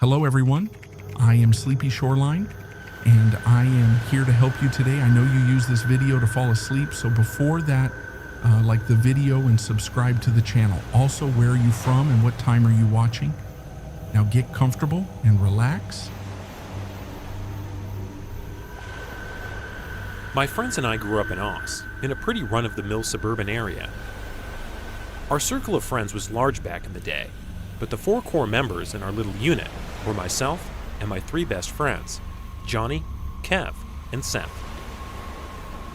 Hello everyone, I am Sleepy Shoreline, and I am here to help you today. I know you use this video to fall asleep, so before that, like the video and subscribe to the channel. Also, where are you from and what time are you watching? Now get comfortable and relax. My friends and I grew up in Oss, in a pretty run-of-the-mill suburban area. Our circle of friends was large back in the day, but the 4 core members in our little unit were myself and my 3 best friends, Johnny, Kev, and Seth.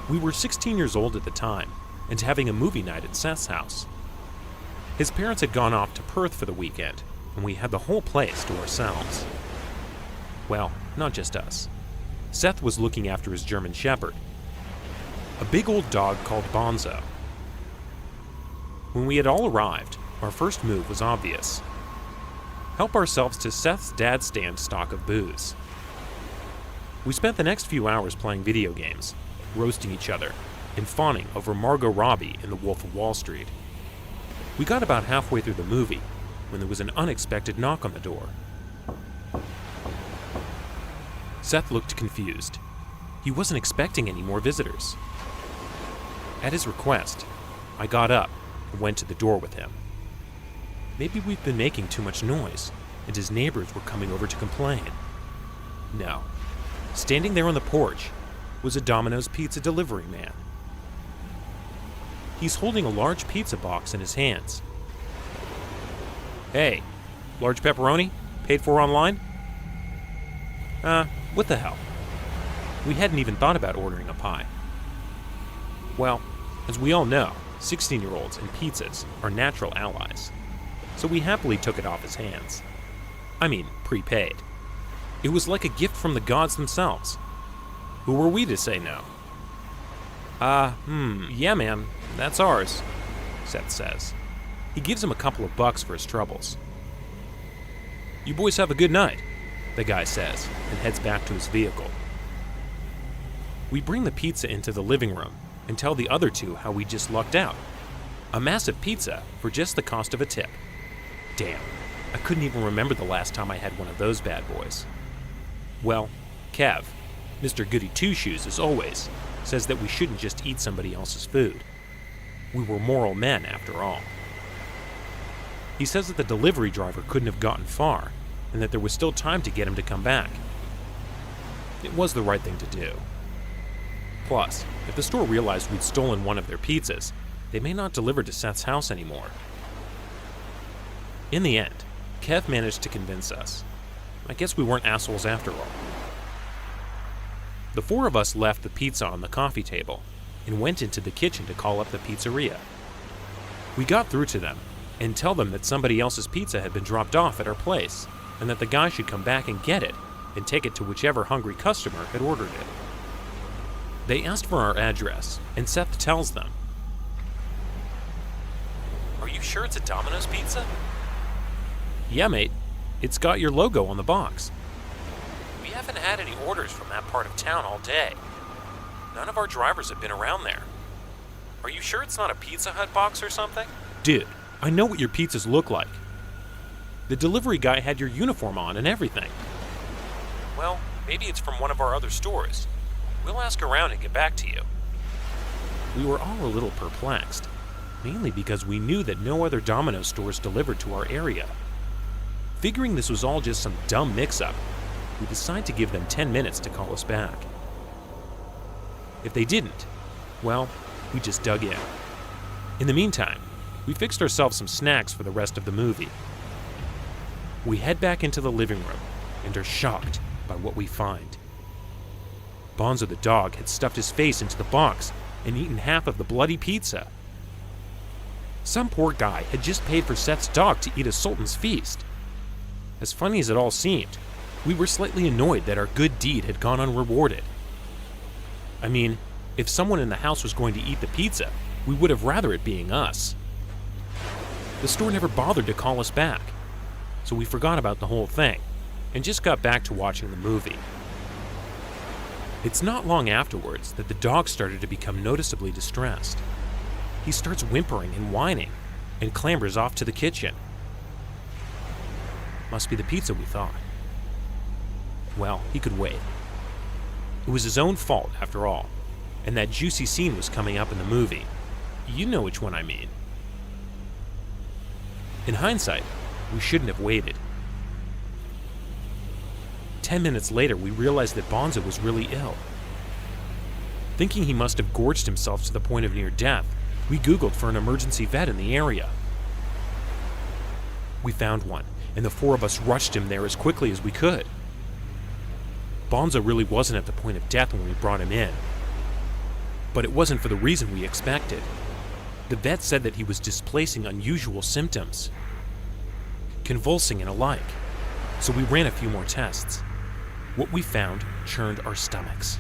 We were 16 years old at the time, and having a movie night at Seth's house. His parents had gone off to Perth for the weekend, and we had the whole place to ourselves. Well, not just us. Seth was looking after his German Shepherd, a big old dog called Bonzo. When we had all arrived, our first move was obvious. Help ourselves to Seth's dad's stand stock of booze. We spent the next few hours playing video games, roasting each other, and fawning over Margot Robbie in The Wolf of Wall Street. We got about halfway through the movie when there was an unexpected knock on the door. Seth looked confused. He wasn't expecting any more visitors. At his request, I got up and went to the door with him. Maybe we've been making too much noise, and his neighbors were coming over to complain. No. Standing there on the porch was a Domino's pizza delivery man. He's holding a large pizza box in his hands. Hey, large pepperoni? Paid for online? What the hell? We hadn't even thought about ordering a pie. Well, as we all know, 16-year-olds and pizzas are natural allies, so we happily took it off his hands. I mean, prepaid. It was like a gift from the gods themselves. Who were we to say no? Yeah man, that's ours, Seth says. He gives him a couple of bucks for his troubles. You boys have a good night, the guy says, and heads back to his vehicle. We bring the pizza into the living room and tell the other 2 how we just lucked out. A massive pizza for just the cost of a tip. Damn, I couldn't even remember the last time I had one of those bad boys. Well, Kev, Mr. Goody Two-Shoes as always, says that we shouldn't just eat somebody else's food. We were moral men after all. He says that the delivery driver couldn't have gotten far, and that there was still time to get him to come back. It was the right thing to do. Plus, if the store realized we'd stolen one of their pizzas, they may not deliver to Seth's house anymore. In the end, Kev managed to convince us. I guess we weren't assholes after all. The 4 of us left the pizza on the coffee table and went into the kitchen to call up the pizzeria. We got through to them and tell them that somebody else's pizza had been dropped off at our place and that the guy should come back and get it and take it to whichever hungry customer had ordered it. They asked for our address, and Seth tells them. Are you sure it's a Domino's pizza? Yeah, mate. It's got your logo on the box. We haven't had any orders from that part of town all day. None of our drivers have been around there. Are you sure it's not a Pizza Hut box or something? Dude, I know what your pizzas look like. The delivery guy had your uniform on and everything. Well, maybe it's from one of our other stores. We'll ask around and get back to you. We were all a little perplexed, mainly because we knew that no other Domino's stores delivered to our area. Figuring this was all just some dumb mix-up, we decided to give them 10 minutes to call us back. If they didn't, well, we just dug in. In the meantime, we fixed ourselves some snacks for the rest of the movie. We head back into the living room and are shocked by what we find. Bonzo the dog had stuffed his face into the box and eaten half of the bloody pizza. Some poor guy had just paid for Seth's dog to eat a sultan's feast. As funny as it all seemed, we were slightly annoyed that our good deed had gone unrewarded. I mean, if someone in the house was going to eat the pizza, we would have rather it being us. The store never bothered to call us back, so we forgot about the whole thing and just got back to watching the movie. It's not long afterwards that the dog started to become noticeably distressed. He starts whimpering and whining and clambers off to the kitchen. Must be the pizza, we thought. well, he could wait. It was his own fault, after all, and that juicy scene was coming up in the movie. You know which one I mean. In hindsight, we shouldn't have waited. 10 minutes later, we realized that Bonzo was really ill. Thinking he must have gorged himself to the point of near death, we Googled for an emergency vet in the area. We found one, and the four of us rushed him there as quickly as we could. Bonzo really wasn't at the point of death when we brought him in, but it wasn't for the reason we expected. The vet said that he was displaying unusual symptoms, convulsing and alike, so we ran a few more tests. What we found churned our stomachs.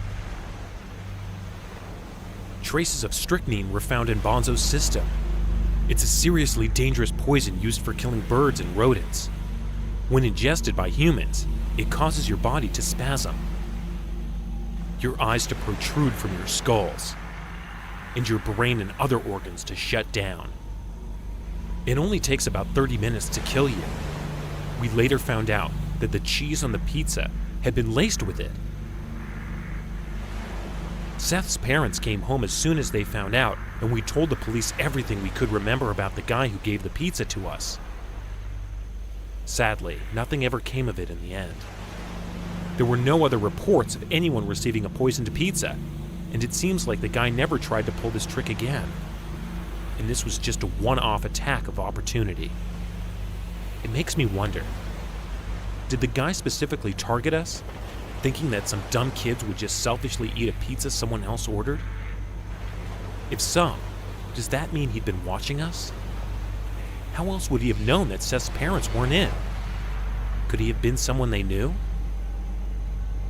Traces of strychnine were found in Bonzo's system. It's a seriously dangerous poison used for killing birds and rodents. When ingested by humans, it causes your body to spasm, your eyes to protrude from your skulls, and your brain and other organs to shut down. It only takes about 30 minutes to kill you. We later found out that the cheese on the pizza had been laced with it. Seth's parents came home as soon as they found out, and we told the police everything we could remember about the guy who gave the pizza to us. Sadly, nothing ever came of it in the end. There were no other reports of anyone receiving a poisoned pizza, and it seems like the guy never tried to pull this trick again. And this was just a one-off attack of opportunity. It makes me wonder, did the guy specifically target us, thinking that some dumb kids would just selfishly eat a pizza someone else ordered? If so, does that mean he'd been watching us? How else would he have known that Seth's parents weren't in? Could he have been someone they knew?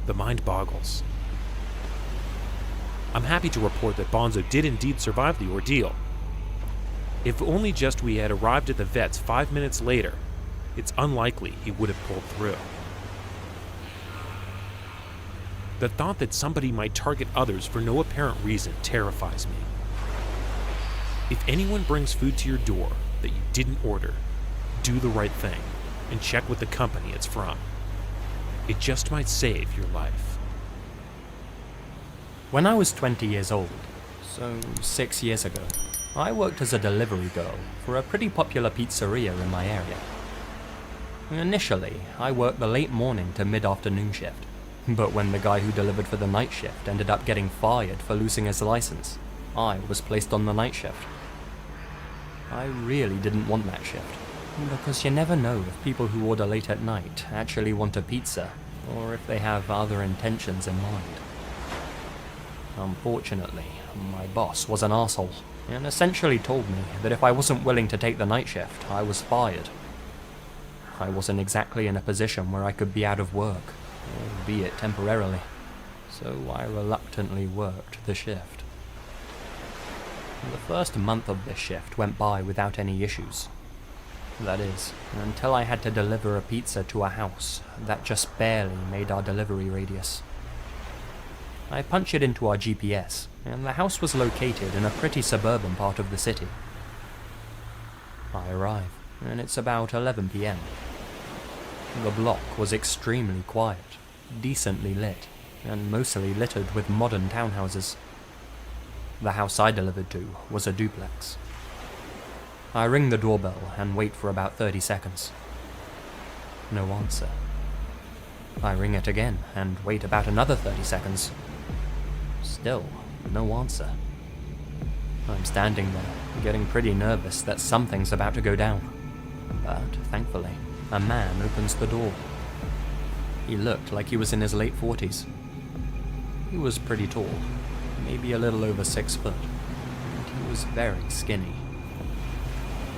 The mind boggles. I'm happy to report that Bonzo did indeed survive the ordeal. If only just we had arrived at the vet's 5 minutes later, it's unlikely he would have pulled through. The thought that somebody might target others for no apparent reason terrifies me. If anyone brings food to your door that you didn't order, do the right thing and check with the company it's from. It just might save your life. When I was 20 years old, so 6 years ago, I worked as a delivery girl for a pretty popular pizzeria in my area. Initially, I worked the late morning to mid-afternoon shift, but when the guy who delivered for the night shift ended up getting fired for losing his license, I was placed on the night shift. I really didn't want that shift, because you never know if people who order late at night actually want a pizza, or if they have other intentions in mind. Unfortunately, my boss was an arsehole, and essentially told me that if I wasn't willing to take the night shift, I was fired. I wasn't exactly in a position where I could be out of work, albeit temporarily, so I reluctantly worked the shift. The first month of this shift went by without any issues. That is, until I had to deliver a pizza to a house that just barely made our delivery radius. I punched it into our GPS, and the house was located in a pretty suburban part of the city. I arrive, and it's about 11 PM. The block was extremely quiet, decently lit, and mostly littered with modern townhouses. The house I delivered to was a duplex. I ring the doorbell and wait for about 30 seconds. No answer. I ring it again and wait about another 30 seconds. Still, no answer. I'm standing there, getting pretty nervous that something's about to go down. But, thankfully, a man opens the door. He looked like he was in his late 40s. He was pretty tall, maybe a little over 6 foot, and he was very skinny.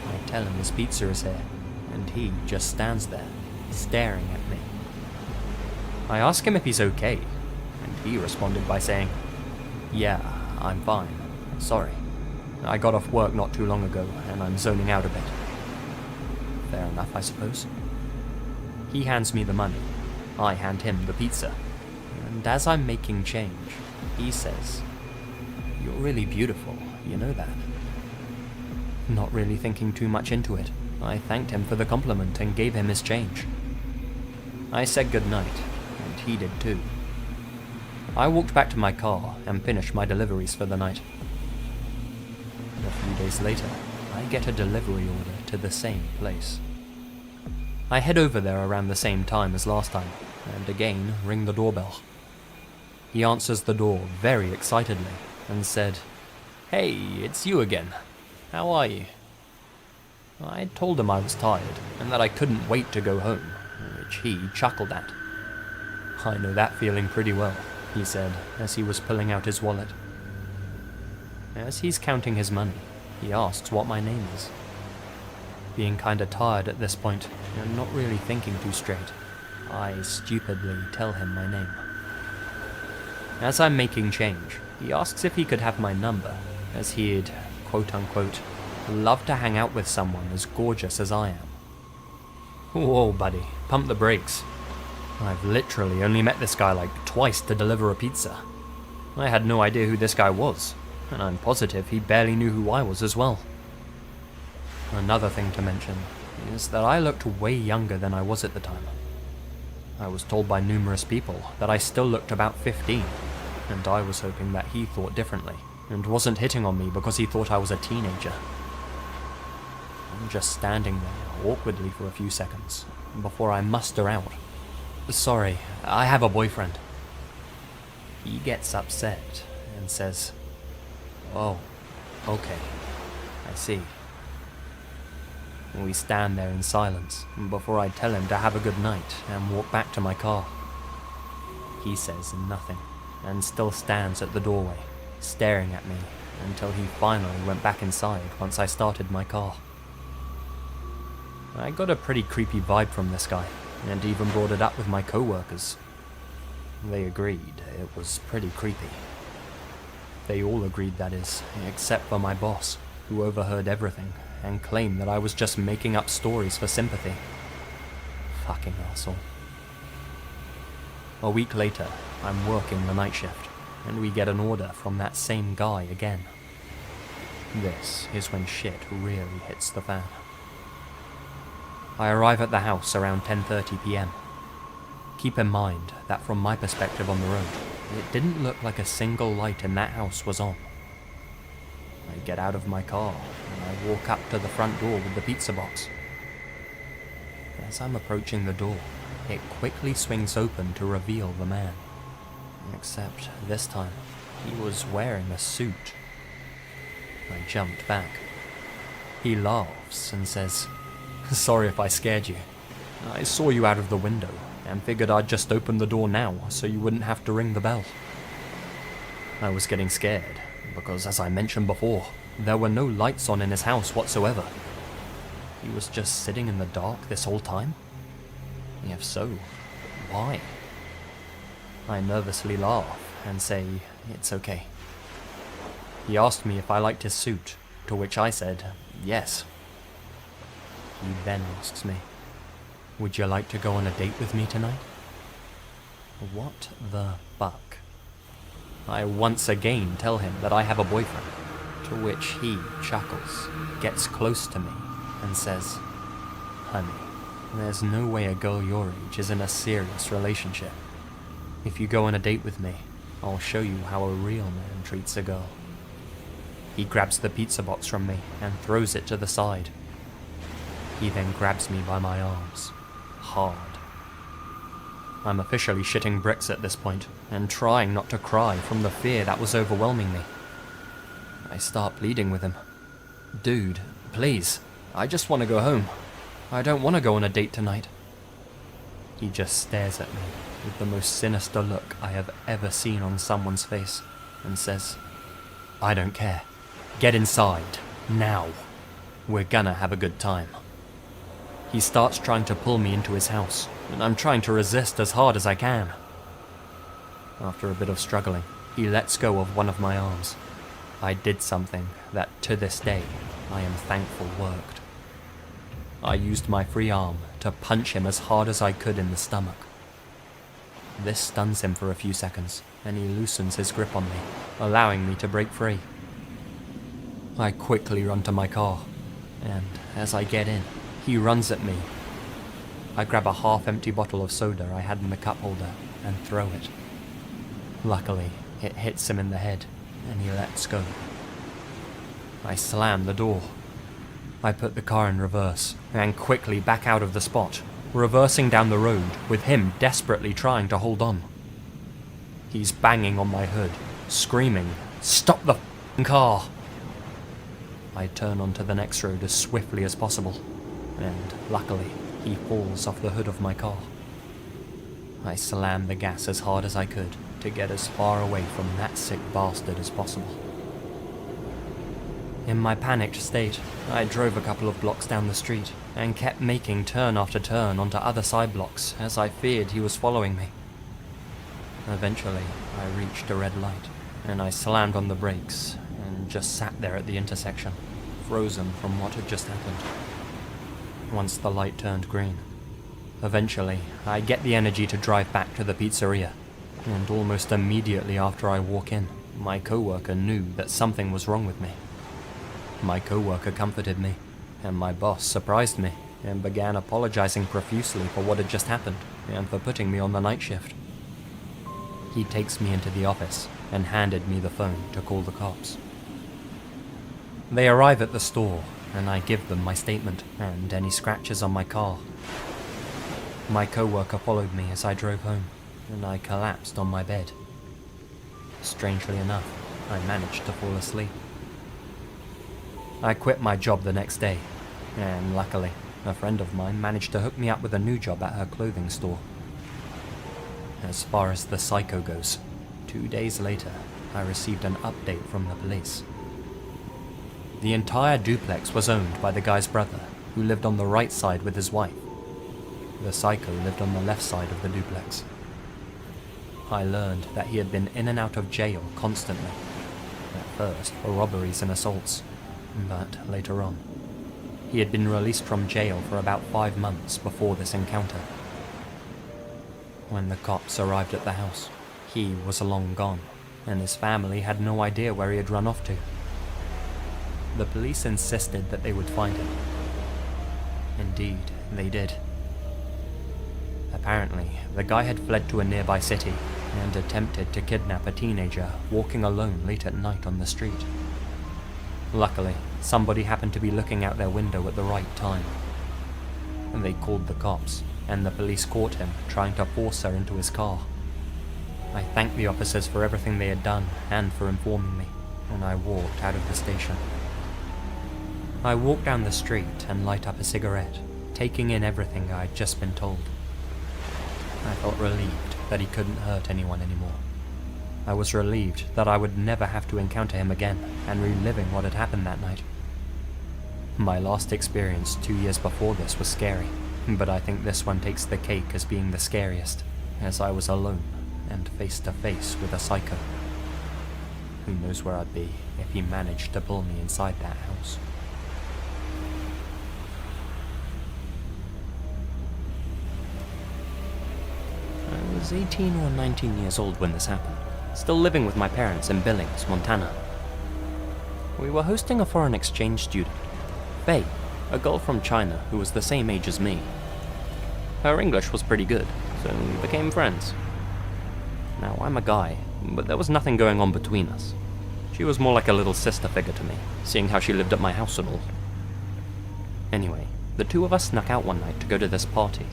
I tell him his pizza is here, and he just stands there, staring at me. I ask him if he's okay, and he responded by saying, "Yeah, I'm fine. Sorry. I got off work not too long ago, and I'm zoning out a bit." Fair enough, I suppose. He hands me the money. I hand him the pizza. And as I'm making change, he says, "You're really beautiful, you know that?" Not really thinking too much into it, I thanked him for the compliment and gave him his change. I said goodnight, and he did too. I walked back to my car and finished my deliveries for the night. A few days later, I get a delivery order to the same place. I head over there around the same time as last time, and again ring the doorbell. He answers the door very excitedly and said, "Hey, it's you again. How are you?" I told him I was tired and that I couldn't wait to go home, which he chuckled at. "I know that feeling pretty well," he said as he was pulling out his wallet. As he's counting his money, he asks what my name is. Being kinda tired at this point and not really thinking too straight, I stupidly tell him my name. As I'm making change, he asks if he could have my number, as he'd, quote-unquote, love to hang out with someone as gorgeous as I am. Whoa, buddy, pump the brakes. I've literally only met this guy like twice to deliver a pizza. I had no idea who this guy was, and I'm positive he barely knew who I was as well. Another thing to mention is that I looked way younger than I was at the time. I was told by numerous people that I still looked about 15, and I was hoping that he thought differently, and wasn't hitting on me because he thought I was a teenager. I'm just standing there awkwardly for a few seconds, before I muster out, "Sorry, I have a boyfriend." He gets upset and says, "Oh, okay, I see." We stand there in silence before I tell him to have a good night and walk back to my car. He says nothing and still stands at the doorway, staring at me until he finally went back inside once I started my car. I got a pretty creepy vibe from this guy and even brought it up with my co-workers. They agreed it was pretty creepy. They all agreed, that is, except for my boss, who overheard everything and claimed that I was just making up stories for sympathy. Fucking asshole. A week later, I'm working the night shift, and we get an order from that same guy again. This is when shit really hits the fan. I arrive at the house around 10:30 p.m. Keep in mind that from my perspective on the road, it didn't look like a single light in that house was on. I get out of my car and I walk up to the front door with the pizza box. As I'm approaching the door, it quickly swings open to reveal the man. Except this time, he was wearing a suit. I jumped back. He laughs and says, "Sorry if I scared you. I saw you out of the window and figured I'd just open the door now so you wouldn't have to ring the bell." I was getting scared because, as I mentioned before, there were no lights on in his house whatsoever. He was just sitting in the dark this whole time? If so, why? I nervously laugh and say it's okay. He asked me if I liked his suit, to which I said yes. He then asks me, "Would you like to go on a date with me tonight?" What the fuck? I once again tell him that I have a boyfriend, to which he chuckles, gets close to me, and says, "Honey, there's no way a girl your age is in a serious relationship. If you go on a date with me, I'll show you how a real man treats a girl." He grabs the pizza box from me and throws it to the side. He then grabs me by my arms, hard. I'm officially shitting bricks at this point, and trying not to cry from the fear that was overwhelming me. I start pleading with him. "Dude, please, I just want to go home. I don't want to go on a date tonight." He just stares at me with the most sinister look I have ever seen on someone's face, and says, "I don't care. Get inside, now. We're gonna have a good time." He starts trying to pull me into his house, and I'm trying to resist as hard as I can. After a bit of struggling, he lets go of one of my arms. I did something that, to this day, I am thankful worked. I used my free arm to punch him as hard as I could in the stomach. This stuns him for a few seconds, and he loosens his grip on me, allowing me to break free. I quickly run to my car, and as I get in, he runs at me. I grab a half-empty bottle of soda I had in the cup holder and throw it. Luckily, it hits him in the head, and he lets go. I slam the door. I put the car in reverse and quickly back out of the spot, reversing down the road with him desperately trying to hold on. He's banging on my hood, screaming, "Stop the f***ing car!" I turn onto the next road as swiftly as possible, and luckily, he falls off the hood of my car. I slammed the gas as hard as I could to get as far away from that sick bastard as possible. In my panicked state, I drove a couple of blocks down the street and kept making turn after turn onto other side blocks as I feared he was following me. Eventually, I reached a red light, and I slammed on the brakes and just sat there at the intersection, frozen from what had just happened. Once the light turned green, eventually, I get the energy to drive back to the pizzeria, and almost immediately after I walk in, my coworker knew that something was wrong with me. My coworker comforted me, and my boss surprised me and began apologizing profusely for what had just happened and for putting me on the night shift. He takes me into the office and handed me the phone to call the cops. They arrive at the store, and I give them my statement and any scratches on my car. My coworker followed me as I drove home, and I collapsed on my bed. Strangely enough, I managed to fall asleep. I quit my job the next day, and luckily, a friend of mine managed to hook me up with a new job at her clothing store. As far as the psycho goes, 2 days later, I received an update from the police. The entire duplex was owned by the guy's brother, who lived on the right side with his wife. The psycho lived on the left side of the duplex. I learned that he had been in and out of jail constantly, at first for robberies and assaults, but later on, he had been released from jail for about 5 months before this encounter. When the cops arrived at the house, he was long gone, and his family had no idea where he had run off to. The police insisted that they would find him. Indeed, they did. Apparently, the guy had fled to a nearby city and attempted to kidnap a teenager walking alone late at night on the street. Luckily, somebody happened to be looking out their window at the right time. They called the cops, and the police caught him trying to force her into his car. I thanked the officers for everything they had done and for informing me, and I walked out of the station. I walked down the street and light up a cigarette, taking in everything I had just been told. I felt relieved that he couldn't hurt anyone anymore. I was relieved that I would never have to encounter him again and reliving what had happened that night. My last experience 2 years before this was scary, but I think this one takes the cake as being the scariest, as I was alone and face to face with a psycho. Who knows where I'd be if he managed to pull me inside that house. I was 18 or 19 years old when this happened, still living with my parents in Billings, Montana. We were hosting a foreign exchange student, Faye, a girl from China who was the same age as me. Her English was pretty good, so we became friends. Now, I'm a guy, but there was nothing going on between us. She was more like a little sister figure to me, seeing how she lived at my house and all. Anyway, the two of us snuck out one night to go to this party.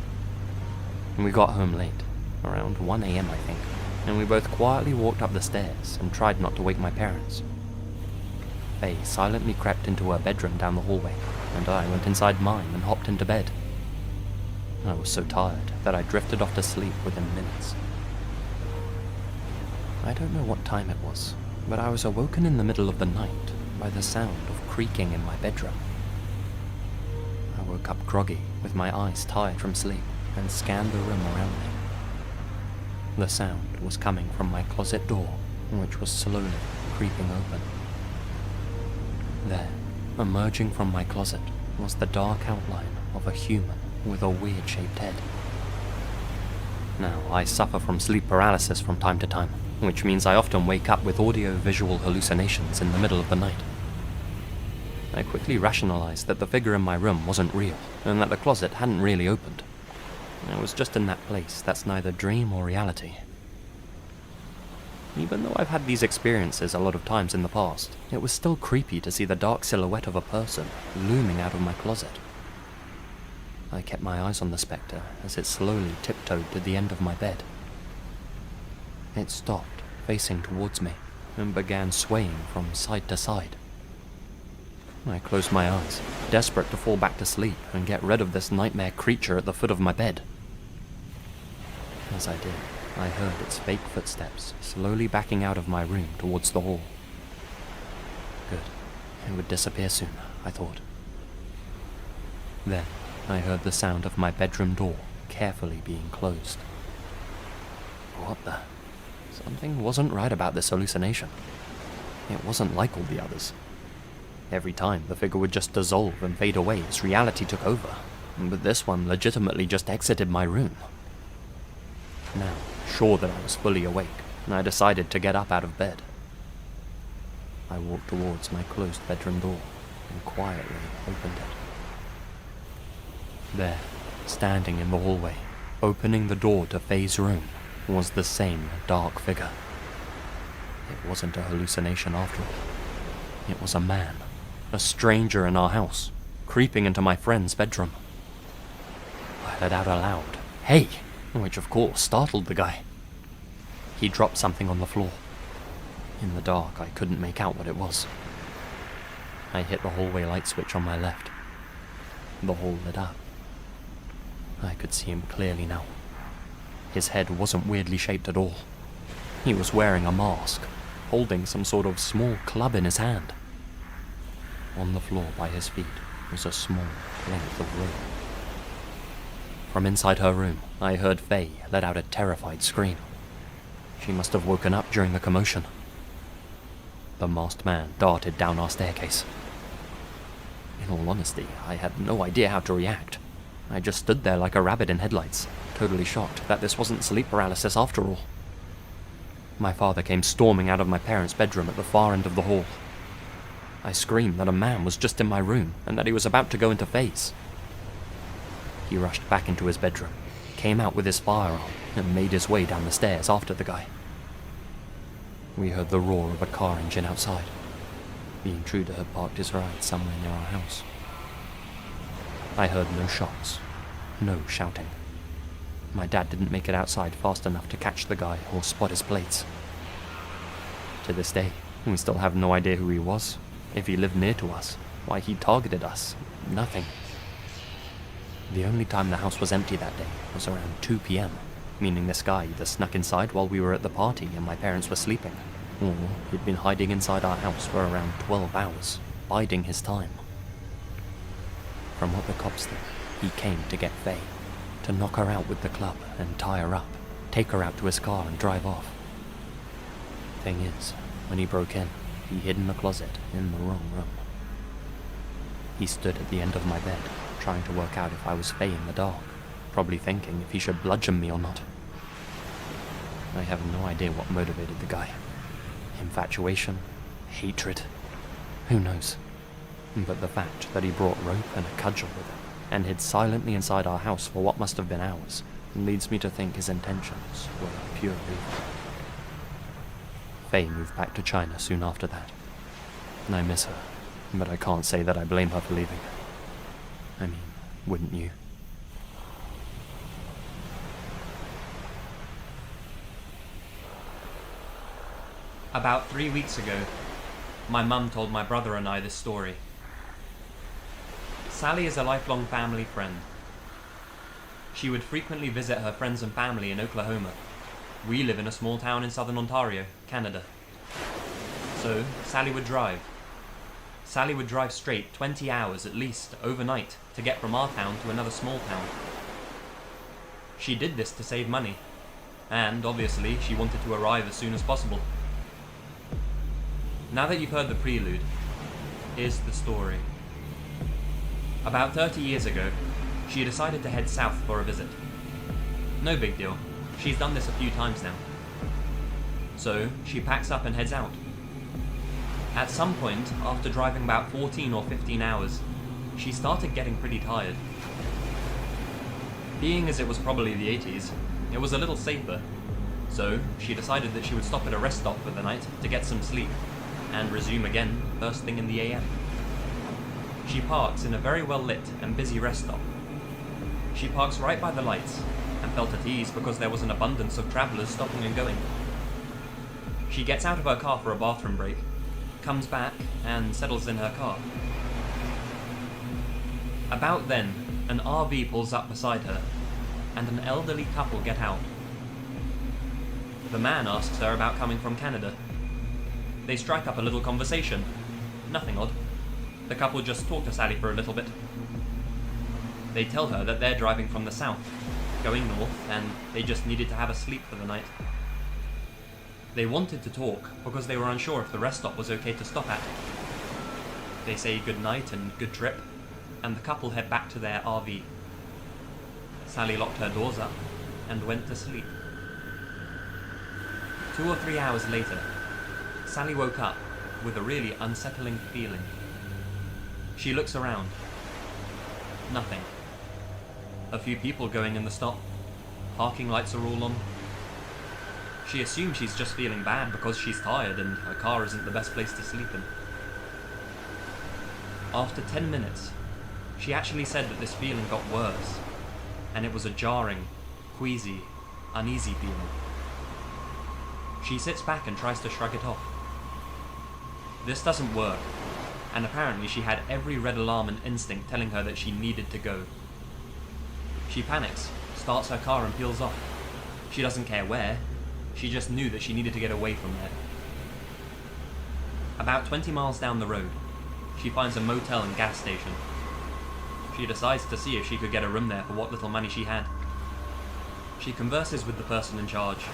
We got home late, around 1 AM I think, and we both quietly walked up the stairs and tried not to wake my parents. Faye silently crept into her bedroom down the hallway, and I went inside mine and hopped into bed. I was so tired that I drifted off to sleep within minutes. I don't know what time it was, but I was awoken in the middle of the night by the sound of creaking in my bedroom. I woke up groggy, with my eyes tired from sleep, and scanned the room around me. The sound was coming from my closet door, which was slowly creeping open. There, emerging from my closet, was the dark outline of a human with a weird-shaped head. Now, I suffer from sleep paralysis from time to time, which means I often wake up with audio-visual hallucinations in the middle of the night. I quickly rationalized that the figure in my room wasn't real, and that the closet hadn't really opened. I was just in that place that's neither dream or reality. Even though I've had these experiences a lot of times in the past, it was still creepy to see the dark silhouette of a person looming out of my closet. I kept my eyes on the spectre as it slowly tiptoed to the end of my bed. It stopped, facing towards me, and began swaying from side to side. I closed my eyes, desperate to fall back to sleep and get rid of this nightmare creature at the foot of my bed. As I did, I heard its fake footsteps slowly backing out of my room towards the hall. Good. It would disappear soon, I thought. Then, I heard the sound of my bedroom door carefully being closed. What the? Something wasn't right about this hallucination. It wasn't like all the others. Every time, the figure would just dissolve and fade away as reality took over, but this one legitimately just exited my room. Now, sure that I was fully awake, I decided to get up out of bed. I walked towards my closed bedroom door and quietly opened it. There, standing in the hallway, opening the door to Faye's room, was the same dark figure. It wasn't a hallucination after all. It was a man, a stranger in our house, creeping into my friend's bedroom. I let out a loud, "Hey!" which of course startled the guy. He dropped something on the floor. In the dark, I couldn't make out what it was. I hit the hallway light switch on my left. The hall lit up. I could see him clearly now. His head wasn't weirdly shaped at all. He was wearing a mask, holding some sort of small club in his hand. On the floor by his feet was a small length of rope. From inside her room, I heard Faye let out a terrified scream. She must have woken up during the commotion. The masked man darted down our staircase. In all honesty, I had no idea how to react. I just stood there like a rabbit in headlights, totally shocked that this wasn't sleep paralysis after all. My father came storming out of my parents' bedroom at the far end of the hall. I screamed that a man was just in my room and that he was about to go into Faye's. He rushed back into his bedroom, came out with his firearm, and made his way down the stairs after the guy. We heard the roar of a car engine outside. The intruder had parked his ride somewhere near our house. I heard no shots, no shouting. My dad didn't make it outside fast enough to catch the guy or spot his plates. To this day, we still have no idea who he was, if he lived near to us, why he targeted us, nothing. The only time the house was empty that day was around 2 p.m, meaning this guy either snuck inside while we were at the party and my parents were sleeping, or he'd been hiding inside our house for around 12 hours, biding his time. From what the cops think, he came to get Faye, to knock her out with the club and tie her up, take her out to his car and drive off. Thing is, when he broke in, he hid in the closet in the wrong room. He stood at the end of my bed, trying to work out if I was Faye in the dark, probably thinking if he should bludgeon me or not. I have no idea what motivated the guy. Infatuation? Hatred? Who knows? But the fact that he brought rope and a cudgel with him, and hid silently inside our house for what must have been hours, leads me to think his intentions were pure evil. Faye moved back to China soon after that. I miss her, but I can't say that I blame her for leaving. I mean, wouldn't you? About 3 weeks ago, my mum told my brother and I this story. Sally is a lifelong family friend. She would frequently visit her friends and family in Oklahoma. We live in a small town in southern Ontario, Canada. So, Sally would drive. Sally would drive straight 20 hours at least, overnight, to get from our town to another small town. She did this to save money, and obviously she wanted to arrive as soon as possible. Now that you've heard the prelude, here's the story. About 30 years ago, she decided to head south for a visit. No big deal, she's done this a few times now. So, she packs up and heads out. At some point, after driving about 14 or 15 hours, she started getting pretty tired. Being as it was probably the 80s, it was a little safer, so she decided that she would stop at a rest stop for the night to get some sleep, and resume again first thing in the AM. She parks in a very well lit and busy rest stop. She parks right by the lights, and felt at ease because there was an abundance of travellers stopping and going. She gets out of her car for a bathroom break, comes back, and settles in her car. About then, an RV pulls up beside her, and an elderly couple get out. The man asks her about coming from Canada. They strike up a little conversation. Nothing odd. The couple just talk to Sally for a little bit. They tell her that they're driving from the south, going north, and they just needed to have a sleep for the night. They wanted to talk because they were unsure if the rest stop was okay to stop at. They say good night and good trip, and the couple head back to their RV. Sally locked her doors up and went to sleep. 2 or 3 hours later, Sally woke up with a really unsettling feeling. She looks around. Nothing. A few people going in the stop. Parking lights are all on. She assumes she's just feeling bad because she's tired and her car isn't the best place to sleep in. After 10 minutes, she actually said that this feeling got worse, and it was a jarring, queasy, uneasy feeling. She sits back and tries to shrug it off. This doesn't work, and apparently she had every red alarm and instinct telling her that she needed to go. She panics, starts her car and peels off. She doesn't care where, she just knew that she needed to get away from there. About 20 miles down the road, she finds a motel and gas station. She decides to see if she could get a room there for what little money she had. She converses with the person in charge.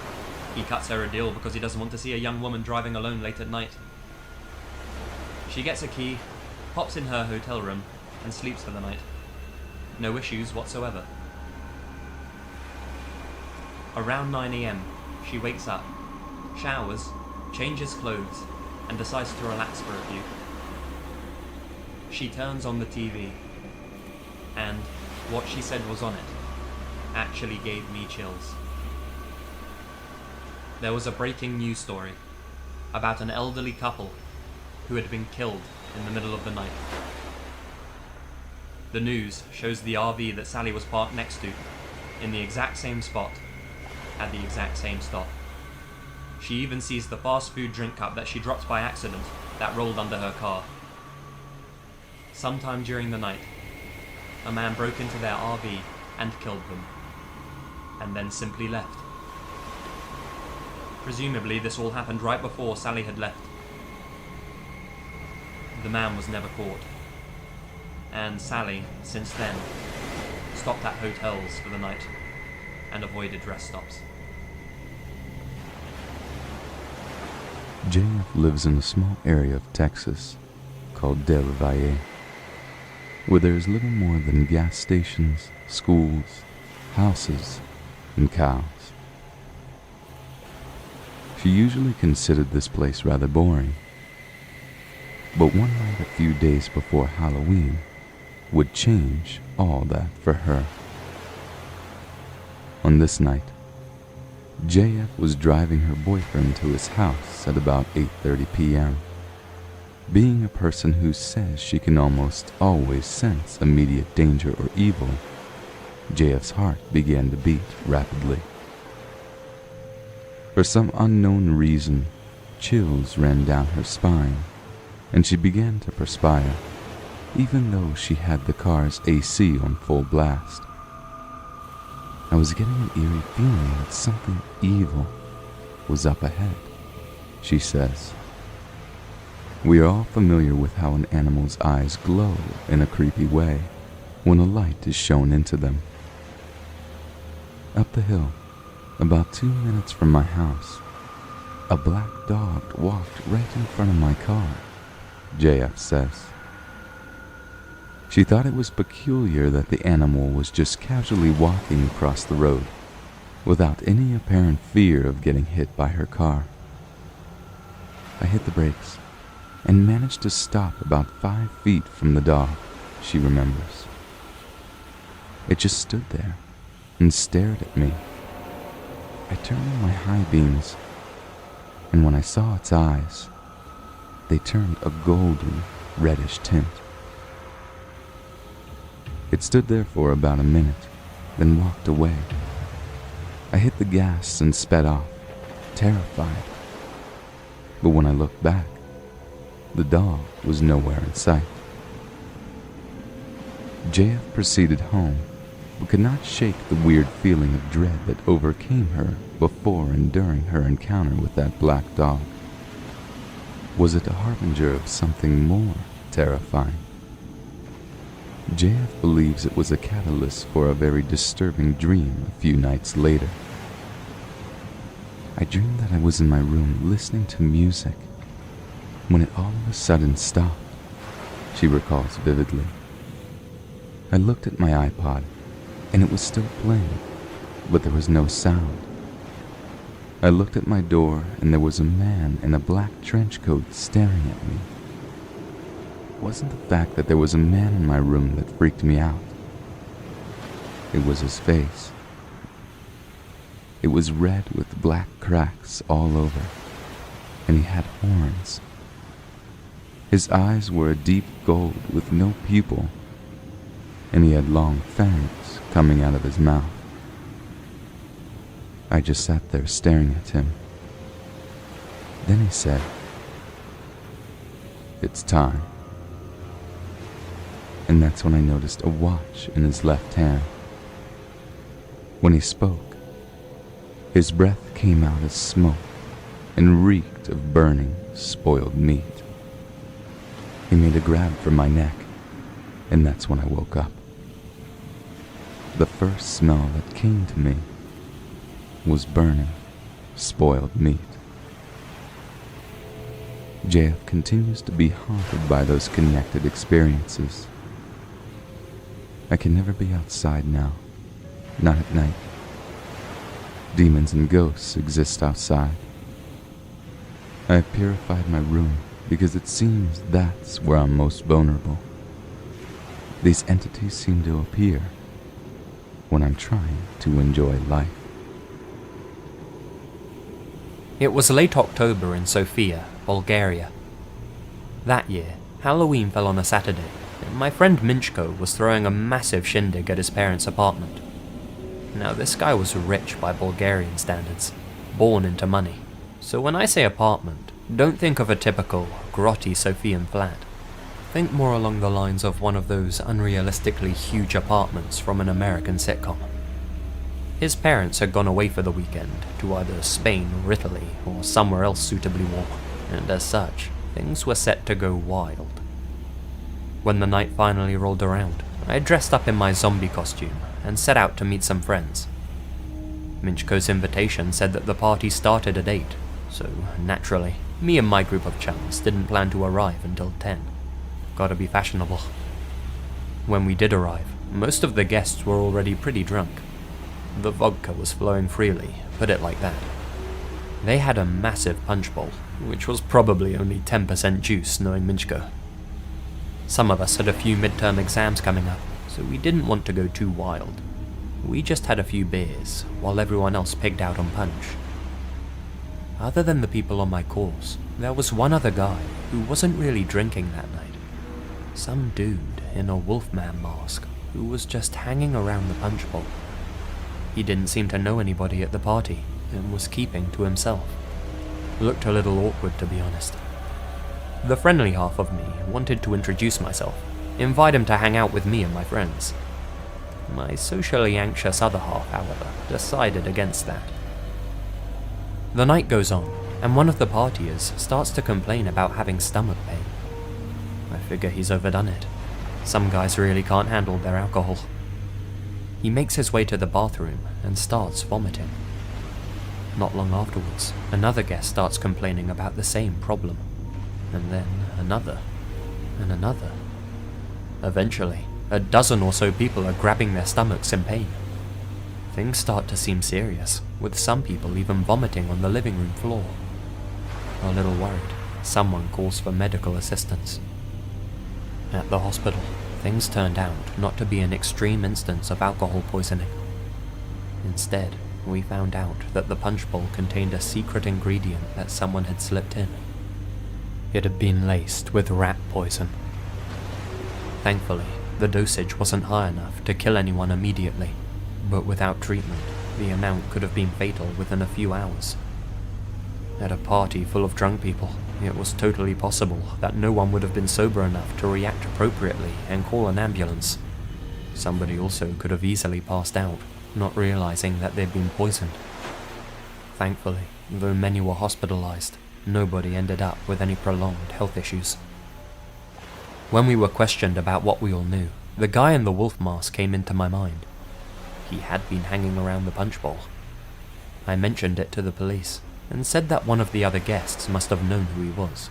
He cuts her a deal because he doesn't want to see a young woman driving alone late at night. She gets a key, pops in her hotel room, and sleeps for the night. No issues whatsoever. Around 9 AM, she wakes up, showers, changes clothes, and decides to relax for a few. She turns on the TV, and what she said was on it actually gave me chills. There was a breaking news story about an elderly couple who had been killed in the middle of the night. The news shows the RV that Sally was parked next to in the exact same spot at the exact same stop. She even sees the fast food drink cup that she dropped by accident that rolled under her car. Sometime during the night, a man broke into their RV and killed them, and then simply left. Presumably this all happened right before Sally had left. The man was never caught, and Sally, since then, stopped at hotels for the night and avoided rest stops. JF lives in a small area of Texas called Del Valle, where there is little more than gas stations, schools, houses, and cows. She usually considered this place rather boring, but one night a few days before Halloween would change all that for her. On this night, JF was driving her boyfriend to his house at about 8:30 p.m. Being a person who says she can almost always sense immediate danger or evil, JF's heart began to beat rapidly. For some unknown reason, chills ran down her spine, and she began to perspire, even though she had the car's AC on full blast. I was getting an eerie feeling that something evil was up ahead, she says. We are all familiar with how an animal's eyes glow in a creepy way when a light is shone into them. Up the hill, about 2 minutes from my house, a black dog walked right in front of my car, JF says. She thought it was peculiar that the animal was just casually walking across the road without any apparent fear of getting hit by her car. I hit the brakes and managed to stop about 5 feet from the dog, she remembers. It just stood there, and stared at me. I turned on my high beams, and when I saw its eyes, they turned a golden, reddish tint. It stood there for about a minute, then walked away. I hit the gas and sped off, terrified. But when I looked back, the dog was nowhere in sight. JF proceeded home, but could not shake the weird feeling of dread that overcame her before and during her encounter with that black dog. Was it a harbinger of something more terrifying? JF believes it was a catalyst for a very disturbing dream a few nights later. I dreamed that I was in my room listening to music when it all of a sudden stopped, she recalls vividly. I looked at my iPod and it was still playing, but there was no sound. I looked at my door and there was a man in a black trench coat staring at me. It wasn't the fact that there was a man in my room that freaked me out. It was his face. It was red with black cracks all over, and he had horns. His eyes were a deep gold with no pupil, and he had long fangs coming out of his mouth. I just sat there staring at him. Then he said, "It's time." And that's when I noticed a watch in his left hand. When he spoke, his breath came out as smoke and reeked of burning, spoiled meat. He made a grab for my neck, and that's when I woke up. The first smell that came to me was burning, spoiled meat. JF continues to be haunted by those connected experiences. I can never be outside now, not at night. Demons and ghosts exist outside. I have purified my room because it seems that's where I'm most vulnerable. These entities seem to appear when I'm trying to enjoy life. It was late October in Sofia, Bulgaria. That year, Halloween fell on a Saturday, and my friend Minchko was throwing a massive shindig at his parents' apartment. Now, this guy was rich by Bulgarian standards, born into money. So when I say apartment, don't think of a typical grotty Sofian flat. Think more along the lines of one of those unrealistically huge apartments from an American sitcom. His parents had gone away for the weekend to either Spain or Italy or somewhere else suitably warm, and as such, things were set to go wild. When the night finally rolled around, I dressed up in my zombie costume and set out to meet some friends. Minchko's invitation said that the party started at 8, so naturally, me and my group of chums didn't plan to arrive until 10. Gotta be fashionable. When we did arrive, most of the guests were already pretty drunk. The vodka was flowing freely, put it like that. They had a massive punch bowl, which was probably only 10% juice knowing Minchko. Some of us had a few midterm exams coming up, so we didn't want to go too wild. We just had a few beers, while everyone else pigged out on punch. Other than the people on my course, there was one other guy who wasn't really drinking that night. Some dude in a wolfman mask who was just hanging around the punch bowl. He didn't seem to know anybody at the party, and was keeping to himself. Looked a little awkward, to be honest. The friendly half of me wanted to introduce myself, invite him to hang out with me and my friends. My socially anxious other half, however, decided against that. The night goes on, and one of the partiers starts to complain about having stomach pain. I figure he's overdone it. Some guys really can't handle their alcohol. He makes his way to the bathroom and starts vomiting. Not long afterwards, another guest starts complaining about the same problem, and then another, and another. Eventually, a dozen or so people are grabbing their stomachs in pain. Things start to seem serious, with some people even vomiting on the living room floor. A little worried, someone calls for medical assistance. At the hospital, things turned out not to be an extreme instance of alcohol poisoning. Instead, we found out that the punch bowl contained a secret ingredient that someone had slipped in. It had been laced with rat poison. Thankfully, the dosage wasn't high enough to kill anyone immediately, but without treatment, the amount could have been fatal within a few hours. At a party full of drunk people, it was totally possible that no one would have been sober enough to react appropriately and call an ambulance. Somebody also could have easily passed out, not realizing that they'd been poisoned. Thankfully, though many were hospitalized, nobody ended up with any prolonged health issues. When we were questioned about what we all knew, the guy in the wolf mask came into my mind. He had been hanging around the punch bowl. I mentioned it to the police, and said that one of the other guests must have known who he was.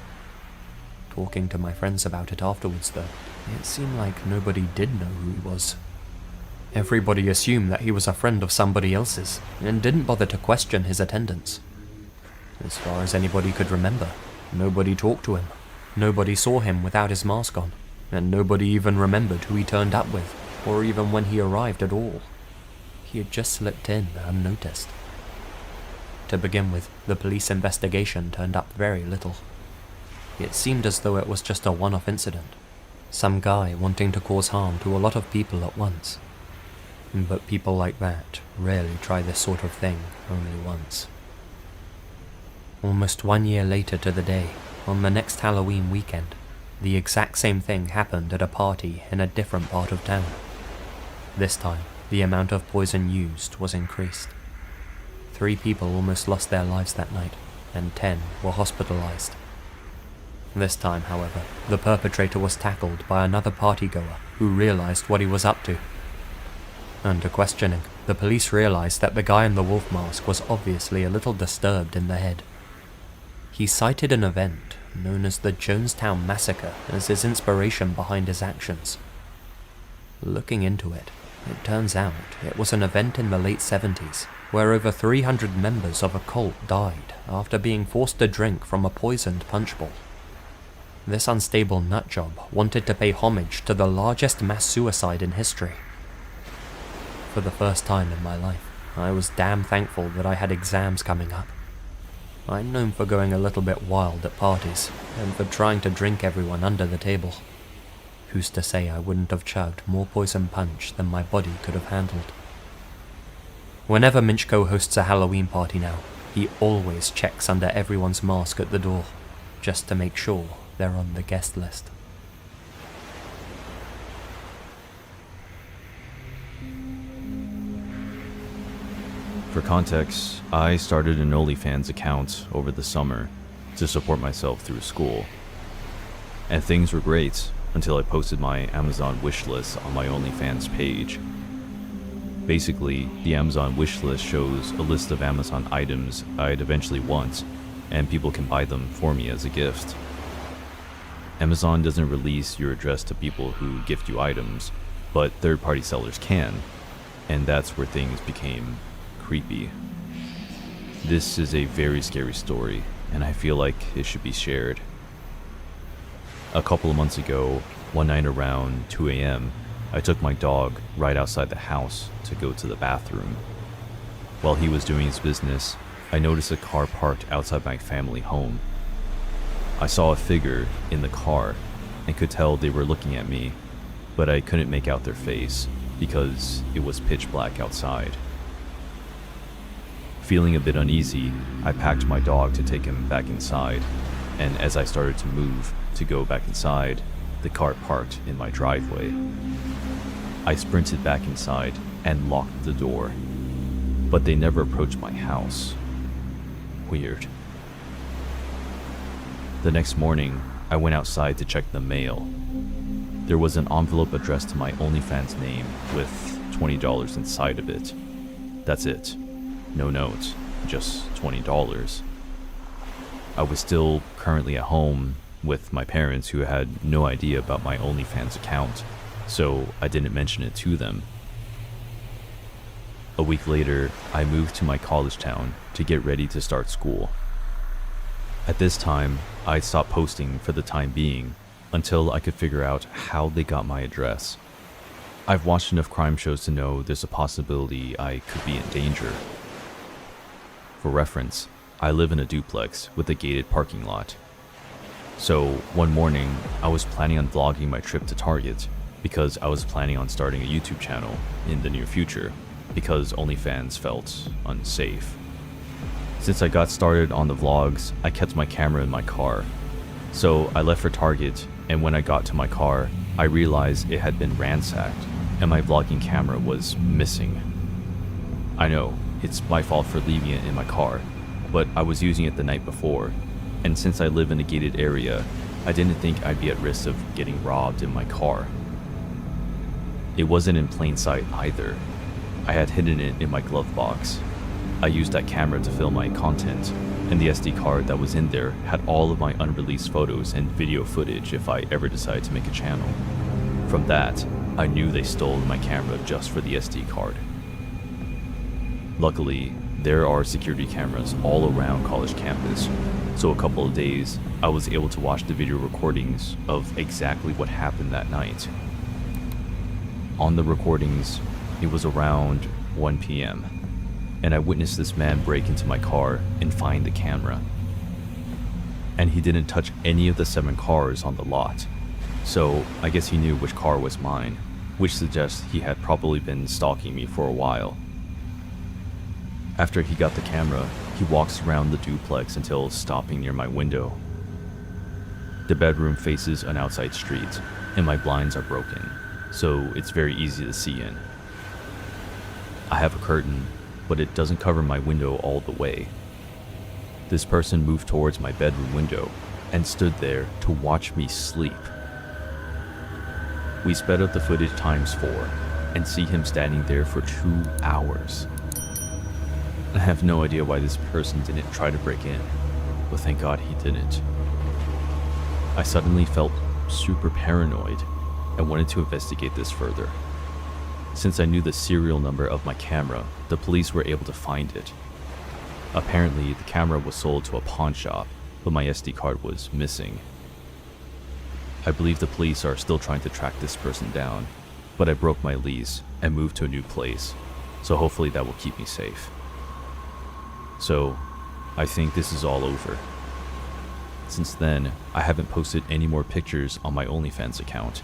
Talking to my friends about it afterwards though, it seemed like nobody did know who he was. Everybody assumed that he was a friend of somebody else's, and didn't bother to question his attendance. As far as anybody could remember, nobody talked to him, nobody saw him without his mask on, and nobody even remembered who he turned up with, or even when he arrived at all. He had just slipped in unnoticed. To begin with, the police investigation turned up very little. It seemed as though it was just a one-off incident, some guy wanting to cause harm to a lot of people at once. But people like that rarely try this sort of thing only once. Almost 1 year later to the day, on the next Halloween weekend, the exact same thing happened at a party in a different part of town. This time, the amount of poison used was increased. 3 people almost lost their lives that night, and 10 were hospitalized. This time, however, the perpetrator was tackled by another partygoer who realized what he was up to. Under questioning, the police realized that the guy in the wolf mask was obviously a little disturbed in the head. He cited an event known as the Jonestown Massacre as his inspiration behind his actions. Looking into it, it turns out it was an event in the late 70s where over 300 members of a cult died after being forced to drink from a poisoned punch bowl. This unstable nutjob wanted to pay homage to the largest mass suicide in history. For the first time in my life, I was damn thankful that I had exams coming up. I'm known for going a little bit wild at parties, and for trying to drink everyone under the table. Who's to say I wouldn't have chugged more poison punch than my body could have handled? Whenever Minchko hosts a Halloween party now, he always checks under everyone's mask at the door, just to make sure they're on the guest list. For context, I started an OnlyFans account over the summer to support myself through school. And things were great until I posted my Amazon wishlist on my OnlyFans page. Basically, the Amazon wishlist shows a list of Amazon items I'd eventually want, and people can buy them for me as a gift. Amazon doesn't release your address to people who gift you items, but third-party sellers can, and that's where things became creepy. This is a very scary story, and I feel like it should be shared. A couple of months ago, one night around 2 a.m., I took my dog right outside the house to go to the bathroom. While he was doing his business, I noticed a car parked outside my family home. I saw a figure in the car and could tell they were looking at me, but I couldn't make out their face because it was pitch black outside. Feeling a bit uneasy, I packed my dog to take him back inside, and as I started to move to go back inside, the car parked in my driveway. I sprinted back inside and locked the door, but they never approached my house. Weird. The next morning, I went outside to check the mail. There was an envelope addressed to my OnlyFans name with $20 inside of it. That's it. No notes, just $20. I was still currently at home with my parents who had no idea about my OnlyFans account, so I didn't mention it to them. A week later, I moved to my college town to get ready to start school. At this time, I stopped posting for the time being until I could figure out how they got my address. I've watched enough crime shows to know there's a possibility I could be in danger. For reference, I live in a duplex with a gated parking lot. So one morning, I was planning on vlogging my trip to Target because I was planning on starting a YouTube channel in the near future because OnlyFans felt unsafe. Since I got started on the vlogs, I kept my camera in my car. So I left for Target, and when I got to my car, I realized it had been ransacked and my vlogging camera was missing. I know, it's my fault for leaving it in my car, but I was using it the night before, and since I live in a gated area, I didn't think I'd be at risk of getting robbed in my car. It wasn't in plain sight either. I had hidden it in my glove box. I used that camera to film my content, and the SD card that was in there had all of my unreleased photos and video footage if I ever decided to make a channel. From that, I knew they stole my camera just for the SD card. Luckily, there are security cameras all around college campus, so a couple of days, I was able to watch the video recordings of exactly what happened that night. On the recordings, it was around 1 p.m., and I witnessed this man break into my car and find the camera. And he didn't touch any of the 7 cars on the lot, so I guess he knew which car was mine, which suggests he had probably been stalking me for a while. After he got the camera, he walks around the duplex until stopping near my window. The bedroom faces an outside street, and my blinds are broken, so it's very easy to see in. I have a curtain, but it doesn't cover my window all the way. This person moved towards my bedroom window and stood there to watch me sleep. We sped up the footage ×4 and see him standing there for 2 hours. I have no idea why this person didn't try to break in, but thank God he didn't. I suddenly felt super paranoid and wanted to investigate this further. Since I knew the serial number of my camera, the police were able to find it. Apparently, the camera was sold to a pawn shop, but my SD card was missing. I believe the police are still trying to track this person down, but I broke my lease and moved to a new place, so hopefully that will keep me safe. So, I think this is all over. Since then, I haven't posted any more pictures on my OnlyFans account,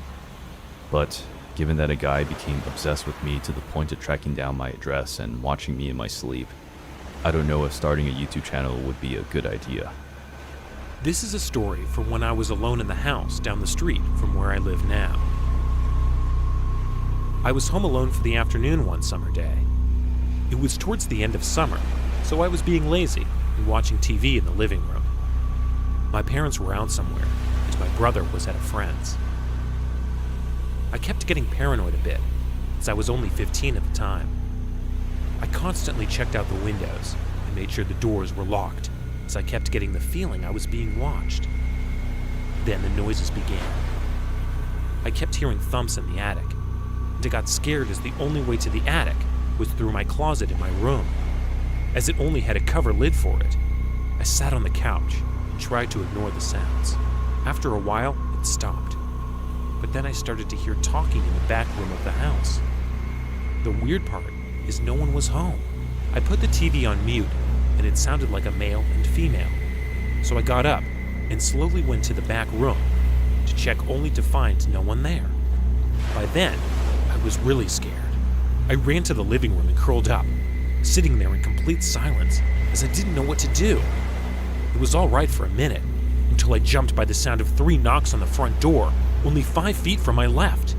but given that a guy became obsessed with me to the point of tracking down my address and watching me in my sleep, I don't know if starting a YouTube channel would be a good idea. This is a story from when I was alone in the house down the street from where I live now. I was home alone for the afternoon one summer day. It was towards the end of summer, so I was being lazy and watching TV in the living room. My parents were out somewhere, and my brother was at a friend's. I kept getting paranoid a bit, as I was only 15 at the time. I constantly checked out the windows and made sure the doors were locked, as I kept getting the feeling I was being watched. Then the noises began. I kept hearing thumps in the attic, and I got scared as the only way to the attic was through my closet in my room. As it only had a cover lid for it, I sat on the couch and tried to ignore the sounds. After a while, it stopped. But then I started to hear talking in the back room of the house. The weird part is no one was home. I put the TV on mute, and it sounded like a male and female. So I got up and slowly went to the back room to check, only to find no one there. By then, I was really scared. I ran to the living room and curled up, sitting there in complete silence as I didn't know what to do. It was all right for a minute, until I jumped by the sound of 3 knocks on the front door, only 5 feet from my left.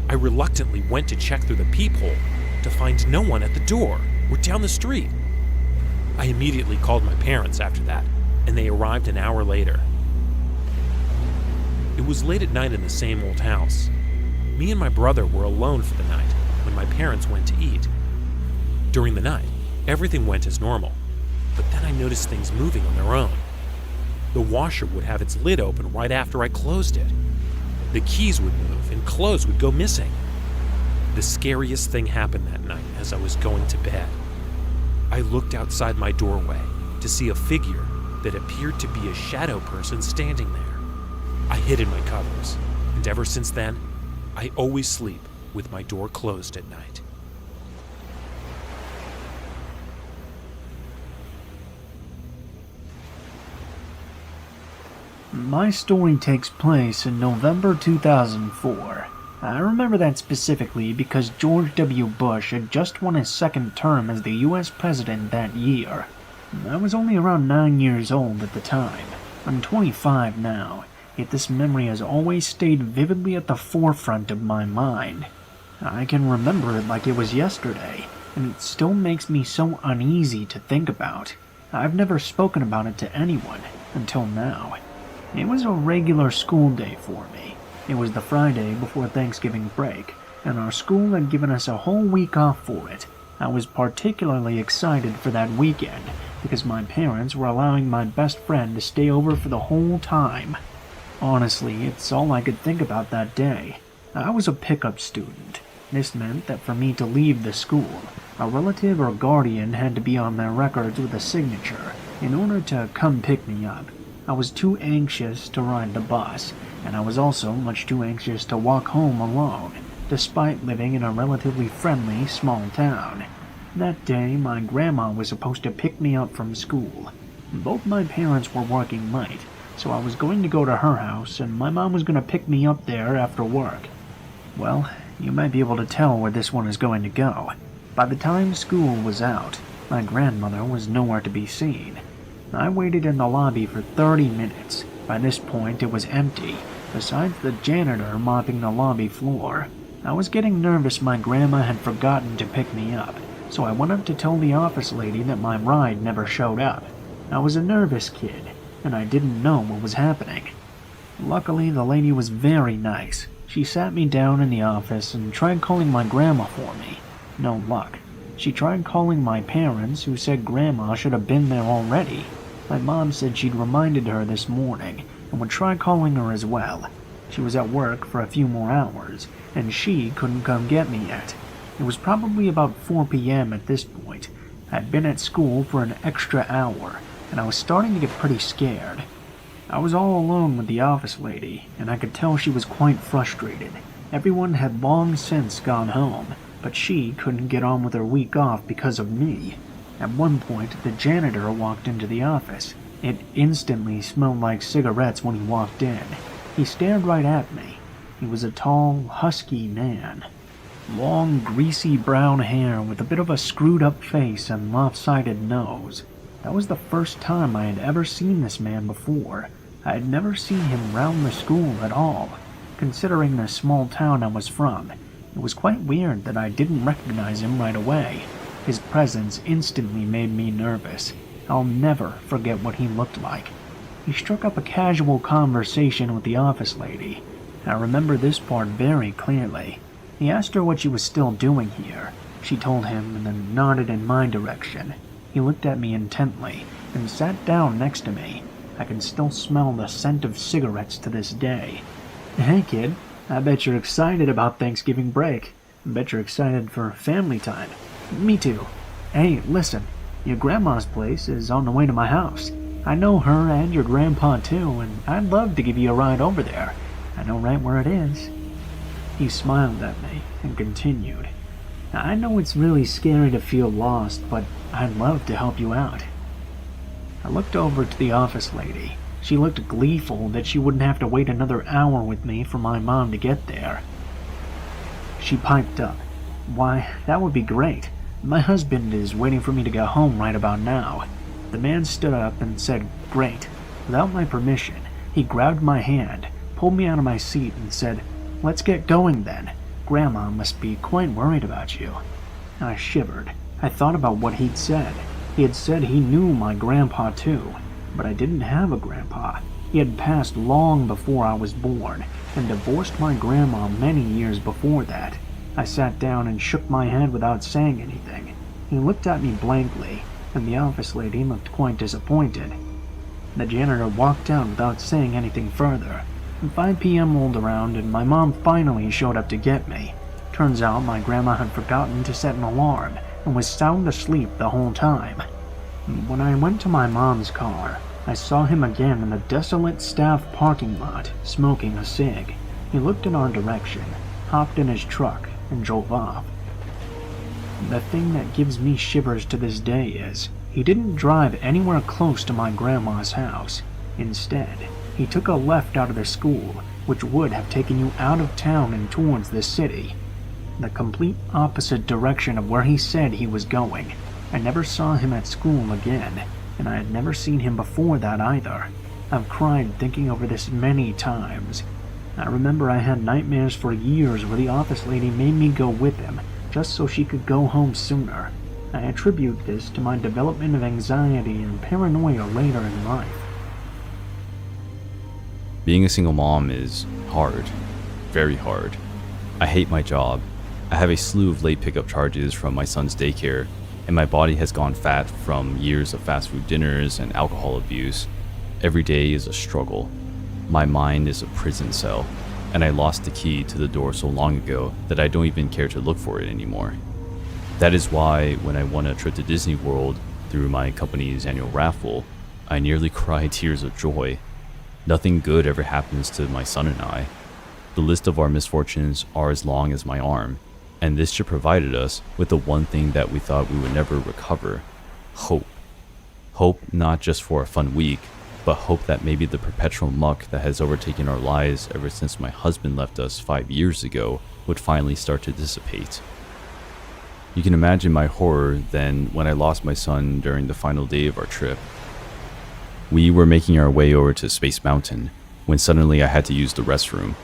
I reluctantly went to check through the peephole to find no one at the door or down the street. I immediately called my parents after that, and they arrived an hour later. It was late at night in the same old house. Me and my brother were alone for the night when my parents went to eat. During the night, everything went as normal, but then I noticed things moving on their own. The washer would have its lid open right after I closed it. The keys would move and clothes would go missing. The scariest thing happened that night as I was going to bed. I looked outside my doorway to see a figure that appeared to be a shadow person standing there. I hid in my covers, and ever since then, I always sleep with my door closed at night. My story takes place in November 2004. I remember that specifically because George W. Bush had just won his second term as the US president that year. I was only around 9 years old at the time. I'm 25 now, yet this memory has always stayed vividly at the forefront of my mind. I can remember it like it was yesterday, and it still makes me so uneasy to think about. I've never spoken about it to anyone until now. It was a regular school day for me. It was the Friday before Thanksgiving break, and our school had given us a whole week off for it. I was particularly excited for that weekend because my parents were allowing my best friend to stay over for the whole time. Honestly, it's all I could think about that day. I was a pickup student. This meant that for me to leave the school, a relative or guardian had to be on their records with a signature in order to come pick me up. I was too anxious to ride the bus, and I was also much too anxious to walk home alone, despite living in a relatively friendly small town. That day, my grandma was supposed to pick me up from school. Both my parents were working late, so I was going to go to her house, and my mom was going to pick me up there after work. Well, you might be able to tell where this one is going to go. By the time school was out, my grandmother was nowhere to be seen. I waited in the lobby for 30 minutes. By this point, it was empty, besides the janitor mopping the lobby floor. I was getting nervous my grandma had forgotten to pick me up, so I went up to tell the office lady that my ride never showed up. I was a nervous kid, and I didn't know what was happening. Luckily, the lady was very nice. She sat me down in the office and tried calling my grandma for me. No luck. She tried calling my parents, who said grandma should have been there already. My mom said she'd reminded her this morning and would try calling her as well. She was at work for a few more hours, and she couldn't come get me yet. It was probably about 4 p.m. at this point. I'd been at school for an extra hour, and I was starting to get pretty scared. I was all alone with the office lady, and I could tell she was quite frustrated. Everyone had long since gone home, but she couldn't get on with her week off because of me. At one point, the janitor walked into the office. It instantly smelled like cigarettes when he walked in. He stared right at me. He was a tall, husky man. Long, greasy brown hair with a bit of a screwed-up face and lopsided nose. That was the first time I had ever seen this man before. I had never seen him round the school at all. Considering the small town I was from, it was quite weird that I didn't recognize him right away. His presence instantly made me nervous. I'll never forget what he looked like. He struck up a casual conversation with the office lady. I remember this part very clearly. He asked her what she was still doing here. She told him and then nodded in my direction. He looked at me intently and sat down next to me. I can still smell the scent of cigarettes to this day. "Hey kid, I bet you're excited about Thanksgiving break. I bet you're excited for family time." "Me too. Hey, listen, your grandma's place is on the way to my house. I know her and your grandpa too, and I'd love to give you a ride over there. I know right where it is." He smiled at me and continued, "I know it's really scary to feel lost, but I'd love to help you out." I looked over to the office lady. She looked gleeful that she wouldn't have to wait another hour with me for my mom to get there. She piped up, "Why, that would be great. My husband is waiting for me to get home right about now." The man stood up and said, "Great." Without my permission, he grabbed my hand, pulled me out of my seat and said, "Let's get going then. Grandma must be quite worried about you." I shivered. I thought about what he'd said. He had said he knew my grandpa too, but I didn't have a grandpa. He had passed long before I was born and divorced my grandma many years before that. I sat down and shook my head without saying anything. He looked at me blankly, and the office lady looked quite disappointed. The janitor walked out without saying anything further. 5 p.m. rolled around and my mom finally showed up to get me. Turns out my grandma had forgotten to set an alarm and was sound asleep the whole time. When I went to my mom's car, I saw him again in the desolate staff parking lot, smoking a cig. He looked in our direction, hopped in his truck, and drove off. The thing that gives me shivers to this day is, he didn't drive anywhere close to my grandma's house. Instead, he took a left out of the school, which would have taken you out of town and towards the city. The complete opposite direction of where he said he was going. I never saw him at school again, and I had never seen him before that either. I've cried thinking over this many times. I remember I had nightmares for years where the office lady made me go with him, just so she could go home sooner. I attribute this to my development of anxiety and paranoia later in life. Being a single mom is hard. Very hard. I hate my job. I have a slew of late pickup charges from my son's daycare, and my body has gone fat from years of fast food dinners and alcohol abuse. Every day is a struggle. My mind is a prison cell, and I lost the key to the door so long ago that I don't even care to look for it anymore. That is why when I won a trip to Disney World through my company's annual raffle, I nearly cried tears of joy. Nothing good ever happens to my son and I. The list of our misfortunes are as long as my arm, and this trip provided us with the one thing that we thought we would never recover: hope. Hope not just for a fun week, but hope that maybe the perpetual muck that has overtaken our lives ever since my husband left us 5 years ago would finally start to dissipate. You can imagine my horror then when I lost my son during the final day of our trip. We were making our way over to Space Mountain when suddenly I had to use the restroom.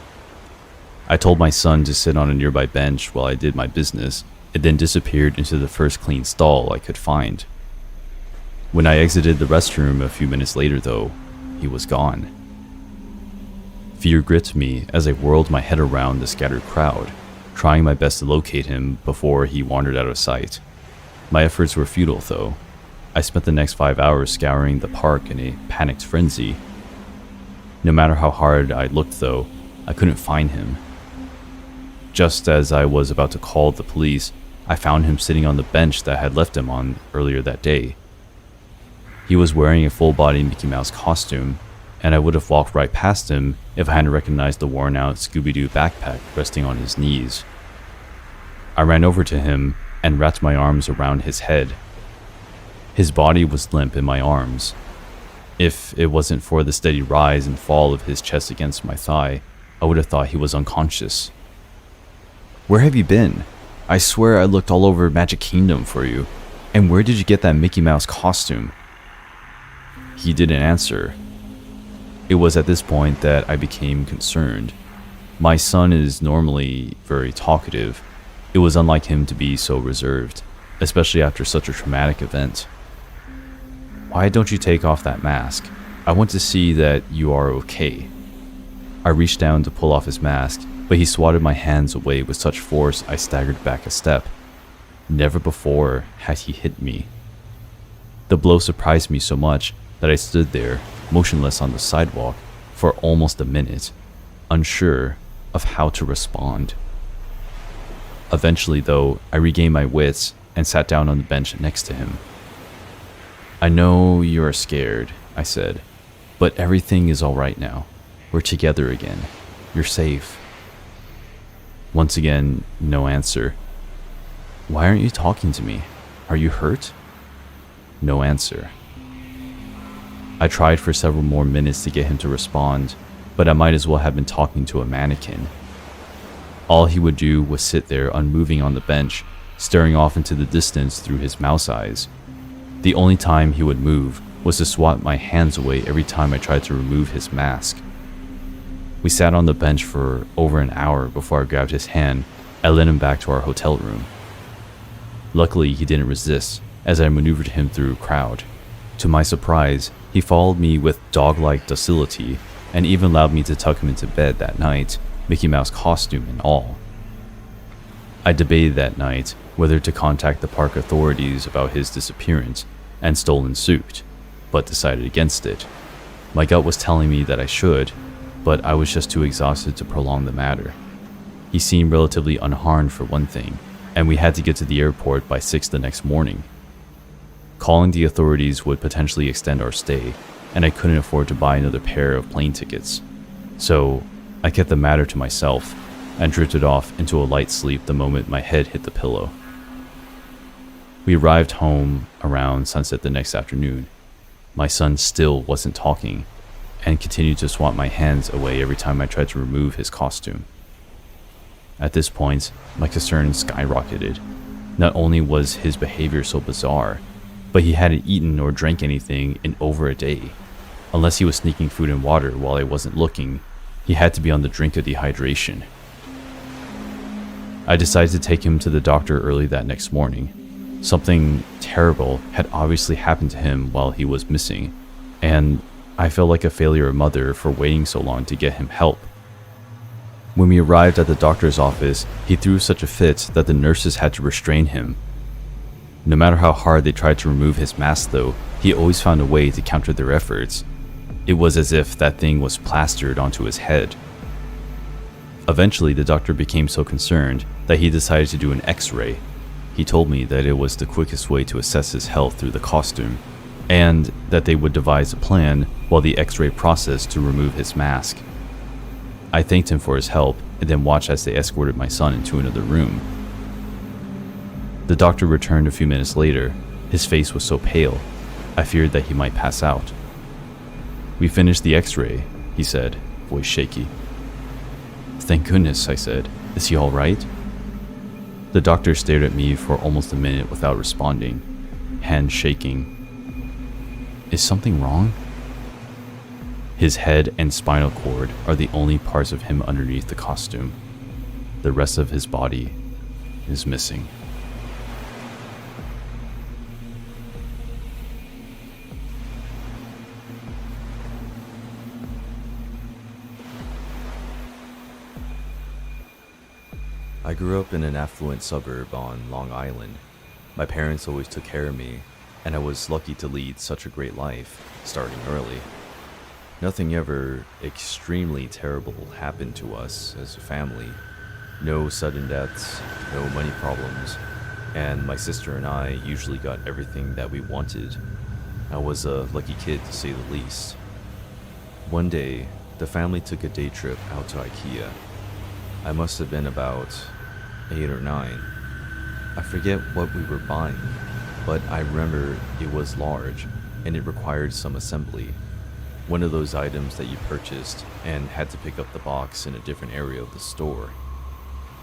I told my son to sit on a nearby bench while I did my business, and then disappeared into the first clean stall I could find. When I exited the restroom a few minutes later though, he was gone. Fear gripped me as I whirled my head around the scattered crowd, trying my best to locate him before he wandered out of sight. My efforts were futile though. I spent the next 5 hours scouring the park in a panicked frenzy. No matter how hard I looked though, I couldn't find him. Just as I was about to call the police, I found him sitting on the bench that I had left him on earlier that day. He was wearing a full-body Mickey Mouse costume, and I would have walked right past him if I hadn't recognized the worn-out Scooby-Doo backpack resting on his knees. I ran over to him and wrapped my arms around his head. His body was limp in my arms. If it wasn't for the steady rise and fall of his chest against my thigh, I would have thought he was unconscious. "Where have you been? I swear I looked all over Magic Kingdom for you. And where did you get that Mickey Mouse costume?" He didn't answer. It was at this point that I became concerned. My son is normally very talkative. It was unlike him to be so reserved, especially after such a traumatic event. "Why don't you take off that mask? I want to see that you are okay." I reached down to pull off his mask, but he swatted my hands away with such force I staggered back a step. Never before had he hit me. The blow surprised me so much that I stood there, motionless on the sidewalk, for almost a minute, unsure of how to respond. Eventually, though, I regained my wits and sat down on the bench next to him. "I know you are scared," I said, "but everything is all right now. We're together again. You're safe." Once again, no answer. "Why aren't you talking to me? Are you hurt?" No answer. I tried for several more minutes to get him to respond, but I might as well have been talking to a mannequin. All he would do was sit there unmoving on the bench, staring off into the distance through his mouse eyes. The only time he would move was to swat my hands away every time I tried to remove his mask. We sat on the bench for over an hour before I grabbed his hand and led him back to our hotel room. Luckily, he didn't resist as I maneuvered him through a crowd. To my surprise, he followed me with dog-like docility and even allowed me to tuck him into bed that night, Mickey Mouse costume and all. I debated that night whether to contact the park authorities about his disappearance and stolen suit, but decided against it. My gut was telling me that I should, but I was just too exhausted to prolong the matter. He seemed relatively unharmed for one thing, and we had to get to the airport by 6 the next morning. Calling the authorities would potentially extend our stay, and I couldn't afford to buy another pair of plane tickets. So I kept the matter to myself, and drifted off into a light sleep the moment my head hit the pillow. We arrived home around sunset the next afternoon. My son still wasn't talking and continued to swat my hands away every time I tried to remove his costume. At this point, my concern skyrocketed. Not only was his behavior so bizarre, but he hadn't eaten or drank anything in over a day. Unless he was sneaking food and water while I wasn't looking, he had to be on the brink of dehydration. I decided to take him to the doctor early that next morning. Something terrible had obviously happened to him while he was missing, and I felt like a failure mother for waiting so long to get him help. When we arrived at the doctor's office, he threw such a fit that the nurses had to restrain him. No matter how hard they tried to remove his mask though, he always found a way to counter their efforts. It was as if that thing was plastered onto his head. Eventually, the doctor became so concerned that he decided to do an X-ray. He told me that it was the quickest way to assess his health through the costume, and that they would devise a plan while the X-ray processed to remove his mask. I thanked him for his help and then watched as they escorted my son into another room. The doctor returned a few minutes later. His face was so pale, I feared that he might pass out. "We finished the X-ray," he said, voice shaky. "Thank goodness," I said. "Is he all right?" The doctor stared at me for almost a minute without responding, hands shaking. "Is something wrong?" His head and spinal cord are the only parts of him underneath the costume. The rest of his body is missing. I grew up in an affluent suburb on Long Island. My parents always took care of me, and I was lucky to lead such a great life, starting early. Nothing ever extremely terrible happened to us as a family. No sudden deaths, no money problems, and my sister and I usually got everything that we wanted. I was a lucky kid to say the least. One day, the family took a day trip out to IKEA. I must have been about 8 or 9. I forget what we were buying, but I remember it was large and it required some assembly. One of those items that you purchased and had to pick up the box in a different area of the store.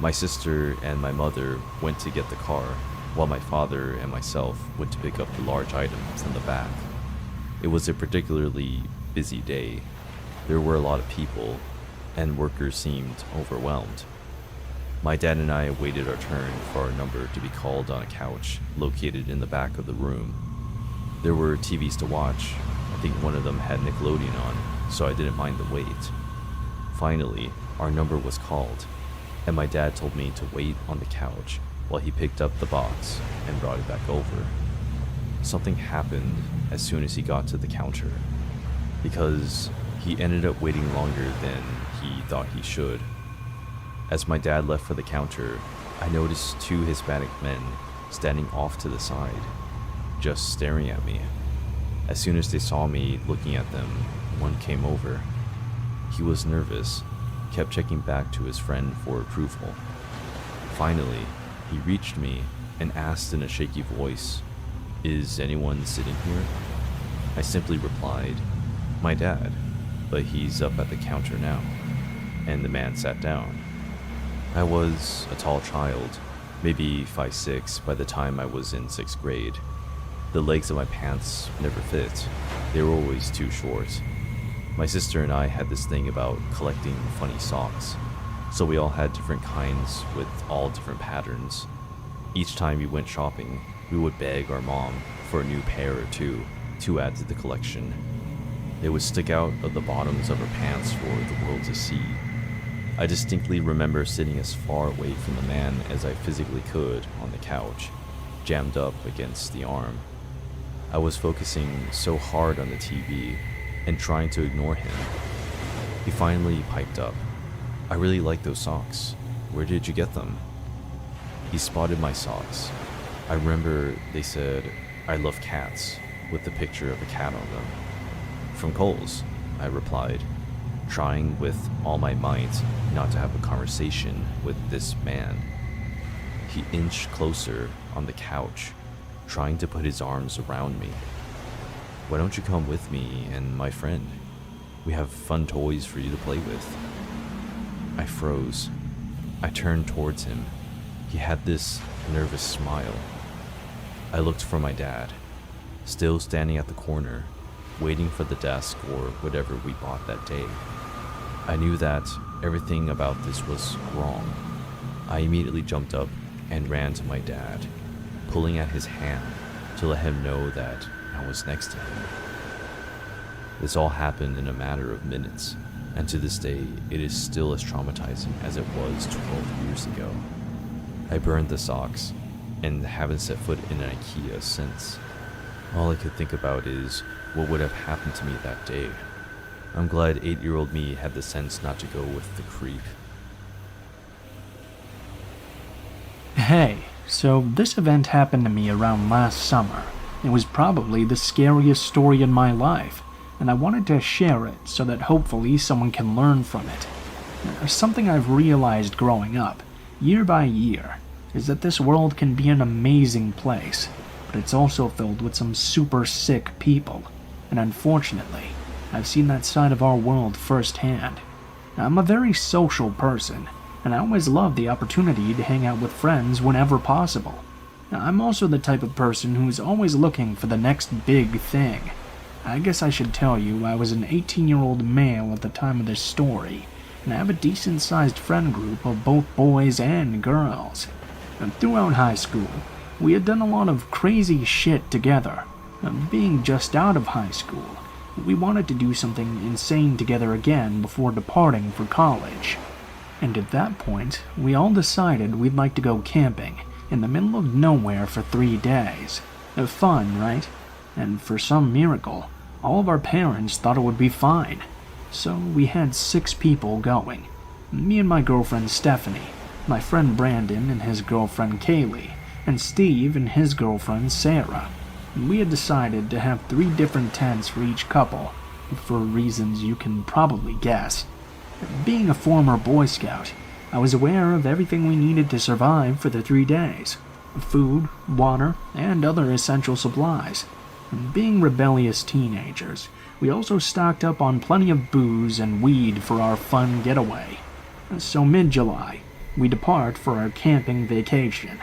My sister and my mother went to get the car, while my father and myself went to pick up the large item from the back. It was a particularly busy day. There were a lot of people, and workers seemed overwhelmed. My dad and I awaited our turn for our number to be called on a couch located in the back of the room. There were TVs to watch. I think one of them had Nickelodeon on, so I didn't mind the wait. Finally, our number was called, and my dad told me to wait on the couch while he picked up the box and brought it back over. Something happened as soon as he got to the counter, because he ended up waiting longer than he thought he should. As my dad left for the counter, I noticed 2 Hispanic men standing off to the side, just staring at me. As soon as they saw me looking at them, one came over. He was nervous, kept checking back to his friend for approval. Finally, he reached me and asked in a shaky voice, "Is anyone sitting here?" I simply replied, "My dad, but he's up at the counter now," and the man sat down. I was a tall child, maybe 5'6" by the time I was in 6th grade. The legs of my pants never fit. They were always too short. My sister and I had this thing about collecting funny socks, so we all had different kinds with all different patterns. Each time we went shopping, we would beg our mom for a new pair or two to add to the collection. They would stick out of the bottoms of our pants for the world to see. I distinctly remember sitting as far away from the man as I physically could on the couch, jammed up against the arm. I was focusing so hard on the TV and trying to ignore him. He finally piped up. "I really like those socks. Where did you get them?" He spotted my socks. I remember they said, "I love cats," with the picture of a cat on them. "From Kohl's," I replied. trying with all my might not to have a conversation with this man. He inched closer on the couch, trying to put his arms around me. "Why don't you come with me and my friend? We have fun toys for you to play with." I froze. I turned towards him. He had this nervous smile. I looked for my dad, still standing at the corner, waiting for the desk or whatever we bought that day. I knew that everything about this was wrong. I immediately jumped up and ran to my dad, pulling at his hand to let him know that I was next to him. This all happened in a matter of minutes, and to this day, it is still as traumatizing as it was 12 years ago. I burned the socks, and haven't set foot in an IKEA since. All I could think about is what would have happened to me that day. I'm glad 8-year-old me had the sense not to go with the creep. Hey, so this event happened to me around last summer. It was probably the scariest story in my life, and I wanted to share it so that hopefully someone can learn from it. Something I've realized growing up, year by year, is that this world can be an amazing place, but it's also filled with some super sick people, and unfortunately, I've seen that side of our world firsthand. I'm a very social person, and I always love the opportunity to hang out with friends whenever possible. I'm also the type of person who's always looking for the next big thing. I guess I should tell you I was an 18-year-old male at the time of this story, and I have a decent-sized friend group of both boys and girls. And throughout high school, we had done a lot of crazy shit together. Being just out of high school, we wanted to do something insane together again before departing for college. And at that point, we all decided we'd like to go camping in the middle of nowhere for 3 days. Fun, right? And for some miracle, all of our parents thought it would be fine. So we had 6 people going. Me and my girlfriend Stephanie, my friend Brandon and his girlfriend Kaylee, and Steve and his girlfriend Sarah. We had decided to have 3 different tents for each couple, for reasons you can probably guess. Being a former Boy Scout, I was aware of everything we needed to survive for the 3 days. Food, water, and other essential supplies. Being rebellious teenagers, we also stocked up on plenty of booze and weed for our fun getaway. So mid-July, we depart for our camping vacation.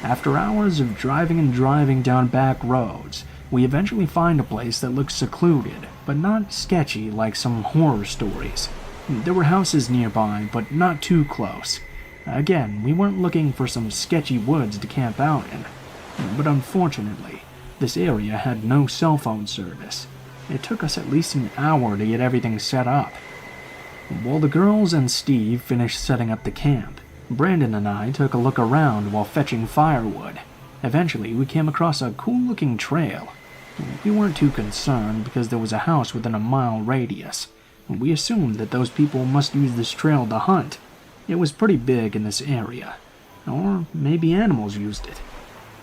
After hours of driving down back roads, we eventually find a place that looks secluded, but not sketchy like some horror stories. There were houses nearby, but not too close. Again, we weren't looking for some sketchy woods to camp out in. But unfortunately, this area had no cell phone service. It took us at least an hour to get everything set up. While the girls and Steve finished setting up the camp, Brandon and I took a look around while fetching firewood. Eventually, we came across a cool-looking trail. We weren't too concerned because there was a house within a mile radius. We assumed that those people must use this trail to hunt. It was pretty big in this area. Or maybe animals used it.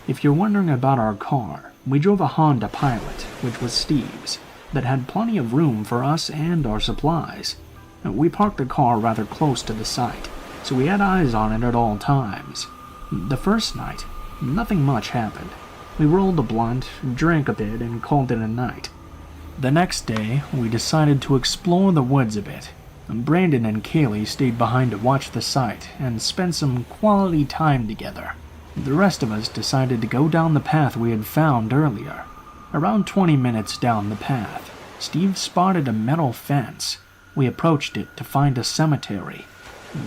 If you're wondering about our car, we drove a Honda Pilot, which was Steve's, that had plenty of room for us and our supplies. We parked the car rather close to the site, so we had eyes on it at all times. The first night, nothing much happened. We rolled a blunt, drank a bit, and called it a night. The next day, we decided to explore the woods a bit. Brandon and Kaylee stayed behind to watch the site and spend some quality time together. The rest of us decided to go down the path we had found earlier. Around 20 minutes down the path, Steve spotted a metal fence. We approached it to find a cemetery.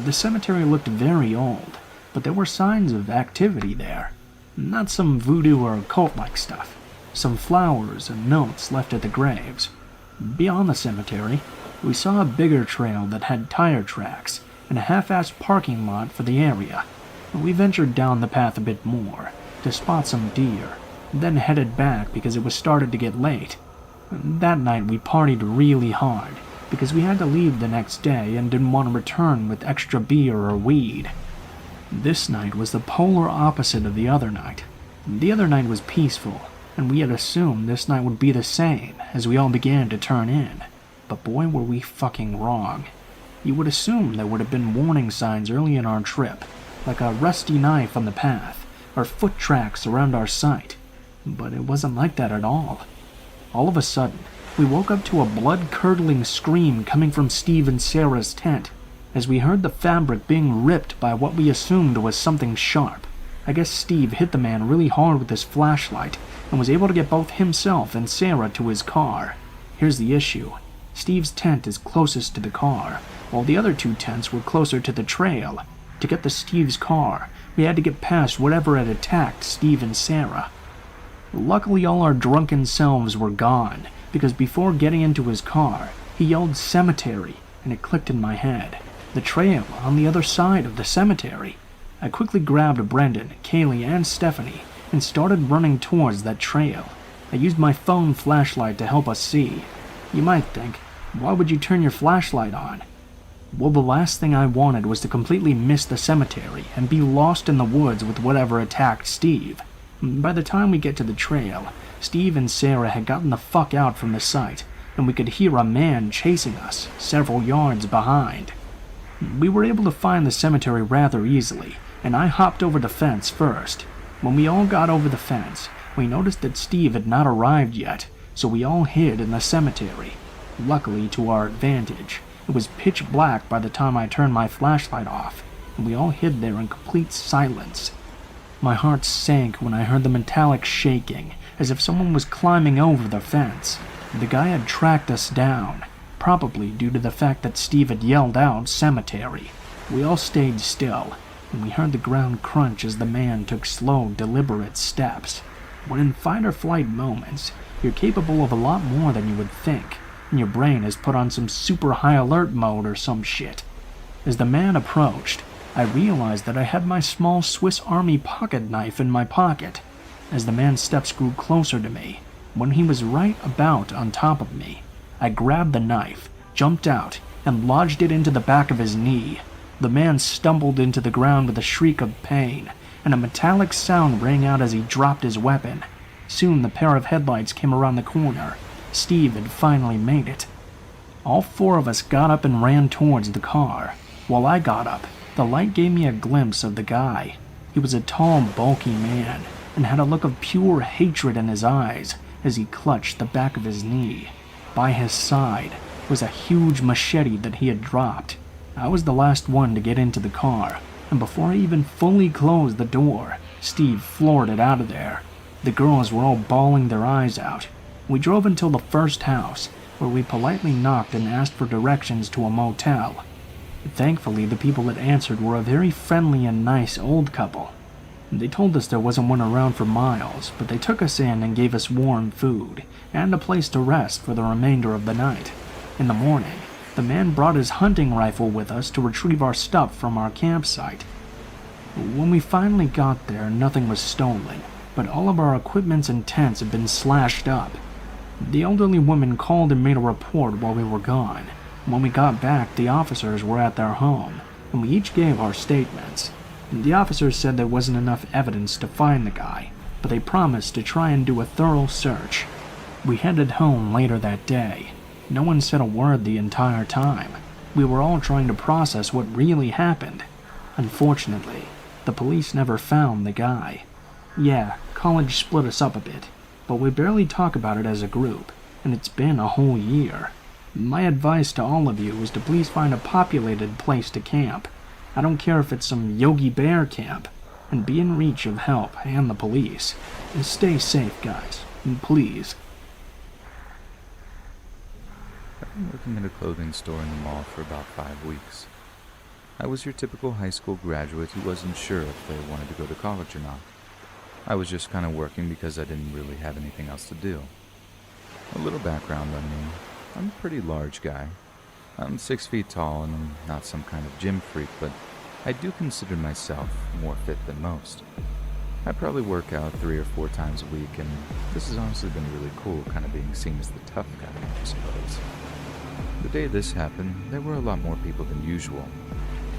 The cemetery looked very old, but there were signs of activity there. Not some voodoo or occult-like stuff. Some flowers and notes left at the graves. Beyond the cemetery, we saw a bigger trail that had tire tracks and a half-assed parking lot for the area. We ventured down the path a bit more to spot some deer, then headed back because it was starting to get late. That night we partied really hard because we had to leave the next day and didn't want to return with extra beer or weed. This night was the polar opposite of the other night. The other night was peaceful, and we had assumed this night would be the same as we all began to turn in. but boy were we fucking wrong. You would assume there would have been warning signs early in our trip, like a rusty knife on the path, or foot tracks around our site, but it wasn't like that at all. All of a sudden, we woke up to a blood-curdling scream coming from Steve and Sarah's tent, as we heard the fabric being ripped by what we assumed was something sharp. I guess Steve hit the man really hard with his flashlight and was able to get both himself and Sarah to his car. Here's the issue. Steve's tent is closest to the car, while the other two tents were closer to the trail. To get to Steve's car, we had to get past whatever had attacked Steve and Sarah. Luckily, all our drunken selves were gone, because before getting into his car, he yelled cemetery, and it clicked in my head. The trail on the other side of the cemetery. I quickly grabbed Brendan, Kaylee, and Stephanie and started running towards that trail. I used my phone flashlight to help us see. You might think, why would you turn your flashlight on? Well, the last thing I wanted was to completely miss the cemetery and be lost in the woods with whatever attacked Steve. By the time we get to the trail, Steve and Sarah had gotten the fuck out from the site, and we could hear a man chasing us several yards behind. We were able to find the cemetery rather easily, and I hopped over the fence first. When we all got over the fence, we noticed that Steve had not arrived yet, so we all hid in the cemetery. Luckily, to our advantage, it was pitch black by the time I turned my flashlight off, and we all hid there in complete silence. My heart sank when I heard the metallic shaking, as if someone was climbing over the fence. The guy had tracked us down, probably due to the fact that Steve had yelled out cemetery. We all stayed still, and we heard the ground crunch as the man took slow, deliberate steps. When in fight-or-flight moments, you're capable of a lot more than you would think, and your brain is put on some super high alert mode or some shit. As the man approached, I realized that I had my small Swiss Army pocket knife in my pocket. As the man's steps grew closer to me, when he was right about on top of me, I grabbed the knife, jumped out, and lodged it into the back of his knee. The man stumbled into the ground with a shriek of pain, and a metallic sound rang out as he dropped his weapon. Soon the pair of headlights came around the corner. Steve had finally made it. All four of us got up and ran towards the car. While I got up, the light gave me a glimpse of the guy. He was a tall, bulky man, and had a look of pure hatred in his eyes as he clutched the back of his knee. By his side was a huge machete that he had dropped. I was the last one to get into the car, and before I even fully closed the door, Steve floored it out of there. The girls were all bawling their eyes out. We drove until the first house, where we politely knocked and asked for directions to a motel. Thankfully, the people that answered were a very friendly and nice old couple. They told us there wasn't one around for miles, but they took us in and gave us warm food, and a place to rest for the remainder of the night. In the morning, the man brought his hunting rifle with us to retrieve our stuff from our campsite. When we finally got there, nothing was stolen, but all of our equipments and tents had been slashed up. The elderly woman called and made a report while we were gone. When we got back, the officers were at their home, and we each gave our statements. The officers said there wasn't enough evidence to find the guy, but they promised to try and do a thorough search. We headed home later that day. No one said a word the entire time. We were all trying to process what really happened. Unfortunately, the police never found the guy. Yeah, college split us up a bit, but we barely talk about it as a group, and it's been a whole year. My advice to all of you is to please find a populated place to camp. I don't care if it's some Yogi Bear camp, and be in reach of help and the police. And stay safe, guys, and please. I've been working at a clothing store in the mall for about 5 weeks. I was your typical high school graduate who wasn't sure if they wanted to go to college or not. I was just kind of working because I didn't really have anything else to do. A little background on me. I'm a pretty large guy. I'm 6 feet tall and I'm not some kind of gym freak, but I do consider myself more fit than most. I probably work out 3 or 4 times a week, and this has honestly been really cool, kind of being seen as the tough guy, I suppose. The day this happened, there were a lot more people than usual.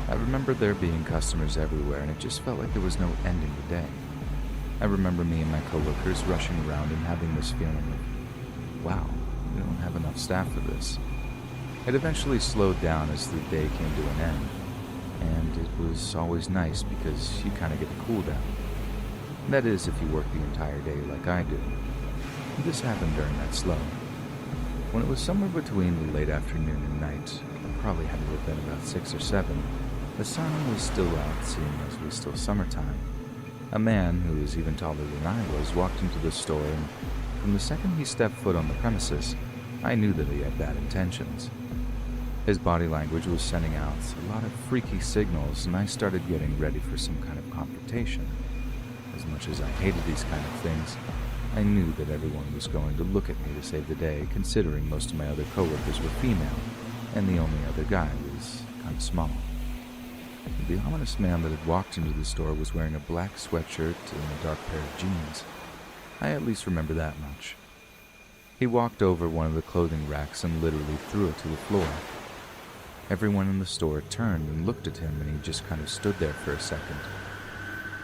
I remember there being customers everywhere, and it just felt like there was no ending the day. I remember me and my coworkers rushing around and having this feeling of, wow, we don't have enough staff for this. It eventually slowed down as the day came to an end, and it was always nice because you kind of get a cool down. That is, if you work the entire day like I do. This happened during that slow. When it was somewhere between the late afternoon and night, it probably had to have been about 6 or 7, the sun was still out, seeing as it was still summertime. A man, who was even taller than I was, walked into the store, and from the second he stepped foot on the premises, I knew that he had bad intentions. His body language was sending out a lot of freaky signals, and I started getting ready for some kind of confrontation. As much as I hated these kind of things, I knew that everyone was going to look at me to save the day, considering most of my other coworkers were female, and the only other guy was kind of small. The ominous man that had walked into the store was wearing a black sweatshirt and a dark pair of jeans. I at least remember that much. He walked over one of the clothing racks and literally threw it to the floor. Everyone in the store turned and looked at him, and he just kind of stood there for a second.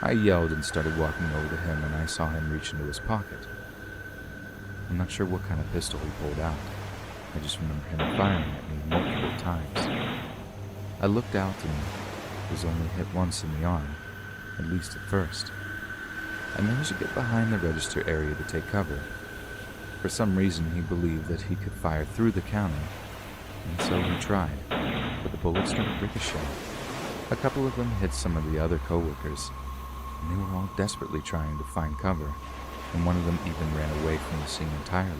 I yelled and started walking over to him, and I saw him reach into his pocket. I'm not sure what kind of pistol he pulled out. I just remember him firing at me multiple times. I looked out and was only hit once in the arm, at least at first. I managed to get behind the register area to take cover. For some reason, he believed that he could fire through the counter, and so he tried, but the bullets started ricocheting. A couple of them hit some of the other coworkers, and they were all desperately trying to find cover, and one of them even ran away from the scene entirely.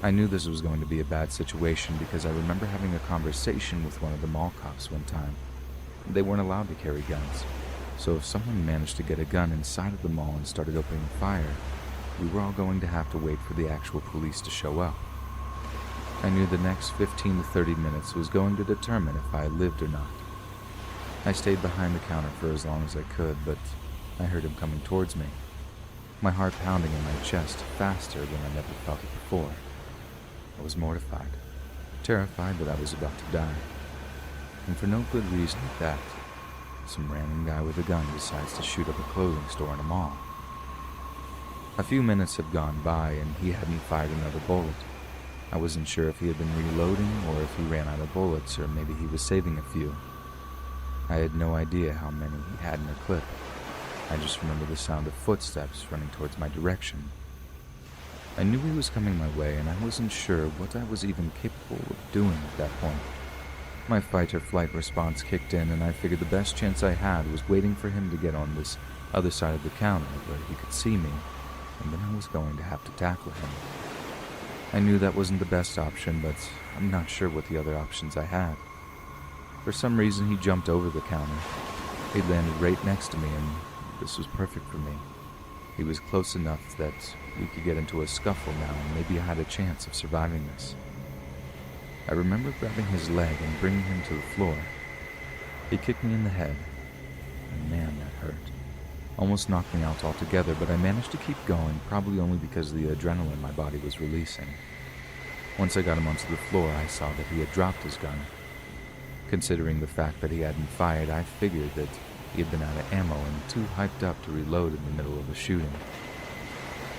I knew this was going to be a bad situation because I remember having a conversation with one of the mall cops one time. They weren't allowed to carry guns, so if someone managed to get a gun inside of the mall and started opening fire, we were all going to have to wait for the actual police to show up. I knew the next 15 to 30 minutes was going to determine if I lived or not. I stayed behind the counter for as long as I could, but I heard him coming towards me, my heart pounding in my chest faster than I never felt it before. I was mortified, terrified that I was about to die. And for no good reason at that, some random guy with a gun decides to shoot up a clothing store in a mall. A few minutes have gone by and he hadn't fired another bullet. I wasn't sure if he had been reloading or if he ran out of bullets or maybe he was saving a few. I had no idea how many he had in a clip. I just remember the sound of footsteps running towards my direction. I knew he was coming my way and I wasn't sure what I was even capable of doing at that point. My fight or flight response kicked in, and I figured the best chance I had was waiting for him to get on this other side of the counter where he could see me, and then I was going to have to tackle him. I knew that wasn't the best option, but I'm not sure what the other options I had. For some reason, he jumped over the counter. He landed right next to me, and this was perfect for me. He was close enough that we could get into a scuffle now, and maybe I had a chance of surviving this. I remember grabbing his leg and bringing him to the floor. He kicked me in the head, and man, that hurt. Almost knocked me out altogether, but I managed to keep going, probably only because the adrenaline my body was releasing. Once I got him onto the floor, I saw that he had dropped his gun. Considering the fact that he hadn't fired, I figured that he had been out of ammo and too hyped up to reload in the middle of a shooting.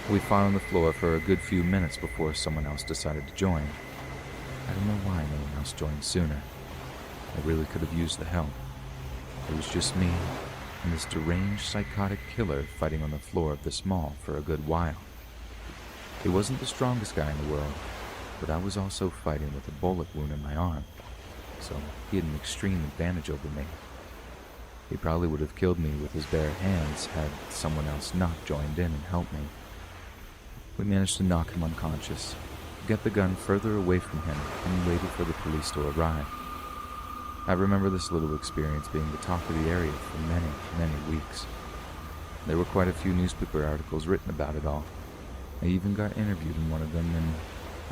We fought on the floor for a good few minutes before someone else decided to join. I don't know why no one else joined sooner. I really could have used the help. It was just me and this deranged psychotic killer fighting on the floor of this mall for a good while. He wasn't the strongest guy in the world, but I was also fighting with a bullet wound in my arm, so he had an extreme advantage over me. He probably would have killed me with his bare hands had someone else not joined in and helped me. We managed to knock him unconscious, get the gun further away from him, and waited for the police to arrive. I remember this little experience being the talk of the area for many, many weeks. There were quite a few newspaper articles written about it all. I even got interviewed in one of them, and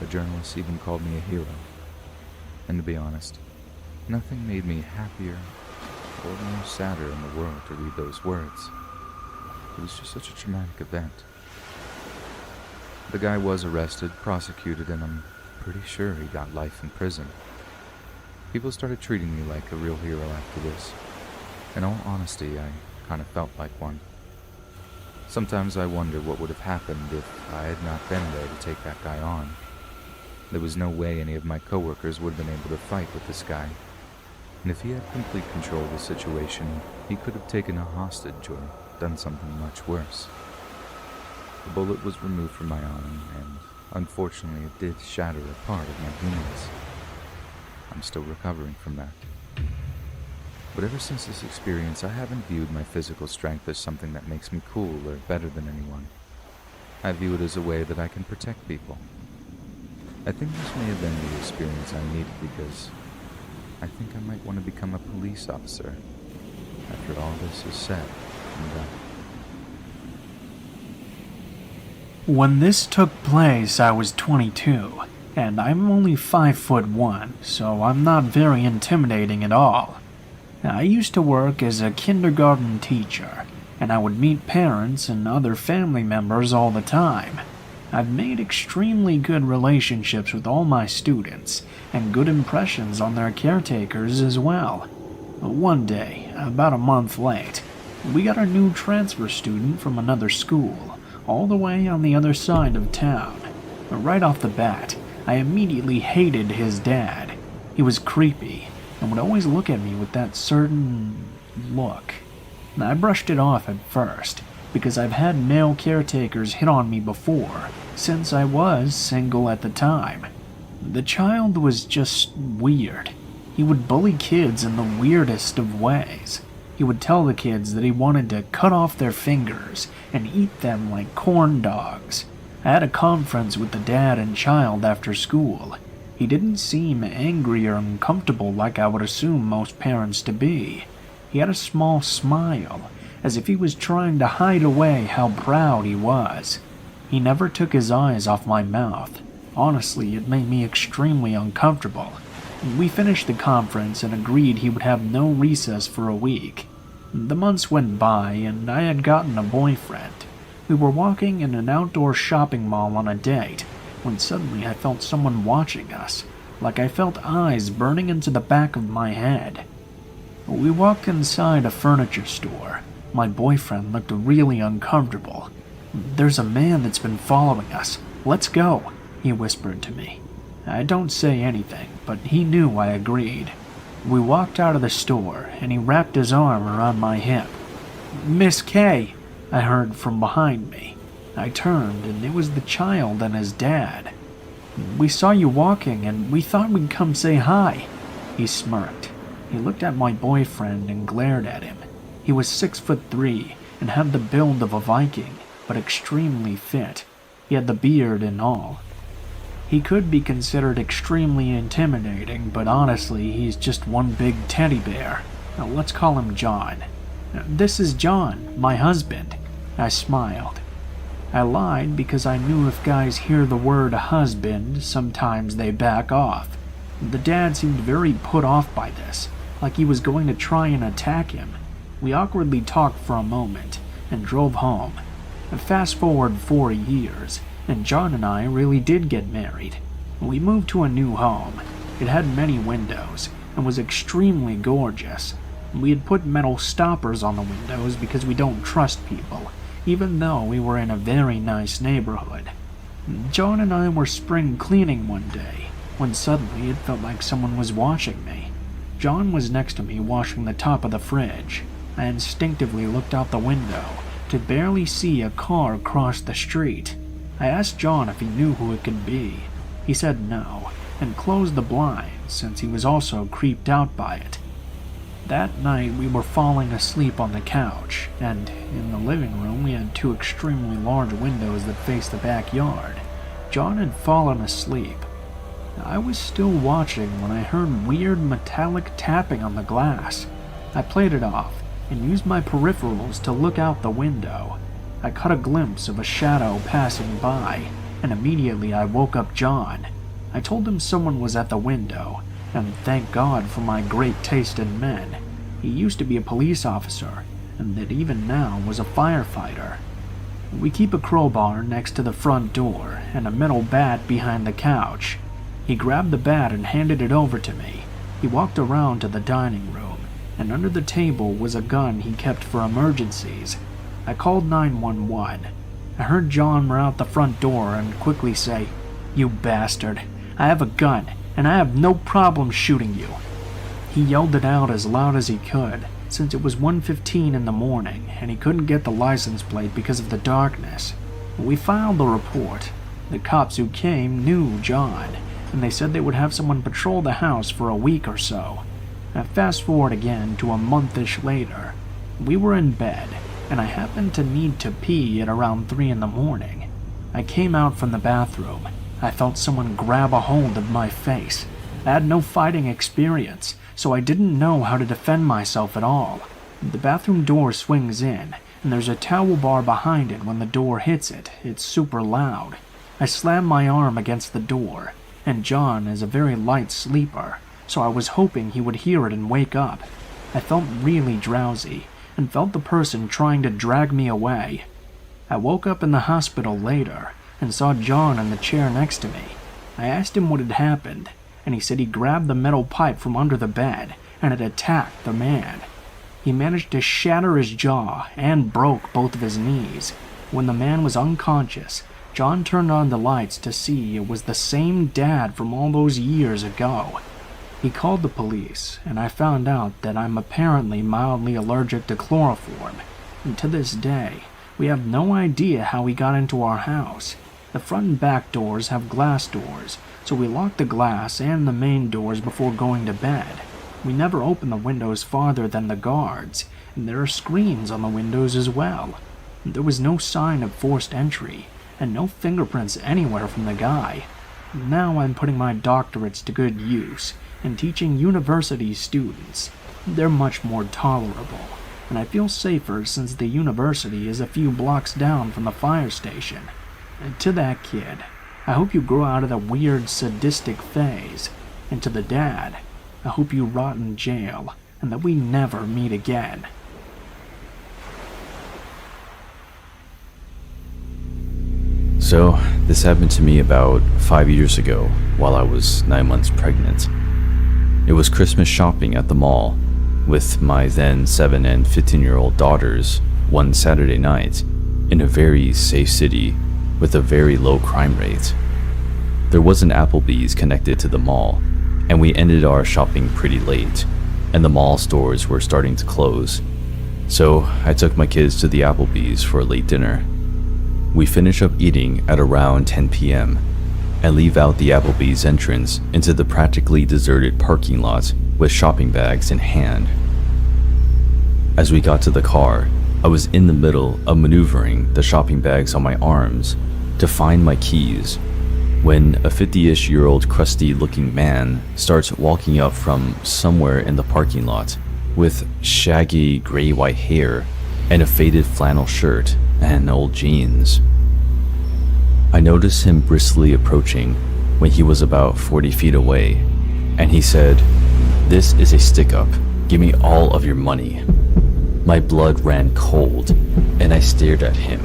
a journalist even called me a hero. And to be honest, nothing made me happier or more sadder in the world to read those words. It was just such a traumatic event. The guy was arrested, prosecuted, and I'm pretty sure he got life in prison. People started treating me like a real hero after this. In all honesty, I kind of felt like one. Sometimes I wonder what would have happened if I had not been there to take that guy on. There was no way any of my coworkers would have been able to fight with this guy. And if he had complete control of the situation, he could have taken a hostage or done something much worse. The bullet was removed from my arm, and unfortunately it did shatter a part of my humerus. I'm still recovering from that. But ever since this experience, I haven't viewed my physical strength as something that makes me cool or better than anyone. I view it as a way that I can protect people. I think this may have been the experience I needed because I think I might want to become a police officer after all this is said and done. When this took place, I was 22, and I'm only 5'1", so I'm not very intimidating at all. I used to work as a kindergarten teacher, and I would meet parents and other family members all the time. I've made extremely good relationships with all my students, and good impressions on their caretakers as well. One day, about a month late, we got a new transfer student from another school, all the way on the other side of town. Right off the bat, I immediately hated his dad. He was creepy, and would always look at me with that certain look. I brushed it off at first, because I've had male caretakers hit on me before, since I was single at the time. The child was just weird. He would bully kids in the weirdest of ways. He would tell the kids that he wanted to cut off their fingers and eat them like corn dogs. I had a conference with the dad and child after school. He didn't seem angry or uncomfortable like I would assume most parents to be. He had a small smile, as if he was trying to hide away how proud he was. He never took his eyes off my mouth. Honestly, it made me extremely uncomfortable. We finished the conference and agreed he would have no recess for a week. The months went by, and I had gotten a boyfriend. We were walking in an outdoor shopping mall on a date, when suddenly I felt someone watching us, like I felt eyes burning into the back of my head. We walked inside a furniture store. My boyfriend looked really uncomfortable. "There's a man that's been following us. Let's go," he whispered to me. I don't say anything, but he knew I agreed. We walked out of the store, and he wrapped his arm around my hip. "Miss K," I heard from behind me. I turned, and it was the child and his dad. "We saw you walking, and we thought we'd come say hi." He smirked. He looked at my boyfriend and glared at him. He was 6'3" and had the build of a Viking, but extremely fit. He had the beard and all. He could be considered extremely intimidating, but honestly, he's just one big teddy bear. Now, let's call him John. "This is John, my husband." I smiled. I lied because I knew if guys hear the word husband, sometimes they back off. The dad seemed very put off by this, like he was going to try and attack him. We awkwardly talked for a moment and drove home. Fast forward 4 years, and John and I really did get married. We moved to a new home. It had many windows and was extremely gorgeous. We had put metal stoppers on the windows because we don't trust people, even though we were in a very nice neighborhood. John and I were spring cleaning one day, when suddenly it felt like someone was watching me. John was next to me washing the top of the fridge. I instinctively looked out the window to barely see a car cross the street. I asked John if he knew who it could be. He said no, and closed the blinds since he was also creeped out by it. That night we were falling asleep on the couch, and in the living room we had 2 extremely large windows that faced the backyard. John had fallen asleep. I was still watching when I heard weird metallic tapping on the glass. I played it off and used my peripherals to look out the window. I caught a glimpse of a shadow passing by, and immediately I woke up John. I told him someone was at the window, and thank God for my great taste in men. He used to be a police officer, and that even now was a firefighter. We keep a crowbar next to the front door and a metal bat behind the couch. He grabbed the bat and handed it over to me. He walked around to the dining room, and under the table was a gun he kept for emergencies. I called 911. I heard John run out the front door and quickly say, "You bastard. I have a gun, and I have no problem shooting you." He yelled it out as loud as he could, since it was 1:15 in the morning, and he couldn't get the license plate because of the darkness. We filed the report. The cops who came knew John, and they said they would have someone patrol the house for a week or so. Now fast forward again to a month-ish later. We were in bed, and I happened to need to pee at around 3 in the morning. I came out from the bathroom. I felt someone grab a hold of my face. I had no fighting experience, so I didn't know how to defend myself at all. The bathroom door swings in, and there's a towel bar behind it when the door hits it. It's super loud. I slammed my arm against the door, and John is a very light sleeper, so I was hoping he would hear it and wake up. I felt really drowsy, and felt the person trying to drag me away. I woke up in the hospital later, and saw John in the chair next to me. I asked him what had happened, and he said he grabbed the metal pipe from under the bed, and had attacked the man. He managed to shatter his jaw, and broke both of his knees. When the man was unconscious, John turned on the lights to see it was the same dad from all those years ago. He called the police, and I found out that I'm apparently mildly allergic to chloroform, and to this day, we have no idea how he got into our house. The front and back doors have glass doors, so we locked the glass and the main doors before going to bed. We never open the windows farther than the guards, and there are screens on the windows as well. There was no sign of forced entry, and no fingerprints anywhere from the guy. Now I'm putting my doctorates to good use, and teaching university students. They're much more tolerable, and I feel safer since the university is a few blocks down from the fire station. And to that kid, I hope you grow out of the weird sadistic phase, and to the dad, I hope you rot in jail, and that we never meet again. So, this happened to me about 5 years ago while I was 9 months pregnant. It was Christmas shopping at the mall with my then 7 and 15-year-old daughters one Saturday night in a very safe city with a very low crime rate. There was an Applebee's connected to the mall, and we ended our shopping pretty late, and the mall stores were starting to close. So I took my kids to the Applebee's for a late dinner. We finish up eating at around 10 p.m. and leave out the Applebee's entrance into the practically deserted parking lot with shopping bags in hand. As we got to the car, I was in the middle of maneuvering the shopping bags on my arms to find my keys when a 50-ish-year-old crusty-looking man starts walking up from somewhere in the parking lot with shaggy gray-white hair and a faded flannel shirt and old jeans. I noticed him briskly approaching when he was about 40 feet away, and he said, "This is a stick-up. Give me all of your money." My blood ran cold, and I stared at him,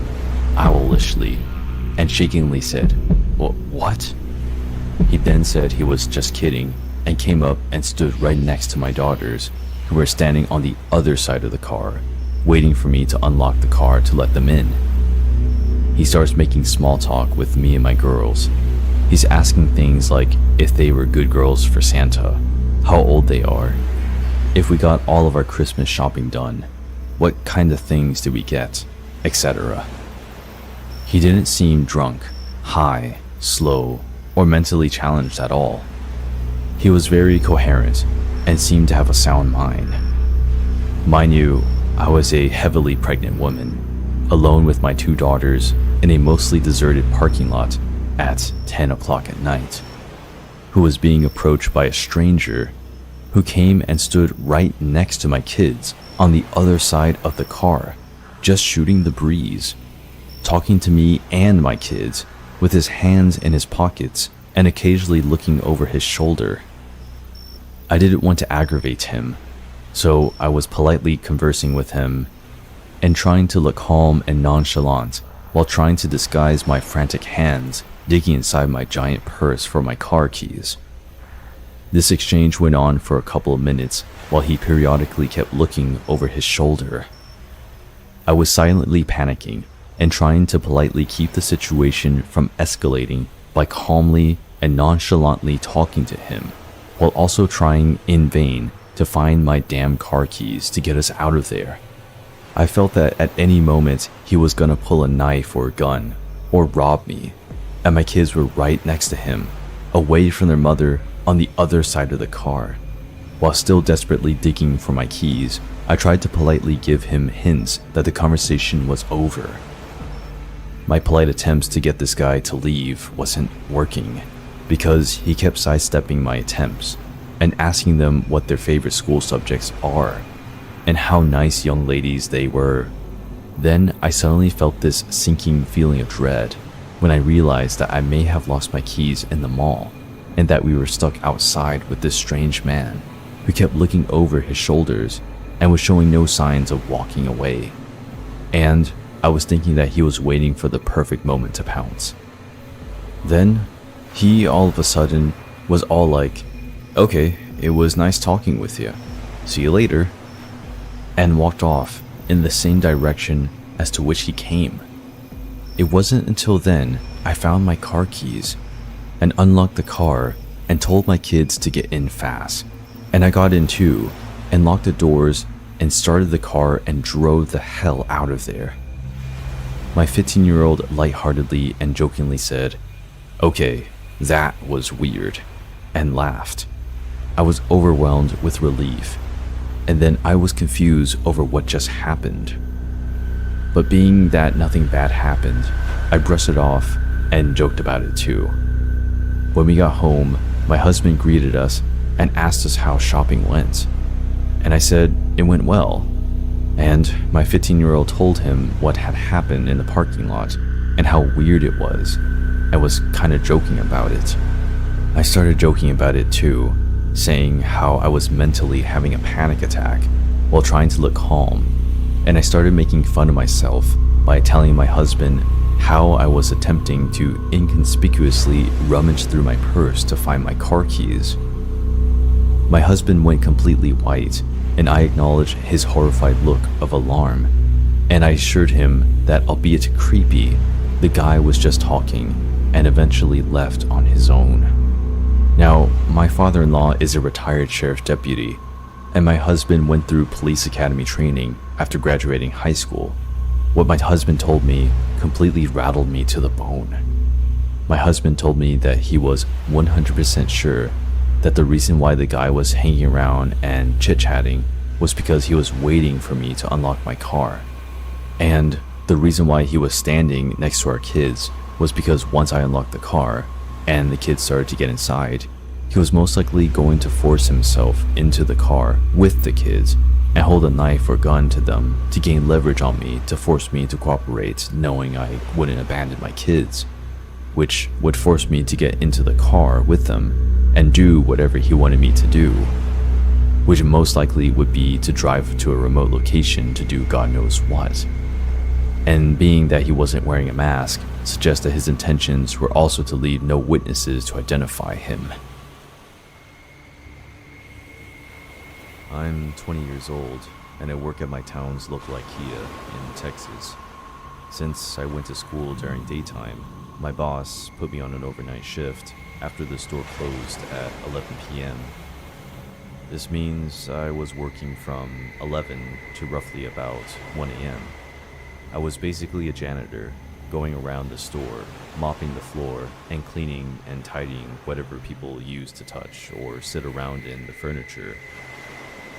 owlishly, and shakingly said, "What?" He then said he was just kidding, and came up and stood right next to my daughters, who were standing on the other side of the car, waiting for me to unlock the car to let them in. He starts making small talk with me and my girls. He's asking things like if they were good girls for Santa, how old they are, if we got all of our Christmas shopping done, what kind of things did we get, etc. He didn't seem drunk, high, slow, or mentally challenged at all. He was very coherent and seemed to have a sound mind. Mind you, I was a heavily pregnant woman, alone with my 2 daughters in a mostly deserted parking lot at 10 o'clock at night, who was being approached by a stranger who came and stood right next to my kids on the other side of the car, just shooting the breeze, talking to me and my kids with his hands in his pockets and occasionally looking over his shoulder. I didn't want to aggravate him, so I was politely conversing with him and trying to look calm and nonchalant while trying to disguise my frantic hands digging inside my giant purse for my car keys. This exchange went on for a couple of minutes while he periodically kept looking over his shoulder. I was silently panicking and trying to politely keep the situation from escalating by calmly and nonchalantly talking to him, while also trying in vain to find my damn car keys to get us out of there. I felt that at any moment he was gonna pull a knife or a gun, or rob me, and my kids were right next to him, away from their mother on the other side of the car. While still desperately digging for my keys, I tried to politely give him hints that the conversation was over. My polite attempts to get this guy to leave wasn't working, because he kept sidestepping my attempts and asking them what their favorite school subjects are, and how nice young ladies they were. Then I suddenly felt this sinking feeling of dread when I realized that I may have lost my keys in the mall, and that we were stuck outside with this strange man who kept looking over his shoulders and was showing no signs of walking away. And I was thinking that he was waiting for the perfect moment to pounce. Then he all of a sudden was all like, "Okay, it was nice talking with you. See you later," and walked off in the same direction as to which he came. It wasn't until then I found my car keys and unlocked the car and told my kids to get in fast. And I got in too and locked the doors and started the car and drove the hell out of there. My 15-year-old lightheartedly and jokingly said, "Okay, that was weird," and laughed. I was overwhelmed with relief, and then I was confused over what just happened. But being that nothing bad happened, I brushed it off and joked about it too. When we got home, my husband greeted us and asked us how shopping went, and I said it went well. And my 15-year-old told him what had happened in the parking lot and how weird it was, and was kind of joking about it. I started joking about it too, saying how I was mentally having a panic attack while trying to look calm, and I started making fun of myself by telling my husband how I was attempting to inconspicuously rummage through my purse to find my car keys. My husband went completely white, and I acknowledged his horrified look of alarm, and I assured him that, albeit creepy, the guy was just talking and eventually left on his own. Now, my father-in-law is a retired sheriff's deputy, and my husband went through police academy training after graduating high school. What my husband told me completely rattled me to the bone. My husband told me that he was 100% sure that the reason why the guy was hanging around and chit-chatting was because he was waiting for me to unlock my car. And the reason why he was standing next to our kids was because once I unlocked the car and the kids started to get inside, he was most likely going to force himself into the car with the kids and hold a knife or gun to them to gain leverage on me to force me to cooperate, knowing I wouldn't abandon my kids, which would force me to get into the car with them and do whatever he wanted me to do, which most likely would be to drive to a remote location to do God knows what. And being that he wasn't wearing a mask suggests that his intentions were also to leave no witnesses to identify him. I'm 20 years old, and I work at my town's local IKEA in Texas. Since I went to school during daytime, my boss put me on an overnight shift after the store closed at 11 p.m. This means I was working from 11 to roughly about 1 a.m. I was basically a janitor, going around the store, mopping the floor, and cleaning and tidying whatever people used to touch or sit around in the furniture.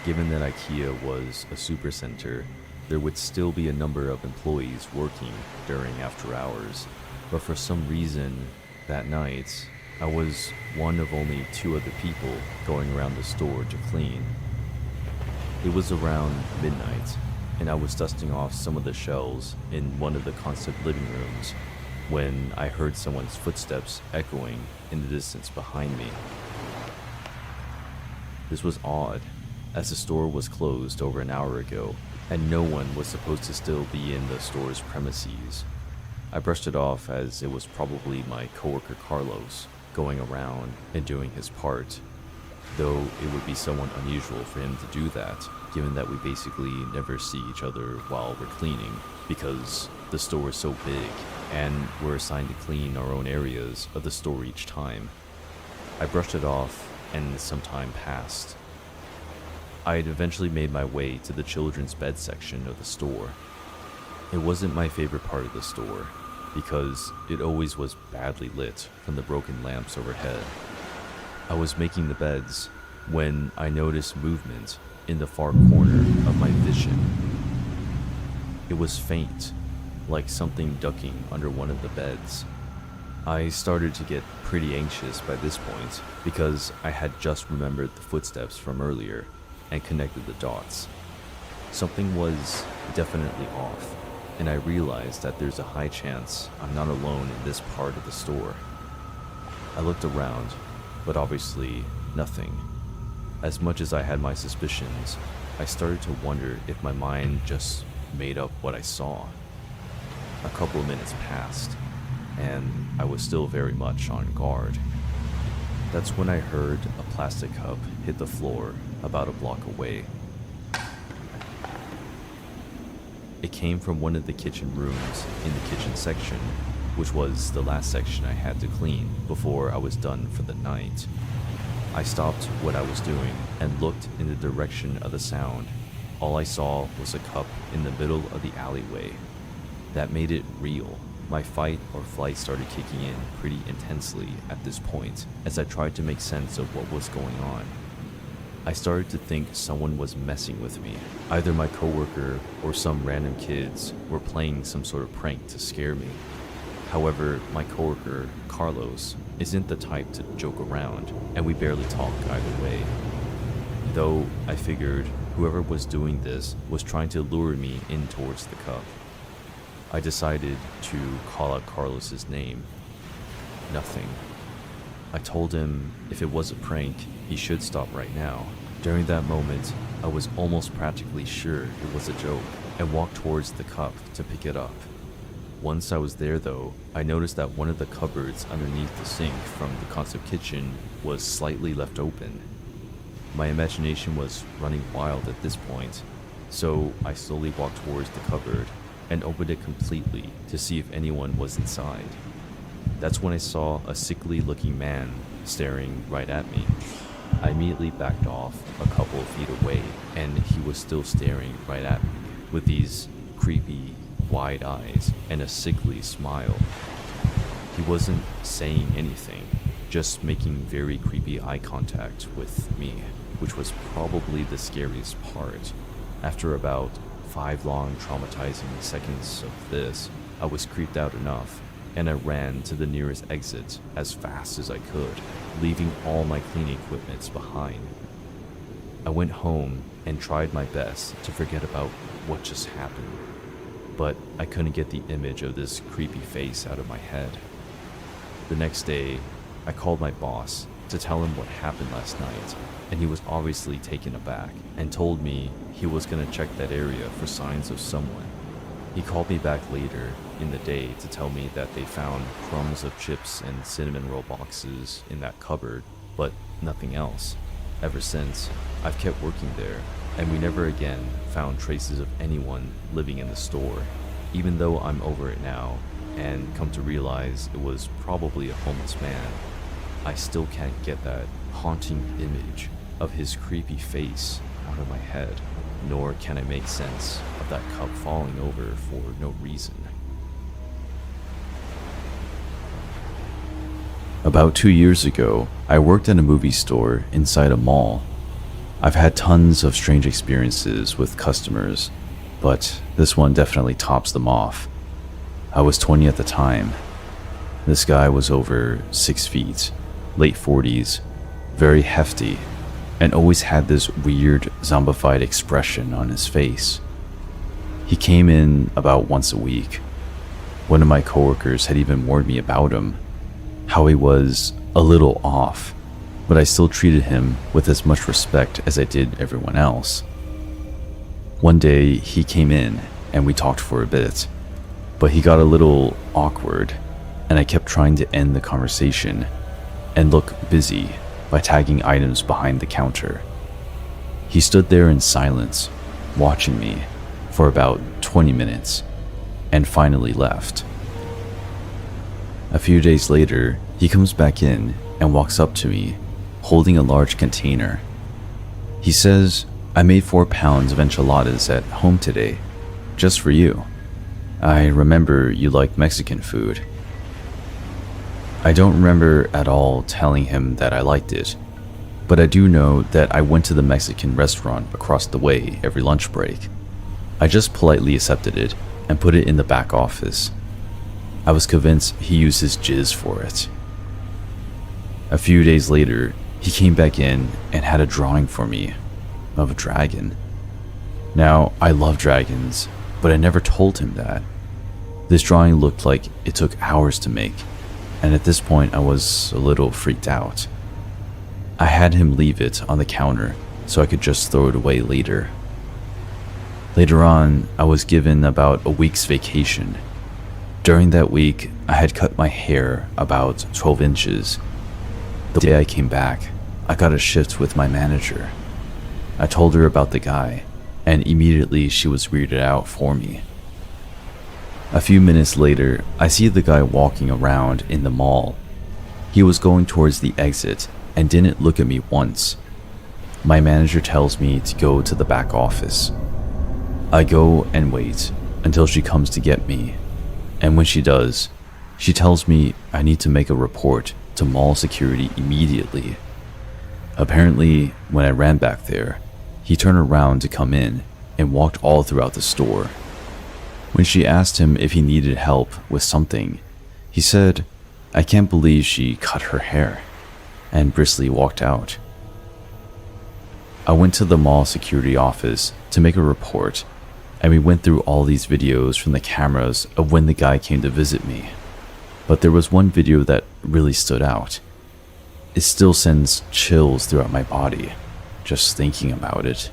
Given that IKEA was a supercenter, there would still be a number of employees working during after hours, but for some reason, that night, I was one of only 2 other people going around the store to clean. It was around midnight, and I was dusting off some of the shelves in one of the concept living rooms when I heard someone's footsteps echoing in the distance behind me. This was odd, as the store was closed over an hour ago, and no one was supposed to still be in the store's premises. I brushed it off as it was probably my coworker Carlos going around and doing his part, though it would be somewhat unusual for him to do that, given that we basically never see each other while we're cleaning, because the store is so big, and we're assigned to clean our own areas of the store each time, I brushed it off, and some time passed. I had eventually made my way to the children's bed section of the store. It wasn't my favorite part of the store, because it always was badly lit from the broken lamps overhead. I was making the beds when I noticed movement in the far corner of my vision. It was faint, like something ducking under one of the beds. I started to get pretty anxious by this point because I had just remembered the footsteps from earlier and connected the dots. Something was definitely off, and I realized that there's a high chance I'm not alone in this part of the store. I looked around, but obviously nothing. As much as I had my suspicions, I started to wonder if my mind just made up what I saw. A couple of minutes passed, and I was still very much on guard. That's when I heard a plastic cup hit the floor about a block away. It came from one of the kitchen rooms in the kitchen section, which was the last section I had to clean before I was done for the night. I stopped what I was doing and looked in the direction of the sound. All I saw was a cup in the middle of the alleyway. That made it real. My fight or flight started kicking in pretty intensely at this point as I tried to make sense of what was going on. I started to think someone was messing with me. Either my coworker or some random kids were playing some sort of prank to scare me. However, my coworker, Carlos, isn't the type to joke around, and we barely talk either way. Though I figured whoever was doing this was trying to lure me in towards the cup. I decided to call out Carlos's name. Nothing. I told him if it was a prank, he should stop right now. During that moment, I was almost practically sure it was a joke and walked towards the cup to pick it up. Once I was there though, I noticed that one of the cupboards underneath the sink from the concept kitchen was slightly left open. My imagination was running wild at this point, so I slowly walked towards the cupboard and opened it completely to see if anyone was inside. That's when I saw a sickly looking man staring right at me. I immediately backed off a couple of feet away, and he was still staring right at me with these creepy, wide eyes and a sickly smile. He wasn't saying anything, just making very creepy eye contact with me, which was probably the scariest part. After about 5 long traumatizing seconds of this, I was creeped out enough, and I ran to the nearest exit as fast as I could, leaving all my cleaning equipment behind. I went home and tried my best to forget about what just happened, but I couldn't get the image of this creepy face out of my head. The next day, I called my boss to tell him what happened last night, and he was obviously taken aback and told me he was going to check that area for signs of someone. He called me back later in the day to tell me that they found crumbs of chips and cinnamon roll boxes in that cupboard, but nothing else. Ever since, I've kept working there, and we never again found traces of anyone living in the store, even though I'm over it now and come to realize it was probably a homeless man. I still can't get that haunting image of his creepy face out of my head, nor can I make sense of that cup falling over for no reason. About 2 years ago, I worked at a movie store inside a mall. I've had tons of strange experiences with customers, but this one definitely tops them off. I was 20 at the time. This guy was over 6 feet, late 40s, very hefty, and always had this weird zombified expression on his face. He came in about once a week. One of my coworkers had even warned me about him, how he was a little off, but I still treated him with as much respect as I did everyone else. One day he came in and we talked for a bit, but he got a little awkward and I kept trying to end the conversation and look busy by tagging items behind the counter. He stood there in silence, watching me for about 20 minutes, and finally left. A few days later, he comes back in and walks up to me, holding a large container. He says, "I made 4 pounds of enchiladas at home today, just for you. I remember you like Mexican food." I don't remember at all telling him that I liked it, but I do know that I went to the Mexican restaurant across the way every lunch break. I just politely accepted it and put it in the back office. I was convinced he used his jizz for it. A few days later, he came back in and had a drawing for me of a dragon. Now, I love dragons, but I never told him that. This drawing looked like it took hours to make, and at this point I was a little freaked out. I had him leave it on the counter so I could just throw it away later. Later on, I was given about a week's vacation. During that week, I had cut my hair about 12 inches. The day I came back, I got a shift with my manager. I told her about the guy, and immediately she was weirded out for me. A few minutes later, I see the guy walking around in the mall. He was going towards the exit and didn't look at me once. My manager tells me to go to the back office. I go and wait until she comes to get me, and when she does, she tells me I need to make a report to mall security immediately. Apparently, when I ran back there, he turned around to come in and walked all throughout the store. When she asked him if he needed help with something, he said, "I can't believe she cut her hair," and briskly walked out. I went to the mall security office to make a report, and we went through all these videos from the cameras of when the guy came to visit me. But there was one video that really stood out. It still sends chills throughout my body, just thinking about it.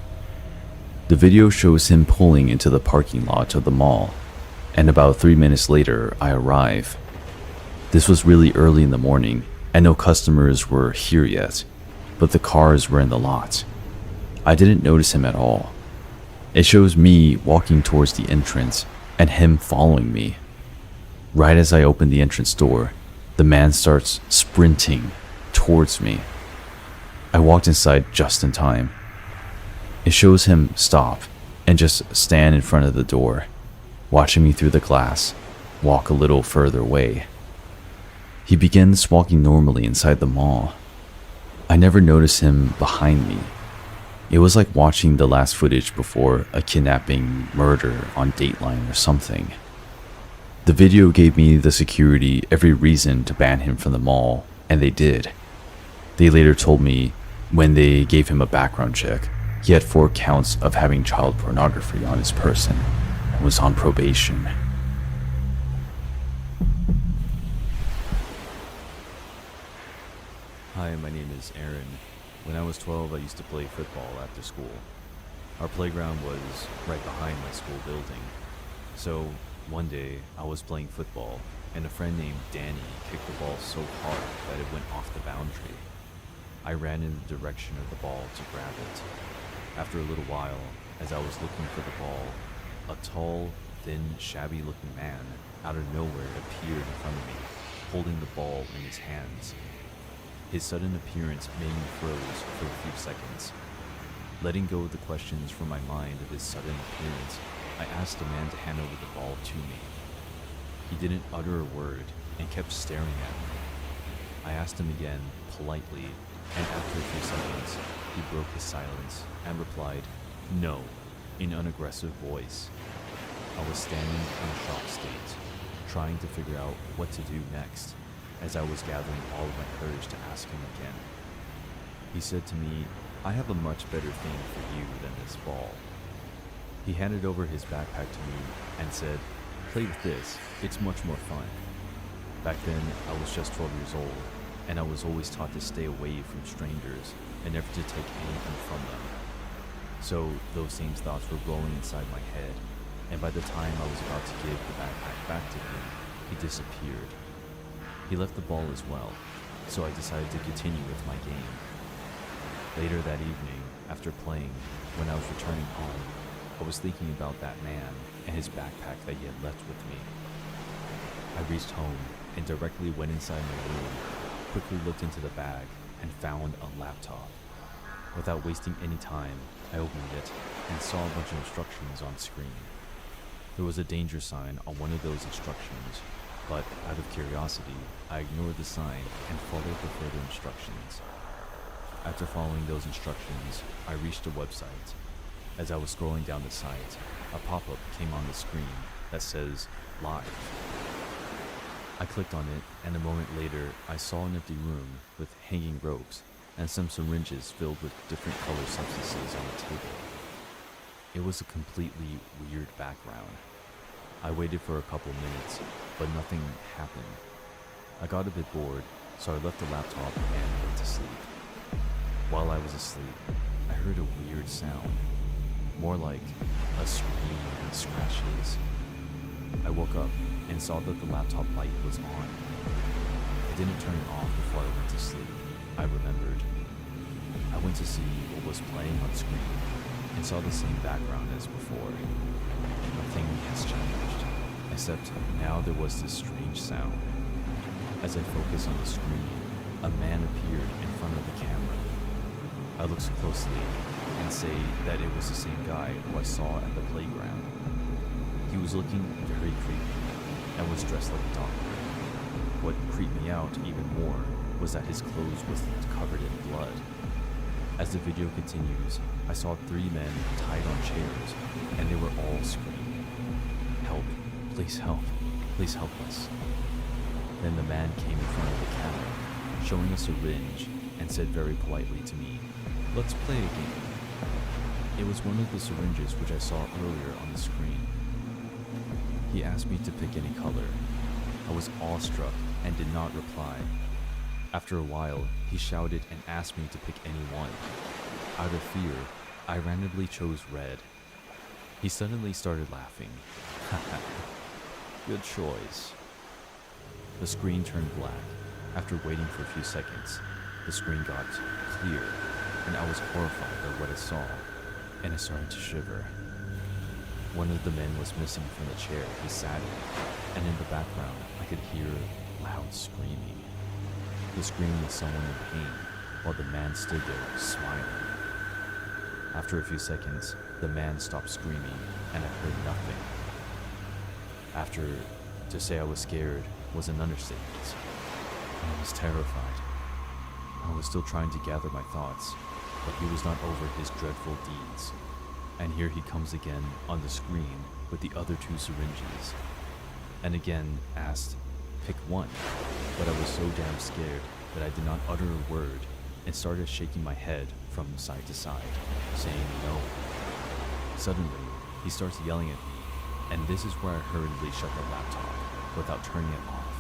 The video shows him pulling into the parking lot of the mall, and about 3 minutes later, I arrive. This was really early in the morning, and no customers were here yet, but the cars were in the lot. I didn't notice him at all. It shows me walking towards the entrance and him following me. Right as I open the entrance door, the man starts sprinting towards me. I walked inside just in time. It shows him stop and just stand in front of the door, watching me through the glass, walk a little further away. He begins walking normally inside the mall. I never noticed him behind me. It was like watching the last footage before a kidnapping murder on Dateline or something. The video gave me the security every reason to ban him from the mall, and they did. They later told me when they gave him a background check, he had 4 counts of having child pornography on his person and was on probation. Hi, my name is Aaron. When I was 12, I used to play football after school. Our playground was right behind my school building. So one day, I was playing football, and a friend named Danny kicked the ball so hard that it went off the boundary. I ran in the direction of the ball to grab it. After a little while, as I was looking for the ball, a tall, thin, shabby-looking man out of nowhere appeared in front of me, holding the ball in his hands. His sudden appearance made me froze for a few seconds. Letting go of the questions from my mind of his sudden appearance, I asked the man to hand over the ball to me. He didn't utter a word and kept staring at me. I asked him again, politely, and after a few seconds, he broke his silence and replied, "No," in an unaggressive voice. I was standing in a shocked state, trying to figure out what to do next, as I was gathering all of my courage to ask him again. He said to me, "I have a much better thing for you than this ball." He handed over his backpack to me and said, "Play with this, it's much more fun." Back then, I was just 12 years old, and I was always taught to stay away from strangers and never to take anything from them. So those same thoughts were rolling inside my head, and by the time I was about to give the backpack back to him, he disappeared. He left the ball as well, so I decided to continue with my game. Later that evening, after playing, when I was returning home, I was thinking about that man and his backpack that he had left with me. I reached home and directly went inside my room, quickly looked into the bag and found a laptop. Without wasting any time, I opened it and saw a bunch of instructions on screen. There was a danger sign on one of those instructions, but out of curiosity, I ignored the sign and followed the further instructions. After following those instructions, I reached a website. As I was scrolling down the site, a pop-up came on the screen that says Live. I clicked on it, and a moment later, I saw an empty room with hanging ropes and some syringes filled with different colored substances on the table. It was a completely weird background. I waited for a couple minutes, but nothing happened. I got a bit bored, so I left the laptop and went to sleep. While I was asleep, I heard a weird sound, more like a scream and scratches. I woke up and saw that the laptop light was on. I didn't turn it off before I went to sleep, I remembered. I went to see what was playing on screen and saw the same background as before. Nothing has changed, except now there was this strange sound. As I focused on the screen, a man appeared in front of the camera. I looked closely and say that it was the same guy who I saw at the playground. He was looking very creepy and was dressed like a doctor. What creeped me out even more was that his clothes was covered in blood. As the video continues, I saw 3 men tied on chairs, and they were all screaming, "Help, please help us." Then the man came in front of the camera, showing a syringe, and said very politely to me, "Let's play a game." It was one of the syringes which I saw earlier on the screen. He asked me to pick any color. I was awestruck and did not reply. After a while, he shouted and asked me to pick any one. Out of fear, I randomly chose red. He suddenly started laughing. Good choice. The screen turned black. After waiting for a few seconds, the screen got clear, and I was horrified by what I saw, and I started to shiver. One of the men was missing from the chair he sat in, and in the background I could hear loud screaming. The scream was someone in pain, while the man stood there smiling. After a few seconds, the man stopped screaming, and I heard nothing. To say I was scared was an understatement. I was terrified. I was still trying to gather my thoughts, but he was not over his dreadful deeds. And here he comes again on the screen with the other 2 syringes, and again asked, "Pick one." But I was so damn scared that I did not utter a word and started shaking my head from side to side, saying no. Suddenly, he starts yelling at me, and this is where I hurriedly shut the laptop without turning it off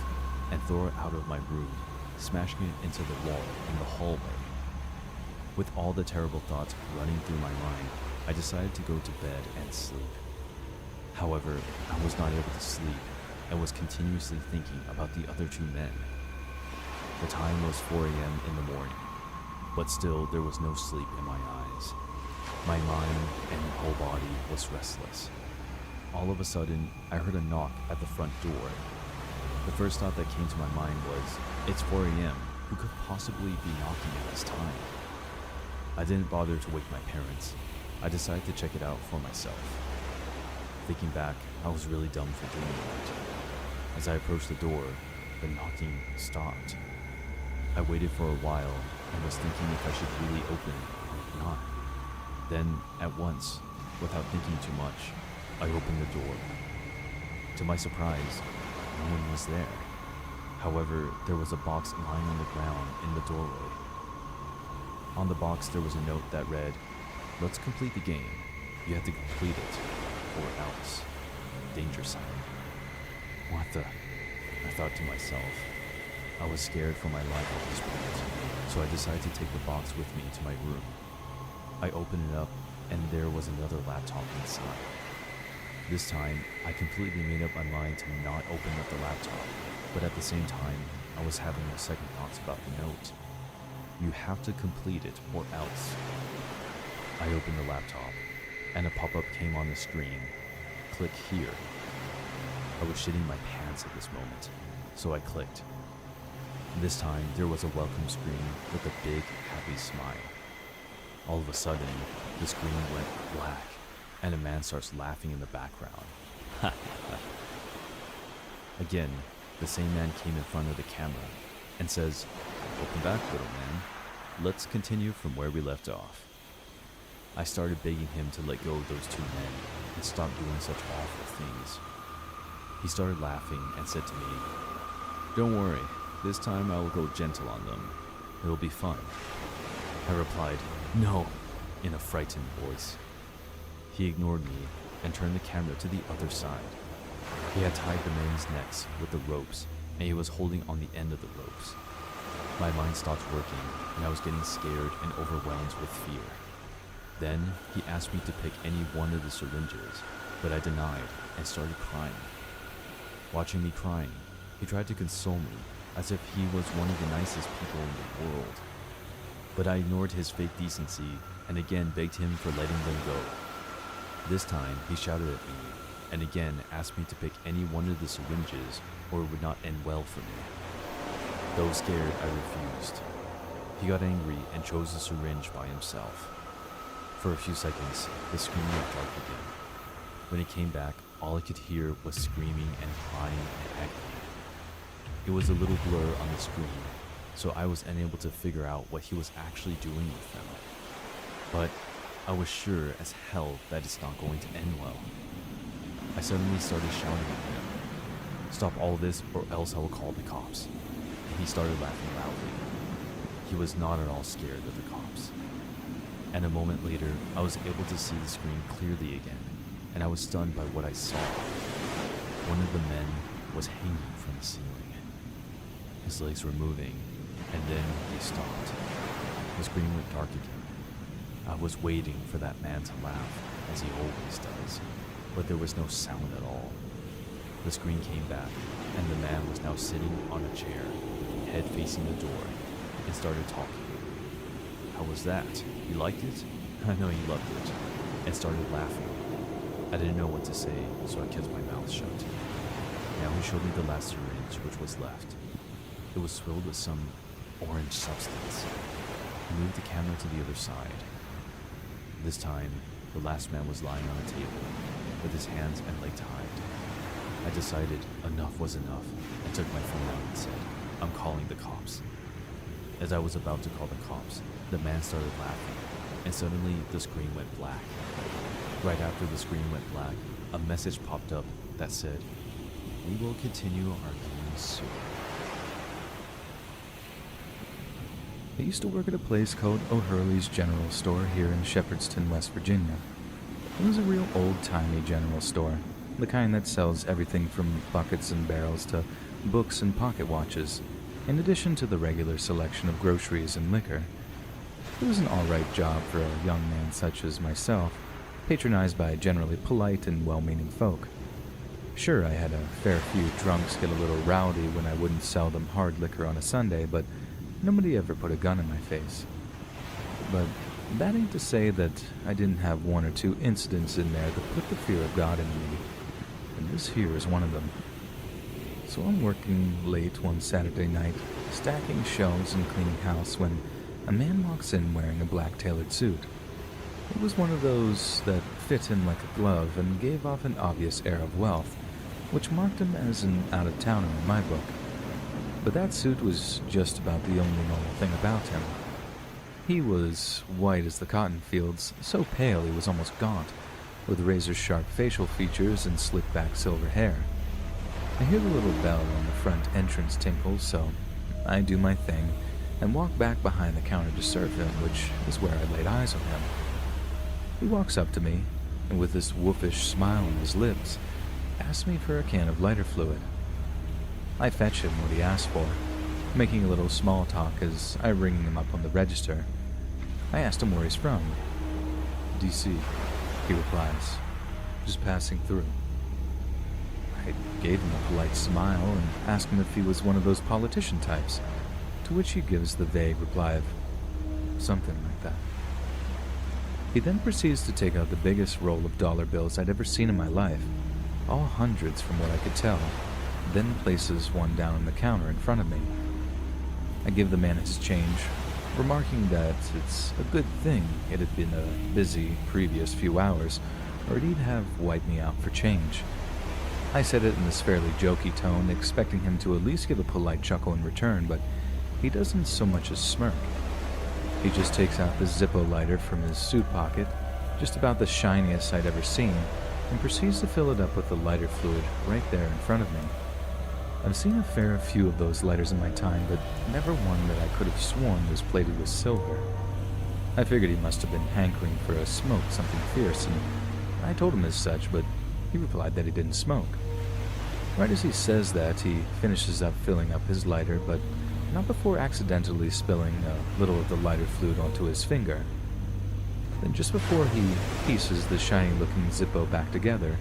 and throw it out of my room, smashing it into the wall in the hallway. With all the terrible thoughts running through my mind, I decided to go to bed and sleep. However, I was not able to sleep and was continuously thinking about the other 2 men. The time was 4 a.m. in the morning, but still there was no sleep in my eyes. My mind and whole body was restless. All of a sudden, I heard a knock at the front door. The first thought that came to my mind was, it's 4 a.m., who could possibly be knocking at this time? I didn't bother to wake my parents. I decided to check it out for myself. Thinking back, I was really dumb for doing that. As I approached the door, the knocking stopped. I waited for a while and was thinking if I should really open or not. Then, at once, without thinking too much, I opened the door. To my surprise, no one was there. However, there was a box lying on the ground in the doorway. On the box, there was a note that read, "Let's complete the game. You have to complete it, or else." Danger sign. What the? I thought to myself. I was scared for my life at this point, so I decided to take the box with me to my room. I opened it up, and there was another laptop inside. This time, I completely made up my mind to not open up the laptop, but at the same time, I was having my second thoughts about the note. You have to complete it, or else. I opened the laptop, and a pop-up came on the screen. Click here. I was shitting my pants at this moment, so I clicked. This time, there was a welcome scream with a big, happy smile. All of a sudden, the screen went black, and a man starts laughing in the background. Again, the same man came in front of the camera and says, "Welcome back, little man. Let's continue from where we left off." I started begging him to let go of those two men and stop doing such awful things. He started laughing and said to me, "Don't worry, this time I will go gentle on them. It'll be fun." I replied, "No," in a frightened voice. He ignored me and turned the camera to the other side. He had tied the men's necks with the ropes, and he was holding on the end of the ropes. My mind stopped working, and I was getting scared and overwhelmed with fear. Then he asked me to pick any one of the syringes, but I denied and started crying. Watching me crying, he tried to console me as if he was one of the nicest people in the world. But I ignored his fake decency and again begged him for letting them go. This time he shouted at me and again asked me to pick any one of the syringes or it would not end well for me. Though scared, I refused. He got angry and chose the syringe by himself. For a few seconds, the screen went dark again. When he came back, all I could hear was screaming and crying and agony. It was a little blur on the screen, so I was unable to figure out what he was actually doing with them. But I was sure as hell that it's not going to end well. I suddenly started shouting at him, "Stop all this or else I will call the cops." And he started laughing loudly. He was not at all scared of the cops. And a moment later, I was able to see the screen clearly again, and I was stunned by what I saw. One of the men was hanging from the ceiling. His legs were moving, and then they stopped. The screen went dark again. I was waiting for that man to laugh, as he always does, but there was no sound at all. The screen came back, and the man was now sitting on a chair, head facing the door, and started talking. How was that? You liked it? I know you loved it. And started laughing. I didn't know what to say, so I kept my mouth shut. Now he showed me the last syringe which was left. It was filled with some orange substance. He moved the camera to the other side. This time, the last man was lying on a table, with his hands and legs tied. I decided enough was enough and took my phone out and said, "I'm calling the cops." As I was about to call the cops, the man started laughing, and suddenly the screen went black. Right after the screen went black, a message popped up that said, "We will continue our game soon." I used to work at a place called O'Hurley's General Store here in Shepherdston, West Virginia. It was a real old-timey general store, the kind that sells everything from buckets and barrels to books and pocket watches, in addition to the regular selection of groceries and liquor. It was an all-right job for a young man such as myself, patronized by generally polite and well-meaning folk. Sure, I had a fair few drunks get a little rowdy when I wouldn't sell them hard liquor on a Sunday, but nobody ever put a gun in my face. But that ain't to say that I didn't have one or two incidents in there that put the fear of God in me, and this here is one of them. So I'm working late one Saturday night, stacking shelves and cleaning house, when a man walks in wearing a black tailored suit. It was one of those that fit him like a glove and gave off an obvious air of wealth, which marked him as an out-of-towner in my book. But that suit was just about the only normal thing about him. He was white as the cotton fields, so pale he was almost gaunt, with razor-sharp facial features and slick-back silver hair. I hear the little bell on the front entrance tinkle, so I do my thing and walk back behind the counter to serve him, which is where I laid eyes on him. He walks up to me, and with this wolfish smile on his lips, asks me for a can of lighter fluid. I fetch him what he asked for, making a little small talk as I ring him up on the register. I asked him where he's from. "DC," he replies, "just passing through." I gave him a polite smile and asked him if he was one of those politician types, to which he gives the vague reply of something like that. He then proceeds to take out the biggest roll of dollar bills I'd ever seen in my life, all hundreds from what I could tell, then places one down on the counter in front of me. I give the man his change, remarking that it's a good thing it had been a busy previous few hours, or he'd have wiped me out for change. I said it in this fairly jokey tone, expecting him to at least give a polite chuckle in return, but he doesn't so much as smirk. He just takes out the Zippo lighter from his suit pocket, just about the shiniest I'd ever seen, and proceeds to fill it up with the lighter fluid right there in front of me. I've seen a fair few of those lighters in my time, but never one that I could have sworn was plated with silver. I figured he must have been hankering for a smoke, something fierce, and I told him as such, but he replied that he didn't smoke. Right as he says that, he finishes up filling up his lighter, but not before accidentally spilling a little of the lighter fluid onto his finger. Then just before he pieces the shiny-looking Zippo back together,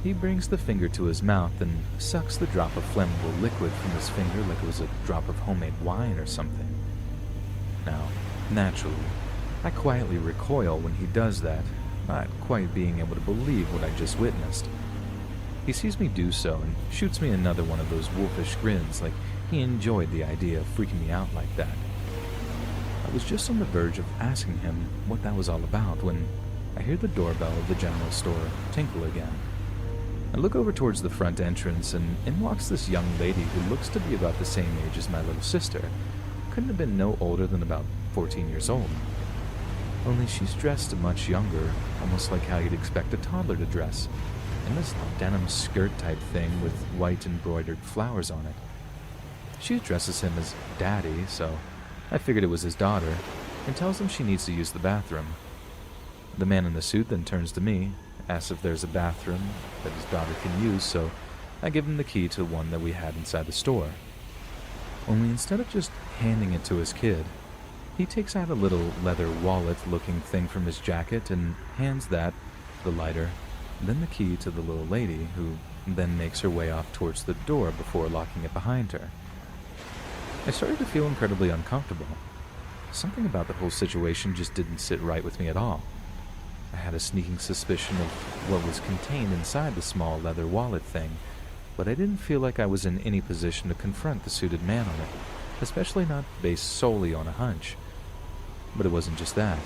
he brings the finger to his mouth and sucks the drop of flammable liquid from his finger like it was a drop of homemade wine or something. Now, naturally, I quietly recoil when he does that, not quite being able to believe what I just witnessed. He sees me do so and shoots me another one of those wolfish grins like he enjoyed the idea of freaking me out like that. I was just on the verge of asking him what that was all about when I hear the doorbell of the general store tinkle again. I look over towards the front entrance and in walks this young lady who looks to be about the same age as my little sister. Couldn't have been no older than about 14 years old. Only she's dressed much younger, almost like how you'd expect a toddler to dress, in this denim skirt type thing with white embroidered flowers on it. She addresses him as Daddy, so I figured it was his daughter, and tells him she needs to use the bathroom. The man in the suit then turns to me, asks if there's a bathroom that his daughter can use, so I give him the key to one that we had inside the store. Only instead of just handing it to his kid, he takes out a little leather wallet-looking thing from his jacket and hands that, the lighter, then the key to the little lady, who then makes her way off towards the door before locking it behind her. I started to feel incredibly uncomfortable. Something about the whole situation just didn't sit right with me at all. I had a sneaking suspicion of what was contained inside the small leather wallet thing, but I didn't feel like I was in any position to confront the suited man on it, especially not based solely on a hunch. But it wasn't just that.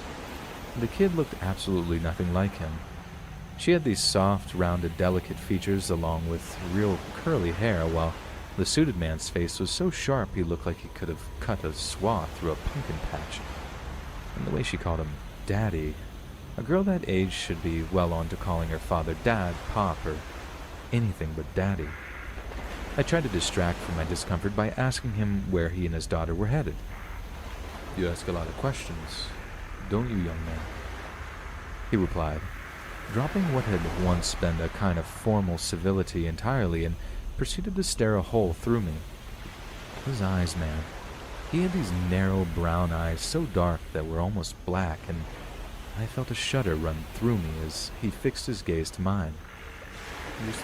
The kid looked absolutely nothing like him. She had these soft, rounded, delicate features along with real curly hair, while the suited man's face was so sharp he looked like he could have cut a swath through a pumpkin patch. And the way she called him Daddy, a girl that age should be well on to calling her father Dad, Pop, or anything but Daddy. I tried to distract from my discomfort by asking him where he and his daughter were headed. "You ask a lot of questions, don't you, young man?" he replied, dropping what had once been a kind of formal civility entirely, and proceeded to stare a hole through me. His eyes, man. He had these narrow brown eyes so dark that were almost black, and I felt a shudder run through me as he fixed his gaze to mine. "Just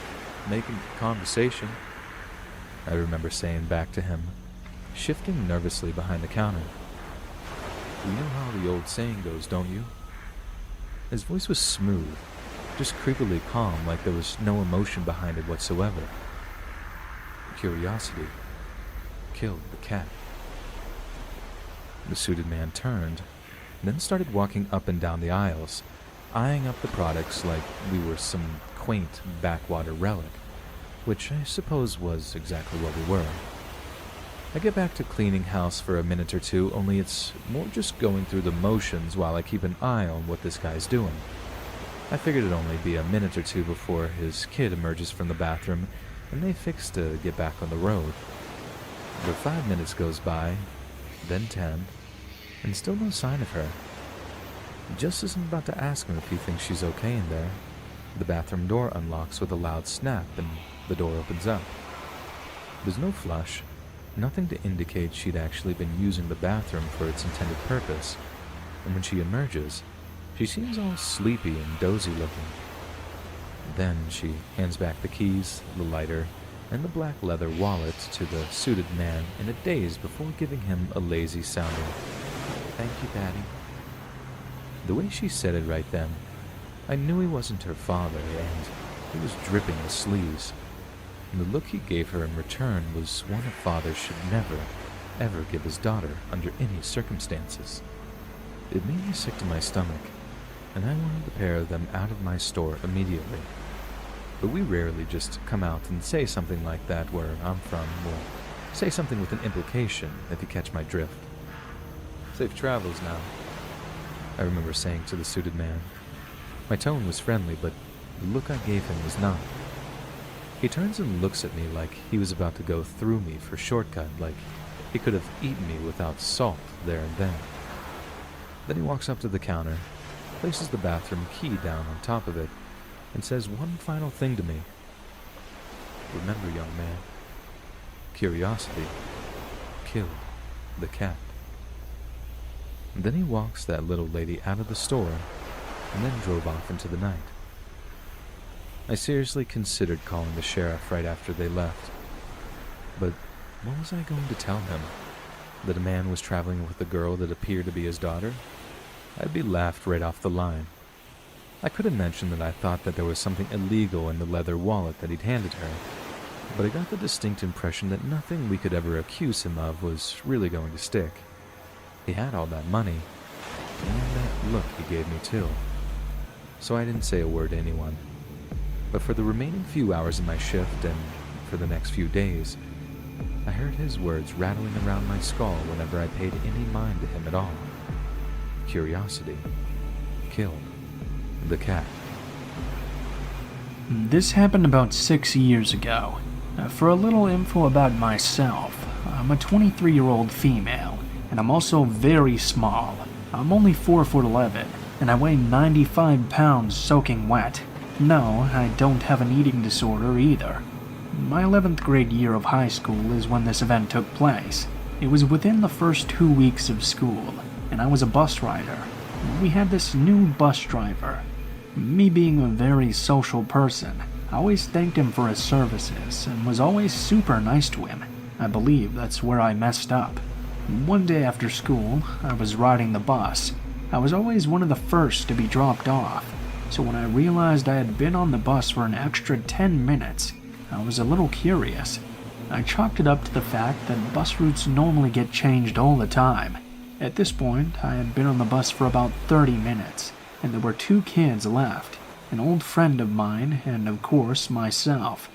making conversation," I remember saying back to him, shifting nervously behind the counter. "You know how the old saying goes, don't you?" His voice was smooth, just creepily calm, like there was no emotion behind it whatsoever. Curiosity killed the cat. The suited man turned, then started walking up and down the aisles, eyeing up the products like we were some quaint backwater relic, which I suppose was exactly what we were. I get back to cleaning house for a minute or two, only it's more just going through the motions while I keep an eye on what this guy's doing. I figured it'd only be a minute or two before his kid emerges from the bathroom, and they fix to get back on the road. But 5 minutes goes by, then 10, and still no sign of her. Just as I'm about to ask him if he thinks she's okay in there, the bathroom door unlocks with a loud snap and the door opens up. There's no flush, nothing to indicate she'd actually been using the bathroom for its intended purpose, and when she emerges, she seems all sleepy and dozy looking. Then she hands back the keys, the lighter, and the black leather wallet to the suited man in a daze before giving him a lazy sounding, "Thank you, Daddy." The way she said it right then, I knew he wasn't her father, and he was dripping with sleaze. And the look he gave her in return was one a father should never, ever give his daughter under any circumstances. It made me sick to my stomach, and I wanted the pair of them out of my store immediately. But we rarely just come out and say something like that where I'm from. We'll say something with an implication, if you catch my drift. Safe travels now, I remember saying to the suited man. My tone was friendly, but the look I gave him was not. He turns and looks at me like he was about to go through me for shortcut, like he could have eaten me without salt there and then. Then he walks up to the counter, places the bathroom key down on top of it, and says one final thing to me. Remember, young man, curiosity killed the cat. And then he walks that little lady out of the store and then drove off into the night. I seriously considered calling the sheriff right after they left. But what was I going to tell him? That a man was traveling with a girl that appeared to be his daughter? I'd be laughed right off the line. I could have mentioned that I thought that there was something illegal in the leather wallet that he'd handed her, but I got the distinct impression that nothing we could ever accuse him of was really going to stick. He had all that money, and that look he gave me too. So I didn't say a word to anyone. But for the remaining few hours of my shift, and for the next few days, I heard his words rattling around my skull whenever I paid any mind to him at all. Curiosity killed the cat. This happened about 6 years ago. For a little info about myself, I'm a 23-year-old female, and I'm also very small. I'm only 4'11", and I weigh 95 pounds soaking wet. No, I don't have an eating disorder either. My 11th grade year of high school is when this event took place. It was within the first 2 weeks of school, and I was a bus rider. We had this new bus driver. Me being a very social person, I always thanked him for his services and was always super nice to him. I believe that's where I messed up. One day after school, I was riding the bus. I was always one of the first to be dropped off, so when I realized I had been on the bus for an extra 10 minutes, I was a little curious. I chalked it up to the fact that bus routes normally get changed all the time. At this point, I had been on the bus for about 30 minutes, and there were 2 kids left, an old friend of mine and, of course, myself.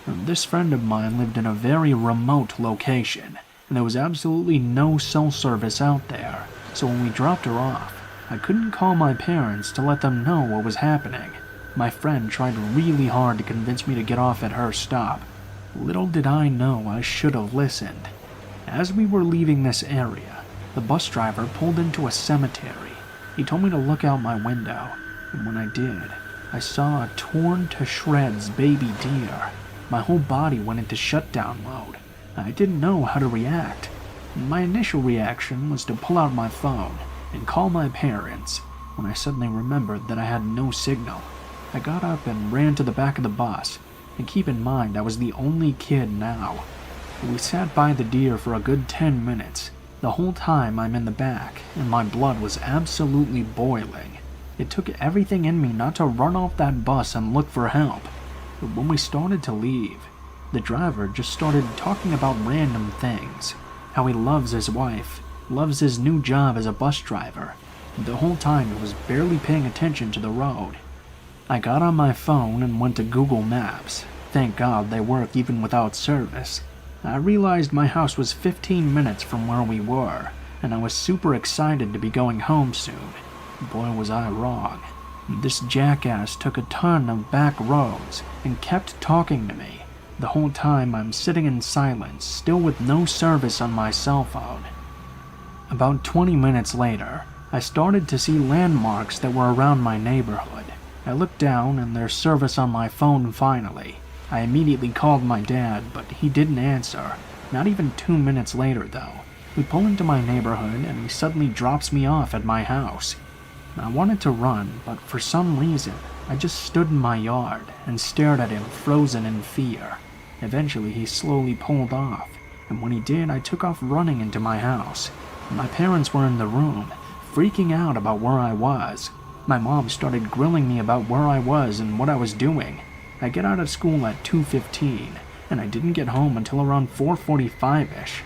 This friend of mine lived in a very remote location, and there was absolutely no cell service out there, so when we dropped her off, I couldn't call my parents to let them know what was happening. My friend tried really hard to convince me to get off at her stop. Little did I know I should have listened. As we were leaving this area, the bus driver pulled into a cemetery. He told me to look out my window, and when I did, I saw a torn to shreds baby deer. My whole body went into shutdown mode. I didn't know how to react. My initial reaction was to pull out my phone and call my parents, when I suddenly remembered that I had no signal. I got up and ran to the back of the bus, and keep in mind I was the only kid now. We sat by the deer for a good 10 minutes. The whole time I'm in the back, and my blood was absolutely boiling. It took everything in me not to run off that bus and look for help. But when we started to leave, the driver just started talking about random things. How he loves his wife, loves his new job as a bus driver. The whole time he was barely paying attention to the road. I got on my phone and went to Google Maps. Thank God they work even without service. I realized my house was 15 minutes from where we were, and I was super excited to be going home soon. Boy, was I wrong. This jackass took a ton of back roads and kept talking to me. The whole time I'm sitting in silence, still with no service on my cell phone. About 20 minutes later, I started to see landmarks that were around my neighborhood. I looked down and there's service on my phone finally. I immediately called my dad, but he didn't answer. Not even 2 minutes later, though. We pull into my neighborhood and he suddenly drops me off at my house. I wanted to run, but for some reason, I just stood in my yard and stared at him, frozen in fear. Eventually, he slowly pulled off, and when he did, I took off running into my house. My parents were in the room, freaking out about where I was. My mom started grilling me about where I was and what I was doing. I get out of school at 2:15, and I didn't get home until around 4:45-ish.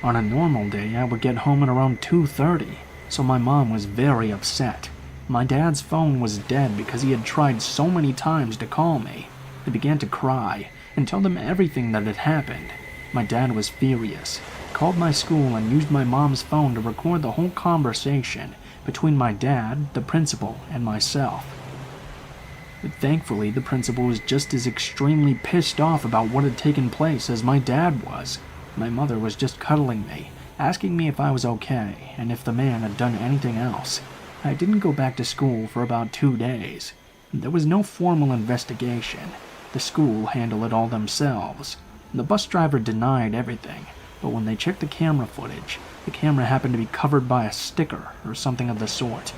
On a normal day, I would get home at around 2:30, so my mom was very upset. My dad's phone was dead because he had tried so many times to call me. I began to cry and tell them everything that had happened. My dad was furious, called my school and used my mom's phone to record the whole conversation between my dad, the principal, and myself. But thankfully, the principal was just as extremely pissed off about what had taken place as my dad was. My mother was just cuddling me, asking me if I was okay and if the man had done anything else. I didn't go back to school for about 2 days. There was no formal investigation. The school handled it all themselves. The bus driver denied everything, but when they checked the camera footage, the camera happened to be covered by a sticker or something of the sort.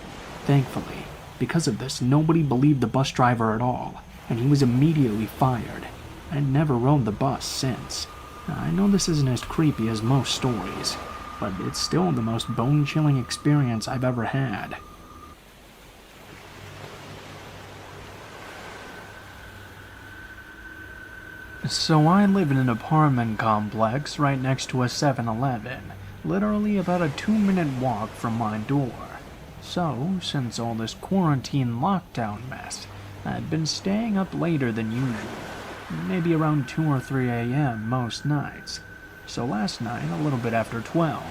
Thankfully, because of this, nobody believed the bus driver at all, and he was immediately fired. I never rode the bus since. I know this isn't as creepy as most stories, but it's still the most bone-chilling experience I've ever had. So I live in an apartment complex right next to a 7-Eleven, literally about a 2-minute walk from my door. So, since all this quarantine lockdown mess, I'd been staying up later than usual, maybe around 2 or 3 a.m. most nights. So last night, a little bit after 12,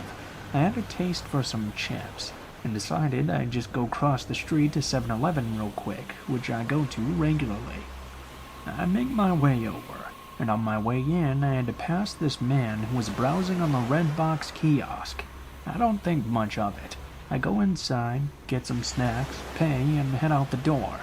I had a taste for some chips, and decided I'd just go cross the street to 7-Eleven real quick, which I go to regularly. I make my way over, and on my way in, I had to pass this man who was browsing on the red box kiosk. I don't think much of it. I go inside, get some snacks, pay, and head out the door.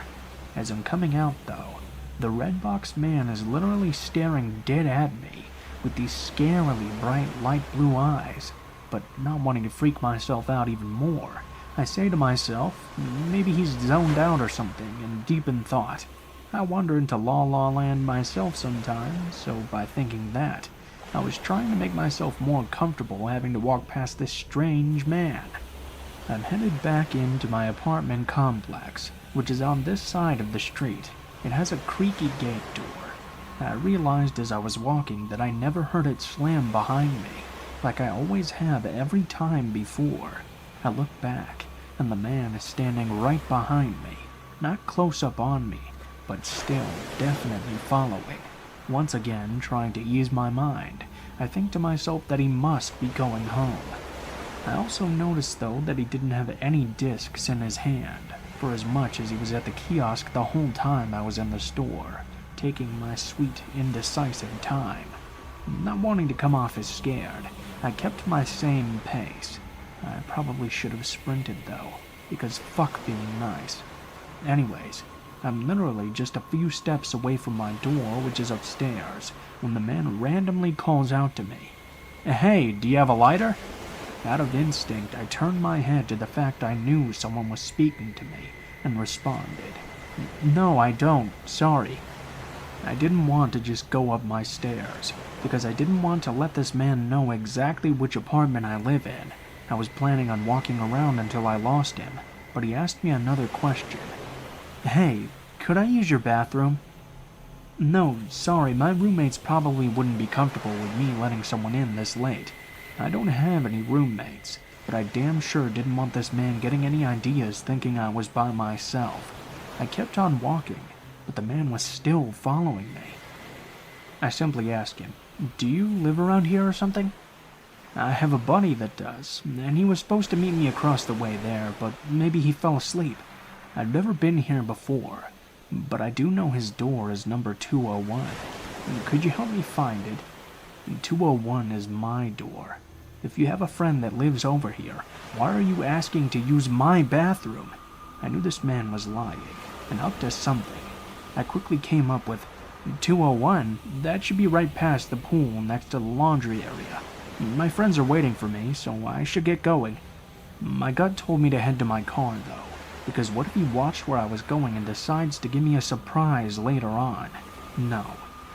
As I'm coming out, though, the red box man is literally staring dead at me with these scarily bright light blue eyes. But not wanting to freak myself out even more, I say to myself, maybe he's zoned out or something and deep in thought. I wander into La La Land myself sometimes, so by thinking that, I was trying to make myself more comfortable having to walk past this strange man. I'm headed back into my apartment complex, which is on this side of the street. It has a creaky gate door. I realized as I was walking that I never heard it slam behind me, like I always have every time before. I look back, and the man is standing right behind me, not close up on me, but still definitely following. Once again, trying to ease my mind, I think to myself that he must be going home. I also noticed, though, that he didn't have any discs in his hand, for as much as he was at the kiosk the whole time I was in the store, taking my sweet, indecisive time. Not wanting to come off as scared, I kept my same pace. I probably should have sprinted, though, because fuck being nice. Anyways, I'm literally just a few steps away from my door, which is upstairs, when the man randomly calls out to me. "Hey, do you have a lighter?" Out of instinct, I turned my head to the fact I knew someone was speaking to me, and responded, "No, I don't, sorry." I didn't want to just go up my stairs, because I didn't want to let this man know exactly which apartment I live in. I was planning on walking around until I lost him, but he asked me another question. "Hey, could I use your bathroom?" "No, sorry, my roommates probably wouldn't be comfortable with me letting someone in this late. I don't have any roommates, but I damn sure didn't want this man getting any ideas thinking I was by myself." I kept on walking, but the man was still following me. I simply asked him, "Do you live around here or something?" "I have a buddy that does, and he was supposed to meet me across the way there, but maybe he fell asleep. I've never been here before, but I do know his door is number 201. Could you help me find it? 201 is my door. If you have a friend that lives over here, why are you asking to use my bathroom?" I knew this man was lying, and up to something. I quickly came up with, 201? That should be right past the pool next to the laundry area. My friends are waiting for me, so I should get going. My gut told me to head to my car, though, because what if he watched where I was going and decides to give me a surprise later on? No.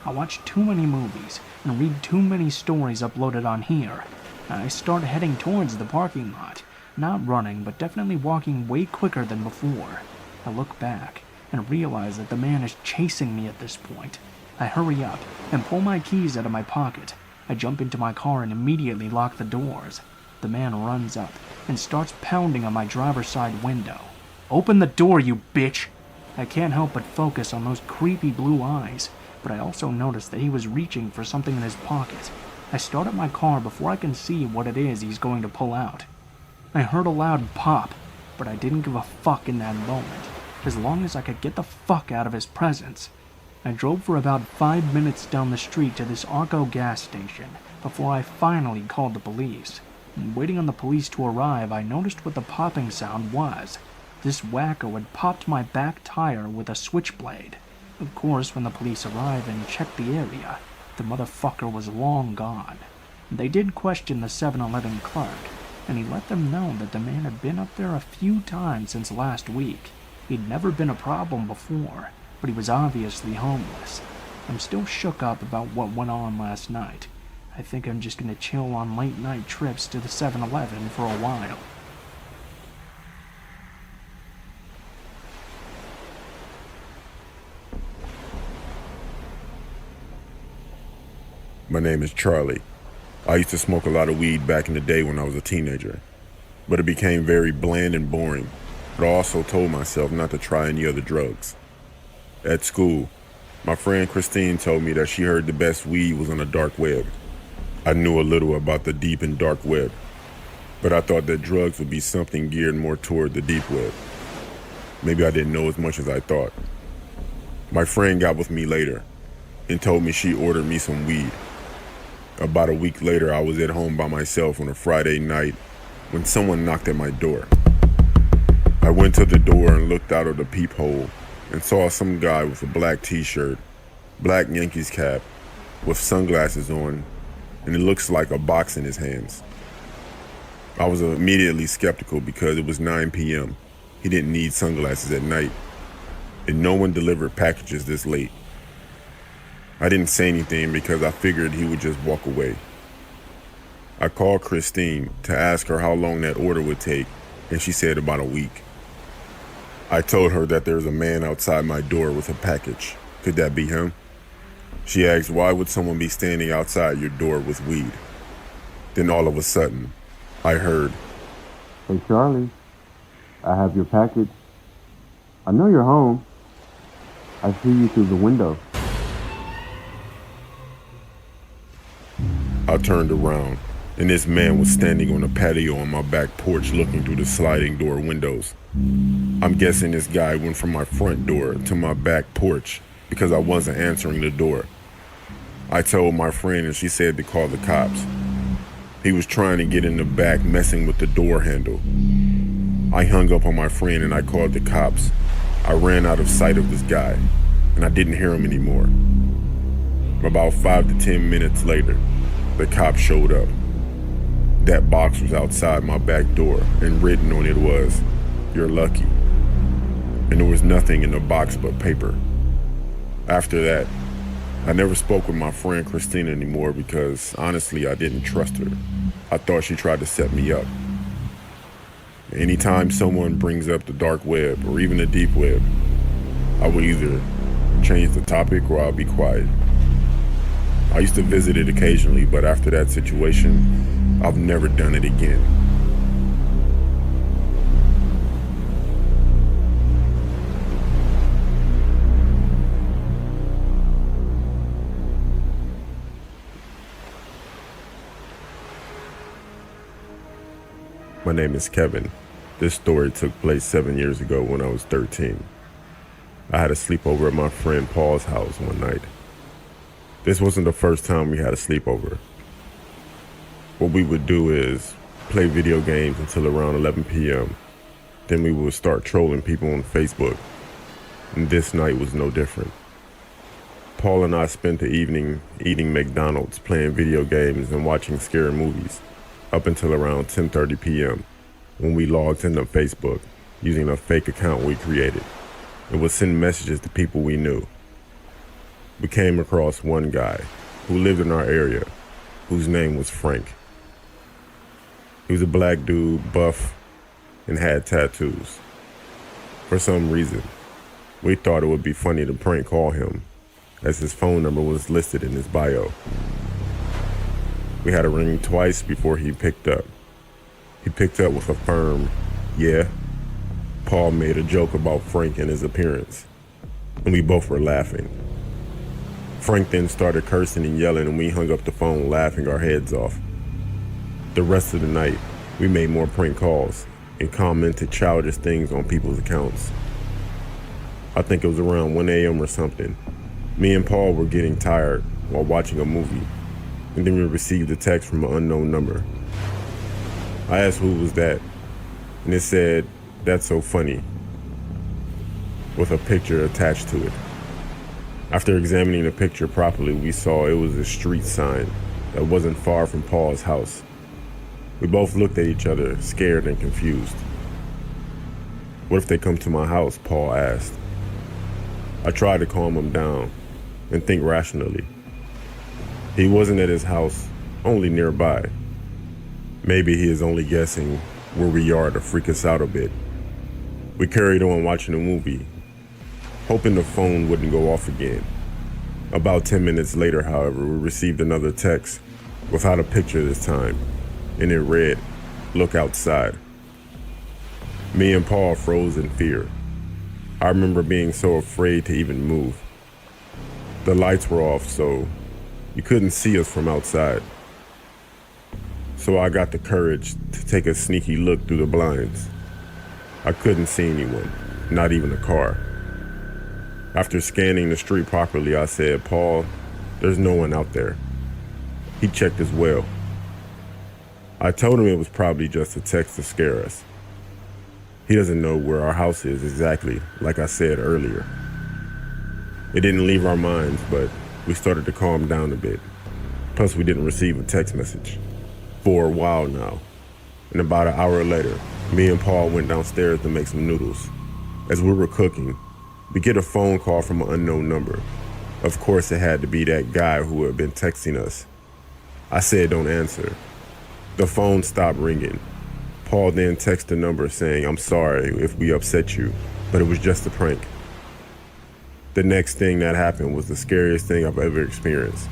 I watch too many movies and read too many stories uploaded on here. I start heading towards the parking lot, not running, but definitely walking way quicker than before. I look back and realize that the man is chasing me at this point. I hurry up and pull my keys out of my pocket. I jump into my car and immediately lock the doors. The man runs up and starts pounding on my driver's side window. "Open the door, you bitch!" I can't help but focus on those creepy blue eyes, but I also notice that he was reaching for something in his pocket. I start up my car before I can see what it is he's going to pull out. I heard a loud pop, but I didn't give a fuck in that moment, as long as I could get the fuck out of his presence. I drove for about 5 minutes down the street to this Arco gas station before I finally called the police. And waiting on the police to arrive, I noticed what the popping sound was. This wacko had popped my back tire with a switchblade. Of course, when the police arrived and checked the area, the motherfucker was long gone. They did question the 7-Eleven clerk, and he let them know that the man had been up there a few times since last week. He'd never been a problem before, but he was obviously homeless. I'm still shook up about what went on last night. I think I'm just gonna chill on late-night trips to the 7-Eleven for a while. My name is Charlie. I used to smoke a lot of weed back in the day when I was a teenager, but it became very bland and boring. But I also told myself not to try any other drugs. At school, my friend Christine told me that she heard the best weed was on the dark web. I knew a little about the deep and dark web, but I thought that drugs would be something geared more toward the deep web. Maybe I didn't know as much as I thought. My friend got with me later and told me she ordered me some weed. About a week later, I was at home by myself on a Friday night when someone knocked at my door. I went to the door and looked out of the peephole and saw some guy with a black t-shirt, black Yankees cap, with sunglasses on, and it looks like a box in his hands. I was immediately skeptical because it was 9 p.m. He didn't need sunglasses at night, and no one delivered packages this late. I didn't say anything because I figured he would just walk away. I called Christine to ask her how long that order would take, and she said about a week. I told her that there's a man outside my door with a package. Could that be him? She asked, why would someone be standing outside your door with weed? Then all of a sudden, I heard, "Hey Charlie, I have your package. I know you're home. I see you through the window." I turned around, and this man was standing on the patio on my back porch looking through the sliding door windows. I'm guessing this guy went from my front door to my back porch because I wasn't answering the door. I told my friend and she said to call the cops. He was trying to get in the back, messing with the door handle. I hung up on my friend and I called the cops. I ran out of sight of this guy, and I didn't hear him anymore. About 5 to 10 minutes later, the cops showed up. That box was outside my back door, and written on it was, "You're lucky." And there was nothing in the box but paper. After that, I never spoke with my friend Christine anymore because, honestly, I didn't trust her. I thought she tried to set me up. Anytime someone brings up the dark web or even the deep web, I will either change the topic or I'll be quiet. I used to visit it occasionally, but after that situation, I've never done it again. My name is Kevin. This story took place 7 years ago when I was 13. I had a sleepover at my friend Paul's house one night. This wasn't the first time we had a sleepover. What we would do is play video games until around 11 p.m. Then we would start trolling people on Facebook. And this night was no different. Paul and I spent the evening eating McDonald's, playing video games, and watching scary movies up until around 10:30 p.m. when we logged into Facebook using a fake account we created. It would send messages to people we knew. We came across one guy who lived in our area, whose name was Frank. He was a black dude, buff, and had tattoos. For some reason, we thought it would be funny to prank call him, as his phone number was listed in his bio. We had to ring twice before he picked up. He picked up with a firm, yeah. Paul made a joke about Frank and his appearance, and we both were laughing. Frank then started cursing and yelling, and we hung up the phone laughing our heads off. The rest of the night, we made more prank calls and commented childish things on people's accounts. I think it was around 1 a.m. or something. Me and Paul were getting tired while watching a movie, and then we received a text from an unknown number. I asked who was that, and it said, "That's so funny," with a picture attached to it. After examining the picture properly, we saw it was a street sign that wasn't far from Paul's house. We both looked at each other, scared and confused. "What if they come to my house?" Paul asked. I tried to calm him down and think rationally. He wasn't at his house, only nearby. Maybe he is only guessing where we are to freak us out a bit. We carried on watching the movie, hoping the phone wouldn't go off again. About 10 minutes later, however, we received another text without a picture this time, and it read, "Look outside." Me and Paul froze in fear. I remember being so afraid to even move. The lights were off, so you couldn't see us from outside. So I got the courage to take a sneaky look through the blinds. I couldn't see anyone, not even a car. After scanning the street properly, I said, "Paul, there's no one out there." He checked as well. I told him it was probably just a text to scare us. He doesn't know where our house is exactly, like I said earlier. It didn't leave our minds, but we started to calm down a bit. Plus, we didn't receive a text message for a while now. And about an hour later, me and Paul went downstairs to make some noodles. As we were cooking, we get a phone call from an unknown number. Of course, it had to be that guy who had been texting us. I said, "Don't answer." The phone stopped ringing. Paul then texted the number saying, "I'm sorry if we upset you, but it was just a prank." The next thing that happened was the scariest thing I've ever experienced.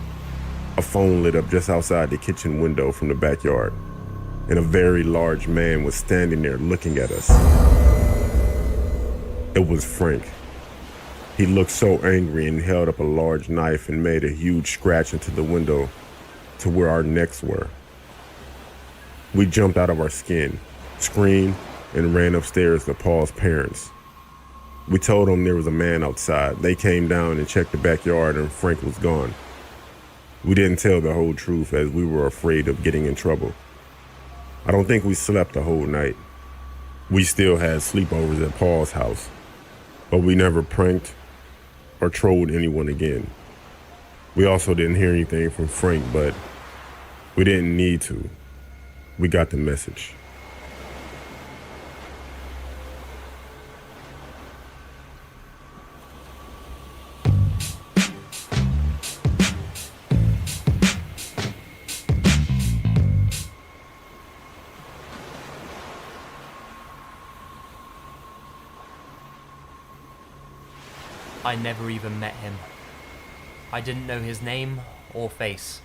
A phone lit up just outside the kitchen window from the backyard, and a very large man was standing there looking at us. It was Frank. He looked so angry and held up a large knife and made a huge scratch into the window to where our necks were. We jumped out of our skin, screamed, and ran upstairs to Paul's parents. We told them there was a man outside. They came down and checked the backyard, and Frank was gone. We didn't tell the whole truth as we were afraid of getting in trouble. I don't think we slept the whole night. We still had sleepovers at Paul's house, but we never pranked or trolled anyone again. We also didn't hear anything from Frank, but we didn't need to. We got the message. I never even met him. I didn't know his name or face.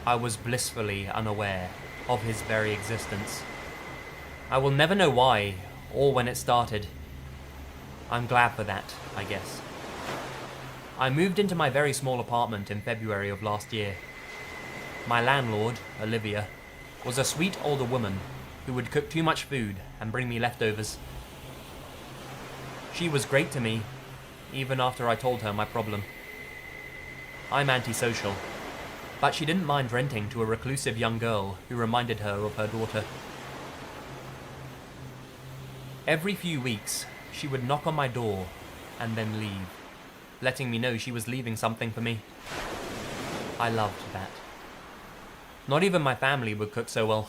I was blissfully unaware of his very existence. I will never know why or when it started. I'm glad for that, I guess. I moved into my very small apartment in February of last year. My landlord, Olivia, was a sweet older woman who would cook too much food and bring me leftovers. She was great to me, even after I told her my problem. I'm antisocial, but she didn't mind renting to a reclusive young girl who reminded her of her daughter. Every few weeks, she would knock on my door and then leave, letting me know she was leaving something for me. I loved that. Not even my family would cook so well.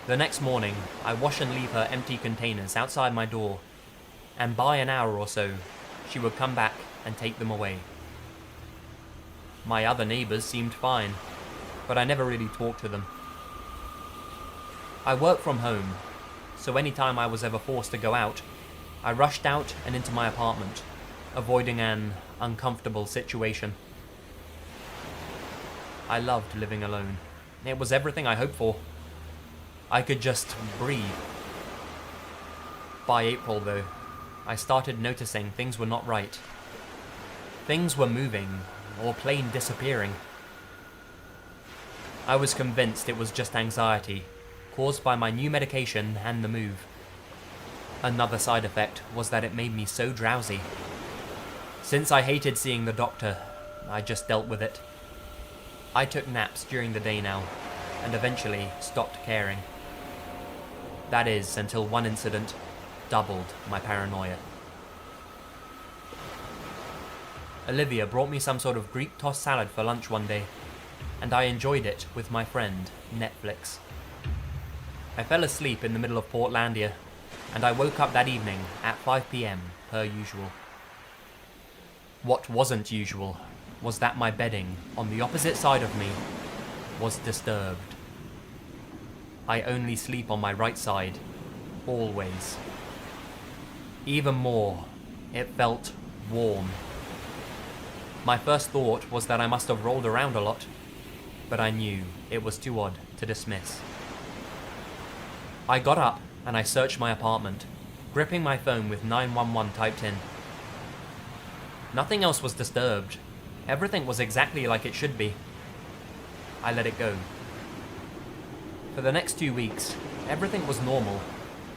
The next morning, I wash and leave her empty containers outside my door, and by an hour or so, she would come back and take them away. My other neighbors seemed fine, but I never really talked to them. I work from home, so anytime I was ever forced to go out, I rushed out and into my apartment, avoiding an uncomfortable situation. I loved living alone. It was everything I hoped for. I could just breathe. By April, though, I started noticing things were not right. Things were moving, or plain disappearing. I was convinced it was just anxiety, caused by my new medication and the move. Another side effect was that it made me so drowsy. Since I hated seeing the doctor, I just dealt with it. I took naps during the day now, and eventually stopped caring. That is, until one incident doubled my paranoia. Olivia brought me some sort of Greek tossed salad for lunch one day, and I enjoyed it with my friend, Netflix. I fell asleep in the middle of Portlandia, and I woke up that evening at 5 PM per usual. What wasn't usual was that my bedding on the opposite side of me was disturbed. I only sleep on my right side, always. Even more, it felt warm. My first thought was that I must have rolled around a lot, but I knew it was too odd to dismiss. I got up and I searched my apartment, gripping my phone with 911 typed in. Nothing else was disturbed. Everything was exactly like it should be. I let it go. For the next 2 weeks, everything was normal,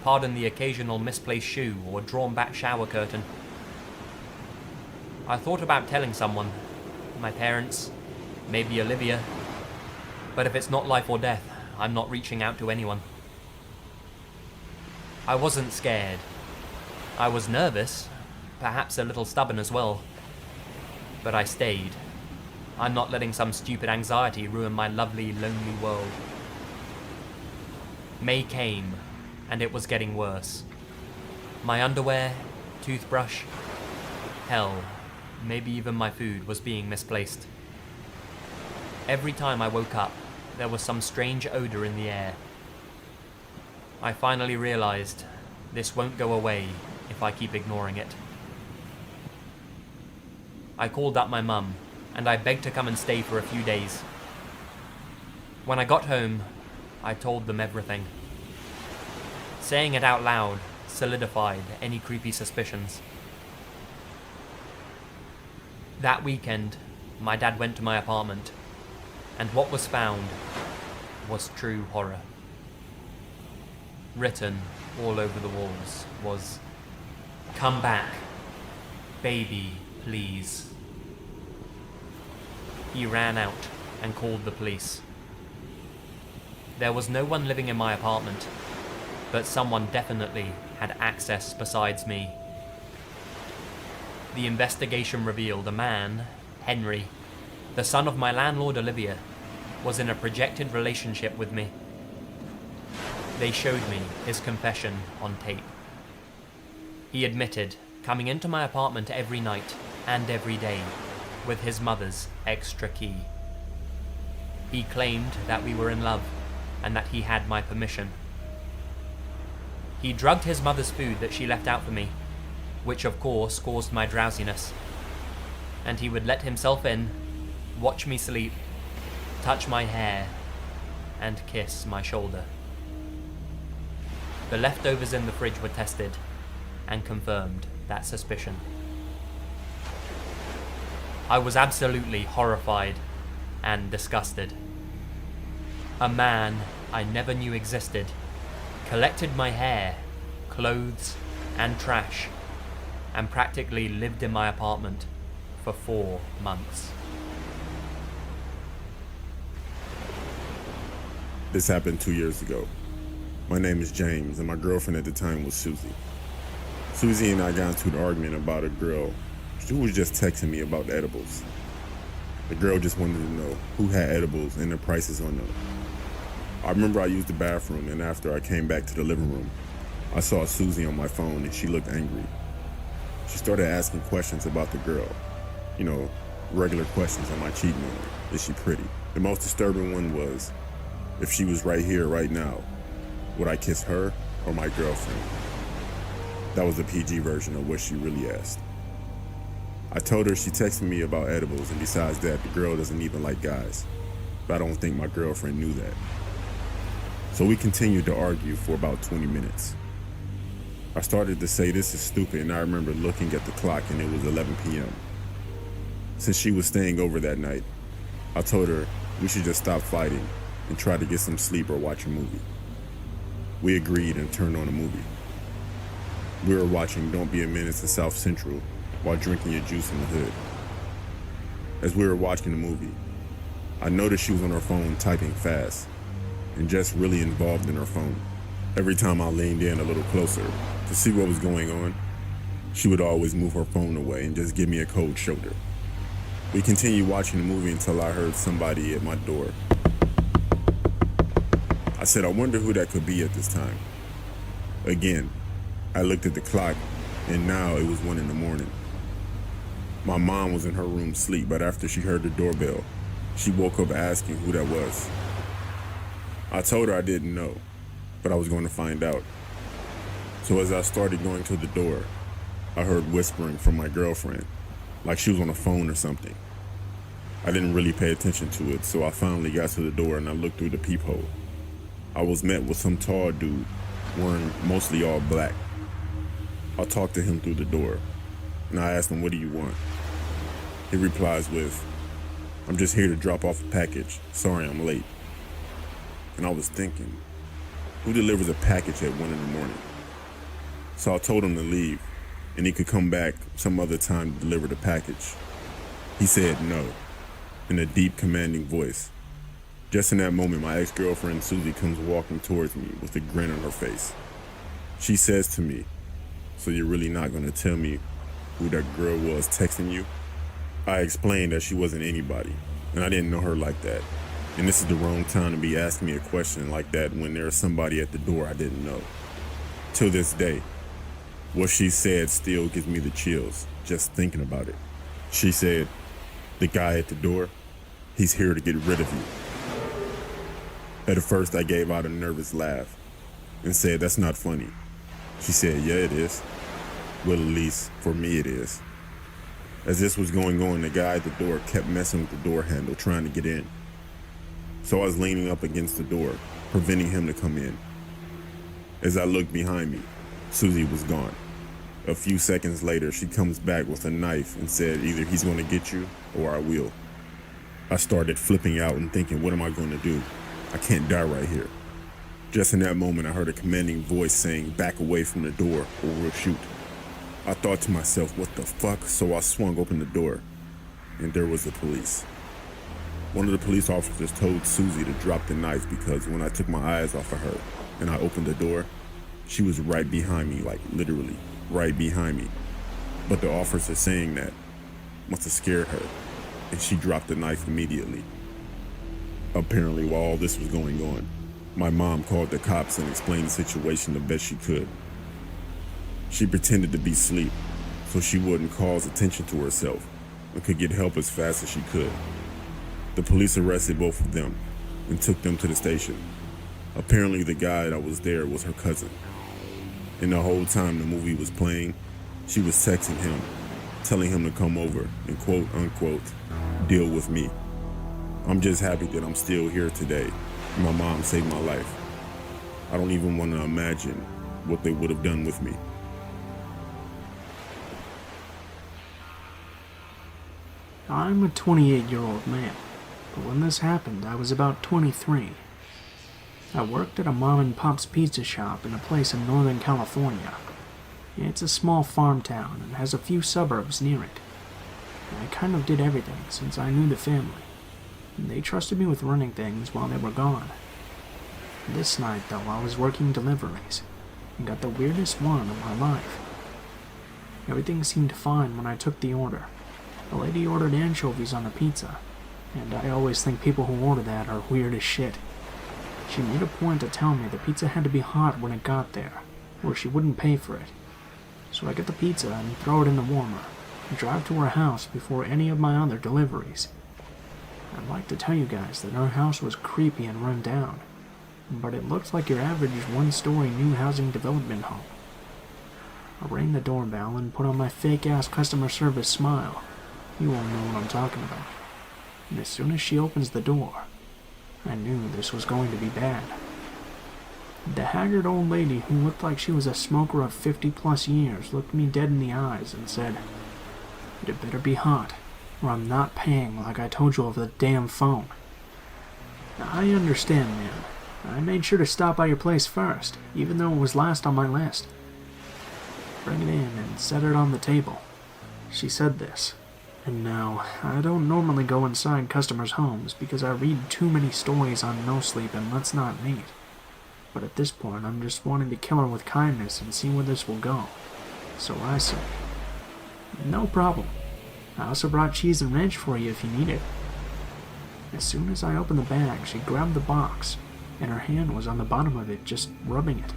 pardon the occasional misplaced shoe or drawn back shower curtain. I thought about telling someone, my parents, maybe Olivia, but if it's not life or death, I'm not reaching out to anyone. I wasn't scared. I was nervous, perhaps a little stubborn as well, but I stayed. I'm not letting some stupid anxiety ruin my lovely, lonely world. May came, and it was getting worse. My underwear, toothbrush, hell, maybe even my food was being misplaced. Every time I woke up, there was some strange odor in the air. I finally realized this won't go away if I keep ignoring it. I called up my mum, and I begged to come and stay for a few days. When I got home, I told them everything. Saying it out loud solidified any creepy suspicions. That weekend, my dad went to my apartment, and what was found was true horror. Written all over the walls was, "Come back, baby, please." He ran out and called the police. There was no one living in my apartment, but someone definitely had access besides me. The investigation revealed a man, Henry, the son of my landlord Olivia, was in a projected relationship with me. They showed me his confession on tape. He admitted coming into my apartment every night and every day with his mother's extra key. He claimed that we were in love and that he had my permission. He drugged his mother's food that she left out for me, which of course caused my drowsiness. And he would let himself in, watch me sleep, touch my hair, and kiss my shoulder. The leftovers in the fridge were tested and confirmed that suspicion. I was absolutely horrified and disgusted. A man I never knew existed collected my hair, clothes, and trash, and practically lived in my apartment for 4 months. This happened 2 years ago. My name is James, and my girlfriend at the time was Susie. Susie and I got into an argument about a girl. She was just texting me about the edibles. The girl just wanted to know who had edibles and the prices on them. I remember I used the bathroom, and after I came back to the living room, I saw Susie on my phone, and she looked angry. She started asking questions about the girl. You know, regular questions. Am I cheating on her? Is she pretty? The most disturbing one was, if she was right here, right now, would I kiss her or my girlfriend? That was the PG version of what she really asked. I told her she texted me about edibles, and besides that, the girl doesn't even like guys. but I don't think my girlfriend knew that. So we continued to argue for about 20 minutes. I started to say this is stupid, and I remember looking at the clock and it was 11 p.m. Since she was staying over that night, I told her we should just stop fighting and try to get some sleep or watch a movie. We agreed and turned on a movie. We were watching Don't Be a Menace in South Central while drinking a juice in the hood. As we were watching the movie, I noticed she was on her phone typing fast and just really involved in her phone. Every time I leaned in a little closer to see what was going on, she would always move her phone away and just give me a cold shoulder. We continued watching the movie until I heard somebody at my door. I said, I wonder who that could be at this time. Again, I looked at the clock, and now it was 1 a.m. My mom was in her room asleep, but after she heard the doorbell, she woke up asking who that was. I told her I didn't know, but I was going to find out. So as I started going to the door, I heard whispering from my girlfriend, like she was on a phone or something. I didn't really pay attention to it, so I finally got to the door and I looked through the peephole. I was met with some tall dude, wearing mostly all black. I talked to him through the door, and I asked him, what do you want? He replies with, I'm just here to drop off a package. Sorry I'm late. And I was thinking, who delivers a package at 1 a.m? So I told him to leave, and he could come back some other time to deliver the package. He said no, in a deep, commanding voice. Just in that moment, my ex-girlfriend Susie comes walking towards me with a grin on her face. She says to me, so you're really not going to tell me who that girl was texting you? I explained that she wasn't anybody, and I didn't know her like that. And this is the wrong time to be asking me a question like that when there's somebody at the door I didn't know. To this day, what she said still gives me the chills, just thinking about it. She said, the guy at the door, he's here to get rid of you. At first, I gave out a nervous laugh and said, that's not funny. She said, yeah, it is. Well, at least for me it is. As this was going on, the guy at the door kept messing with the door handle, trying to get in. So I was leaning up against the door, preventing him to come in. As I looked behind me, Susie was gone. A few seconds later, she comes back with a knife and said either he's going to get you or I will. I started flipping out and thinking, what am I going to do? I can't die right here. Just in that moment, I heard a commanding voice saying, back away from the door or we'll shoot. I thought to myself, what the fuck? So I swung open the door, and there was the police. One of the police officers told Susie to drop the knife because when I took my eyes off of her and I opened the door, she was right behind me, like literally right behind me. But the officer saying that must have scared her, and she dropped the knife immediately. Apparently, while all this was going on, my mom called the cops and explained the situation the best she could. She pretended to be asleep so she wouldn't cause attention to herself and could get help as fast as she could. The police arrested both of them and took them to the station. Apparently the guy that was there was her cousin. And the whole time the movie was playing, she was texting him, telling him to come over and quote unquote, deal with me. I'm just happy that I'm still here today. My mom saved my life. I don't even want to imagine what they would have done with me. I'm a 28-year-old man, but when this happened, I was about 23. I worked at a mom-and-pop's pizza shop in a place in Northern California. It's a small farm town and has a few suburbs near it. I kind of did everything since I knew the family. They trusted me with running things while they were gone. This night, though, I was working deliveries and got the weirdest one of my life. Everything seemed fine when I took the order. The lady ordered anchovies on the pizza, and I always think people who order that are weird as shit. She made a point to tell me the pizza had to be hot when it got there, or she wouldn't pay for it. So I get the pizza and throw it in the warmer, and drive to her house before any of my other deliveries. I'd like to tell you guys that her house was creepy and run down, but it looked like your average one-story new housing development home. I rang the doorbell and put on my fake-ass customer service smile. You all know what I'm talking about. And as soon as she opens the door, I knew this was going to be bad. The haggard old lady who looked like she was a smoker of 50+ years looked me dead in the eyes and said, "It better be hot, or I'm not paying like I told you over the damn phone." Now, I understand, ma'am. I made sure to stop by your place first, even though it was last on my list. "Bring it in and set it on the table," she said this. And now, I don't normally go inside customers' homes because I read too many stories on no sleep and let's not meet. But at this point, I'm just wanting to kill her with kindness and see where this will go. So I say, "No problem. I also brought cheese and ranch for you if you need it." As soon as I opened the bag, she grabbed the box, and her hand was on the bottom of it, just rubbing it.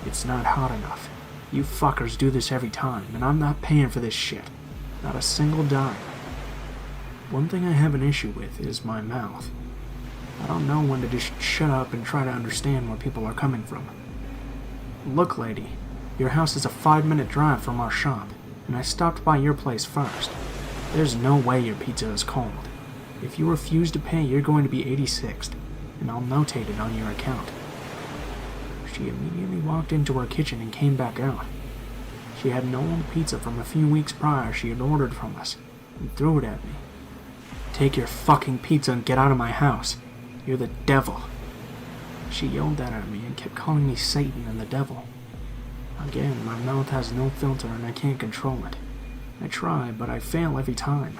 "It's not hot enough. You fuckers do this every time, and I'm not paying for this shit. Not a single dime. One thing I have an issue with is my mouth. I don't know when to just shut up and try to understand where people are coming from. Look, lady, your house is a 5-minute drive from our shop, and I stopped by your place first. There's no way your pizza is cold. If you refuse to pay, you're going to be 86th, and I'll notate it on your account." She immediately walked into her kitchen and came back out. She had an old pizza from a few weeks prior she had ordered from us, and threw it at me. "Take your fucking pizza and get out of my house. You're the devil." She yelled that at me and kept calling me Satan and the devil. Again, my mouth has no filter and I can't control it. I try, but I fail every time.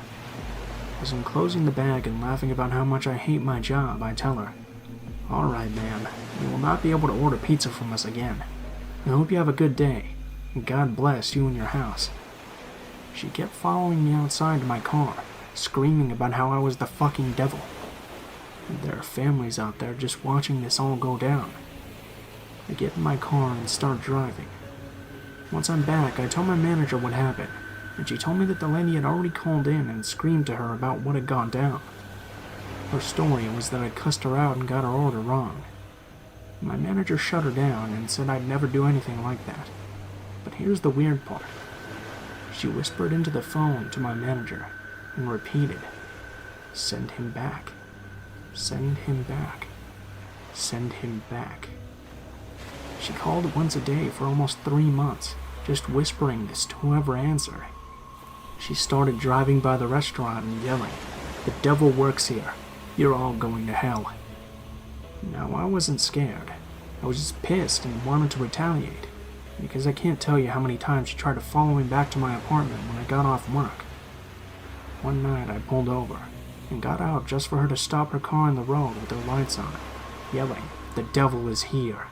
As I'm closing the bag and laughing about how much I hate my job, I tell her, "Alright, ma'am, you will not be able to order pizza from us again. I hope you have a good day, and God bless you and your house." She kept following me outside to my car, screaming about how I was the fucking devil. And there are families out there just watching this all go down. I get in my car and start driving. Once I'm back, I tell my manager what happened, and she told me that the lady had already called in and screamed to her about what had gone down. Her story was that I cussed her out and got her order wrong. My manager shut her down and said I'd never do anything like that. But here's the weird part. She whispered into the phone to my manager and repeated, "Send him back. Send him back. Send him back." She called once a day for almost 3 months, just whispering this to whoever answered. She started driving by the restaurant and yelling, "The devil works here. You're all going to hell." Now, I wasn't scared. I was just pissed and wanted to retaliate, because I can't tell you how many times she tried to follow me back to my apartment when I got off work. One night I pulled over and got out just for her to stop her car on the road with her lights on, yelling, "The devil is here."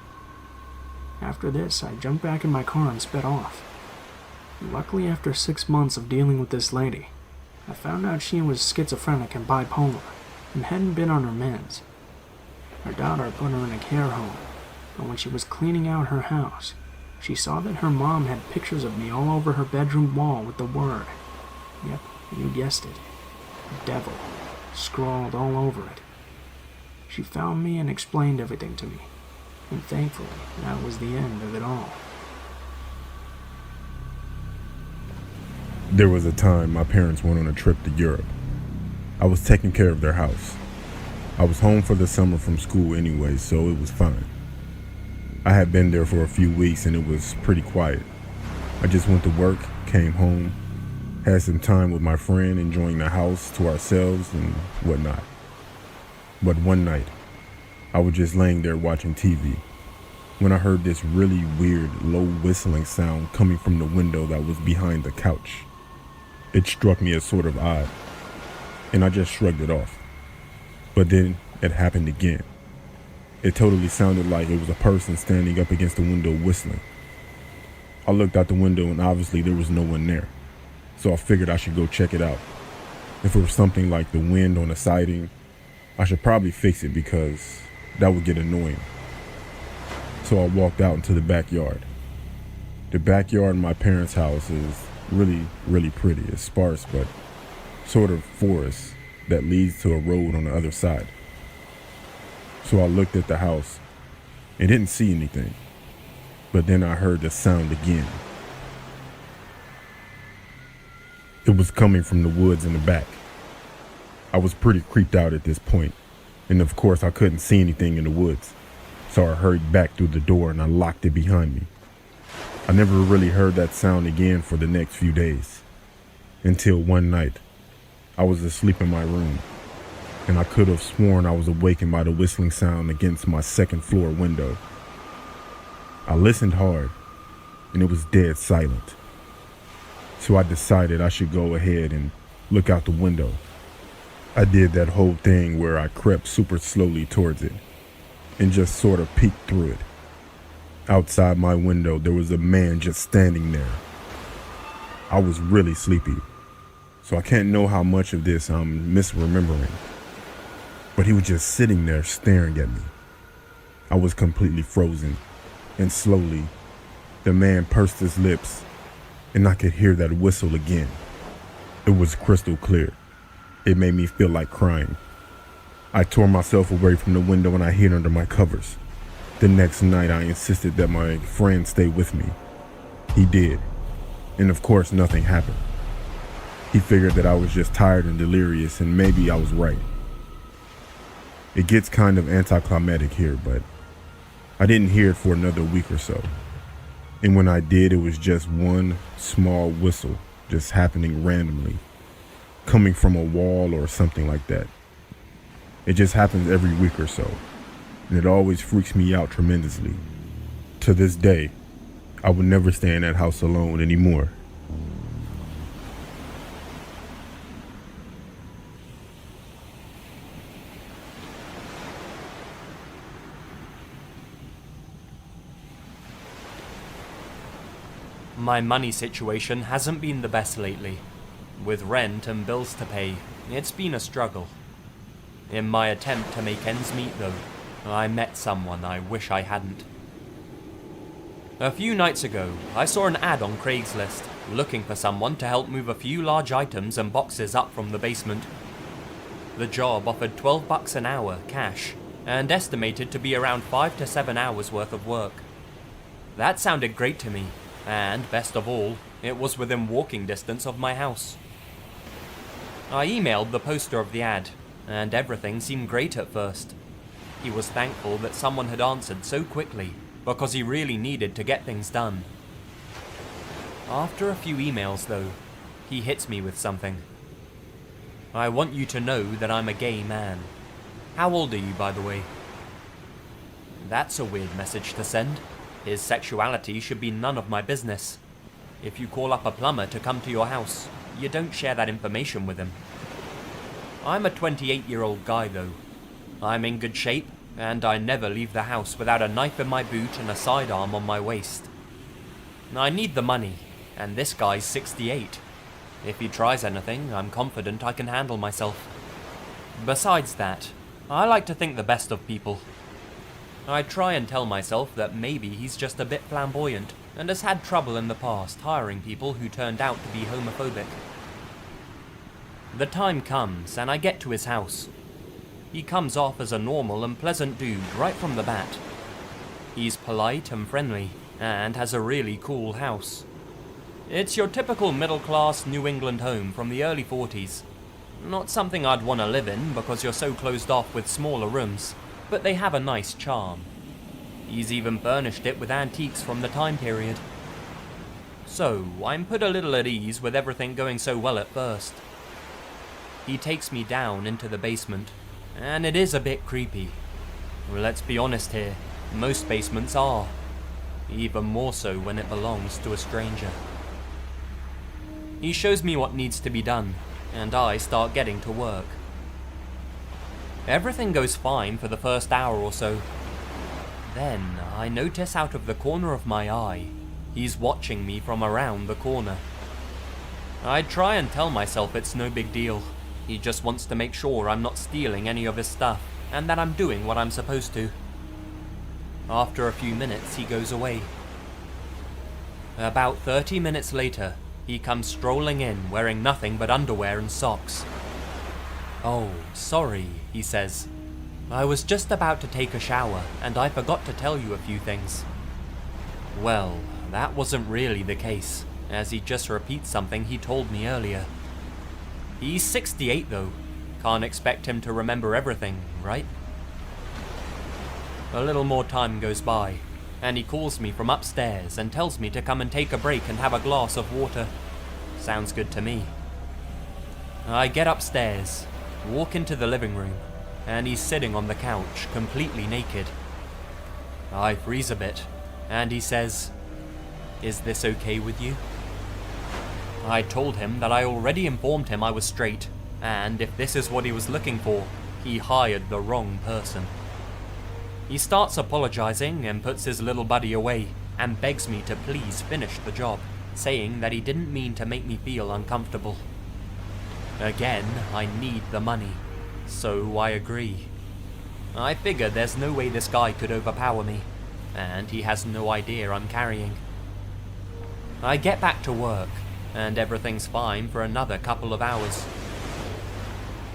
After this, I jumped back in my car and sped off. Luckily, after 6 months of dealing with this lady, I found out she was schizophrenic and bipolar, and hadn't been on her meds. Her daughter put her in a care home, but when she was cleaning out her house, she saw that her mom had pictures of me all over her bedroom wall with the word, yep, you guessed it, devil, scrawled all over it. She found me and explained everything to me, and thankfully, that was the end of it all. There was a time my parents went on a trip to Europe. I was taking care of their house. I was home for the summer from school anyway, so it was fine. I had been there for a few weeks and it was pretty quiet. I just went to work, came home, had some time with my friend, enjoying the house to ourselves and whatnot. But one night, I was just laying there watching TV when I heard this really weird, low whistling sound coming from the window that was behind the couch. It struck me as sort of odd, and I just shrugged it off. But then it happened again. It totally sounded like it was a person standing up against the window whistling. I looked out the window and obviously there was no one there, so I figured I should go check it out. If it was something like the wind on the siding, I should probably fix it because that would get annoying. So I walked out into the backyard. The backyard in my parents' house is really, really pretty. It's sparse, but sort of forest that leads to a road on the other side. So I looked at the house and didn't see anything, but then I heard the sound again. It was coming from the woods in the back. I was pretty creeped out at this point, And of course, I couldn't see anything in the woods, so I hurried back through the door and I locked it behind me. I never really heard that sound again for the next few days, until one night, I was asleep in my room, and I could have sworn I was awakened by the whistling sound against my second floor window. I listened hard, and it was dead silent. So I decided I should go ahead and look out the window. I did that whole thing where I crept super slowly towards it, and just sort of peeked through it. Outside my window, there was a man just standing there. I was really sleepy, so I can't know how much of this I'm misremembering. But he was just sitting there staring at me. I was completely frozen, and slowly, the man pursed his lips, and I could hear that whistle again. It was crystal clear. It made me feel like crying. I tore myself away from the window and I hid under my covers. The next night, I insisted that my friend stay with me. He did, and of course, nothing happened. He figured that I was just tired and delirious, and maybe I was right. It gets kind of anticlimactic here, but I didn't hear it for another week or so. And when I did, it was just one small whistle, just happening randomly, coming from a wall or something like that. It just happens every week or so, and it always freaks me out tremendously. To this day, I would never stay in that house alone anymore. My money situation hasn't been the best lately. With rent and bills to pay, it's been a struggle. In my attempt to make ends meet though, I met someone I wish I hadn't. A few nights ago, I saw an ad on Craigslist, looking for someone to help move a few large items and boxes up from the basement. The job offered $12 an hour, cash, and estimated to be around 5 to 7 hours worth of work. That sounded great to me, and best of all, it was within walking distance of my house. I emailed the poster of the ad, and everything seemed great at first. He was thankful that someone had answered so quickly, because he really needed to get things done. After a few emails though, he hits me with something. I want you to know that I'm a gay man. How old are you, by the way? That's a weird message to send. His sexuality should be none of my business. If you call up a plumber to come to your house, you don't share that information with him. I'm a 28-year-old guy though. I'm in good shape, and I never leave the house without a knife in my boot and a sidearm on my waist. I need the money, and this guy's 68. If he tries anything, I'm confident I can handle myself. Besides that, I like to think the best of people. I try and tell myself that maybe he's just a bit flamboyant and has had trouble in the past hiring people who turned out to be homophobic. The time comes and I get to his house. He comes off as a normal and pleasant dude right from the bat. He's polite and friendly and has a really cool house. It's your typical middle-class New England home from the early 40s. Not something I'd want to live in because you're so closed off with smaller rooms, but they have a nice charm. He's even furnished it with antiques from the time period. So, I'm put a little at ease with everything going so well at first. He takes me down into the basement, and it is a bit creepy. Let's be honest here, most basements are. Even more so when it belongs to a stranger. He shows me what needs to be done, and I start getting to work. Everything goes fine for the first hour or so. Then, I notice out of the corner of my eye, he's watching me from around the corner. I try and tell myself it's no big deal. He just wants to make sure I'm not stealing any of his stuff, and that I'm doing what I'm supposed to. After a few minutes, he goes away. About 30 minutes later, he comes strolling in wearing nothing but underwear and socks. "Oh, sorry," he says. "I was just about to take a shower, and I forgot to tell you a few things." Well, that wasn't really the case, as he just repeats something he told me earlier. He's 68 though. Can't expect him to remember everything, right? A little more time goes by, and he calls me from upstairs and tells me to come and take a break and have a glass of water. Sounds good to me. I get upstairs, walk into the living room, and he's sitting on the couch, completely naked. I freeze a bit, and he says, "Is this okay with you?" I told him that I already informed him I was straight, and if this is what he was looking for, he hired the wrong person. He starts apologizing and puts his little buddy away and begs me to please finish the job, saying that he didn't mean to make me feel uncomfortable. Again, I need the money, so I agree. I figure there's no way this guy could overpower me, and he has no idea I'm carrying. I get back to work, and everything's fine for another couple of hours.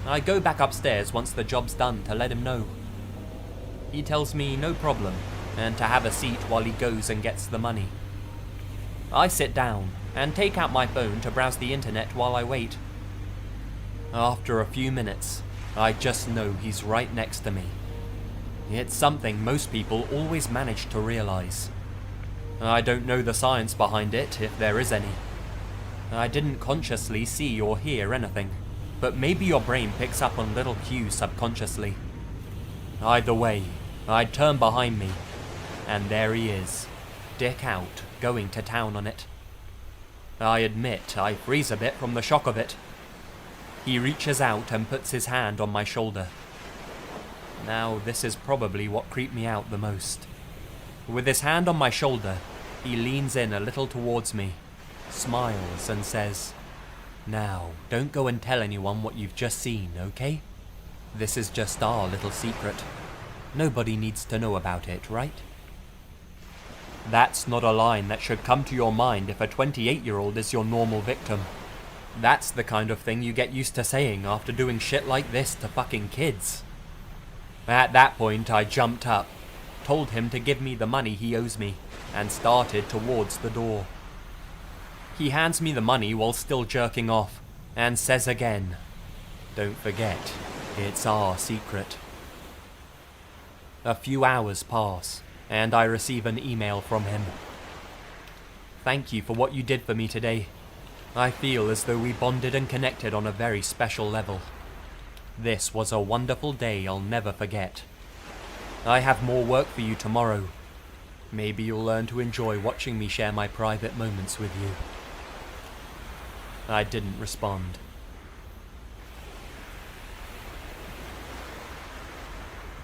I go back upstairs once the job's done to let him know. He tells me no problem, and to have a seat while he goes and gets the money. I sit down and take out my phone to browse the internet while I wait. After a few minutes, I just know he's right next to me. It's something most people always manage to realize. I don't know the science behind it, if there is any. I didn't consciously see or hear anything, but maybe your brain picks up on little cues subconsciously. Either way, I turn behind me, and there he is, dick out, going to town on it. I admit I freeze a bit from the shock of it. He reaches out and puts his hand on my shoulder. Now, this is probably what creeped me out the most. With his hand on my shoulder, he leans in a little towards me, smiles and says, "Now, don't go and tell anyone what you've just seen, okay? This is just our little secret. Nobody needs to know about it, right?" That's not a line that should come to your mind if a 28-year-old is your normal victim. That's the kind of thing you get used to saying after doing shit like this to fucking kids. At that point, I jumped up, told him to give me the money he owes me, and started towards the door. He hands me the money while still jerking off, and says again, "Don't forget, it's our secret." A few hours pass, and I receive an email from him. "Thank you for what you did for me today. I feel as though we bonded and connected on a very special level. This was a wonderful day I'll never forget. I have more work for you tomorrow. Maybe you'll learn to enjoy watching me share my private moments with you." I didn't respond.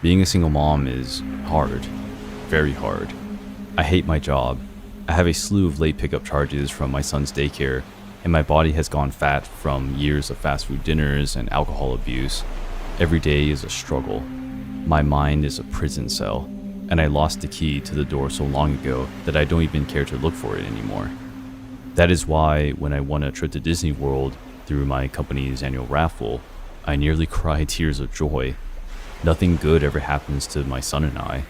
Being a single mom is hard. Very hard. I hate my job. I have a slew of late pickup charges from my son's daycare, and my body has gone fat from years of fast food dinners and alcohol abuse. Every day is a struggle. My mind is a prison cell, and I lost the key to the door so long ago that I don't even care to look for it anymore. That is why when I won a trip to Disney World through my company's annual raffle, I nearly cried tears of joy. Nothing good ever happens to my son and I.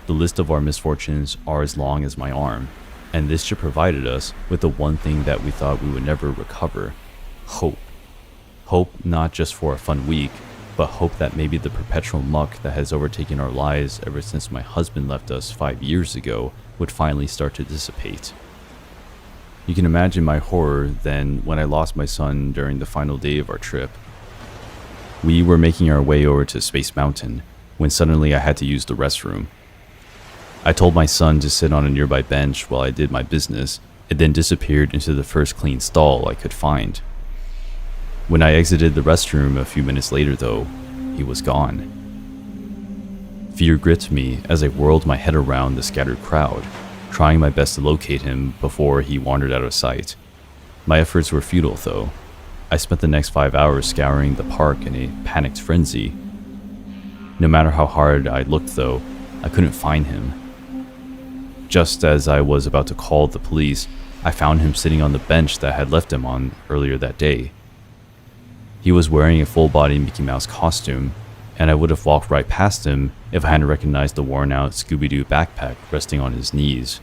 The list of our misfortunes are as long as my arm, and this trip provided us with the one thing that we thought we would never recover: hope. Hope not just for a fun week, but hope that maybe the perpetual muck that has overtaken our lives ever since my husband left us 5 years ago would finally start to dissipate. You can imagine my horror then when I lost my son during the final day of our trip. We were making our way over to Space Mountain when suddenly I had to use the restroom. I told my son to sit on a nearby bench while I did my business, and then disappeared into the first clean stall I could find. When I exited the restroom a few minutes later though, he was gone. Fear gripped me as I whirled my head around the scattered crowd, trying my best to locate him before he wandered out of sight. My efforts were futile though. I spent the next 5 hours scouring the park in a panicked frenzy. No matter how hard I looked though, I couldn't find him. Just as I was about to call the police, I found him sitting on the bench that I had left him on earlier that day. He was wearing a full-body Mickey Mouse costume, and I would have walked right past him if I hadn't recognized the worn-out Scooby-Doo backpack resting on his knees.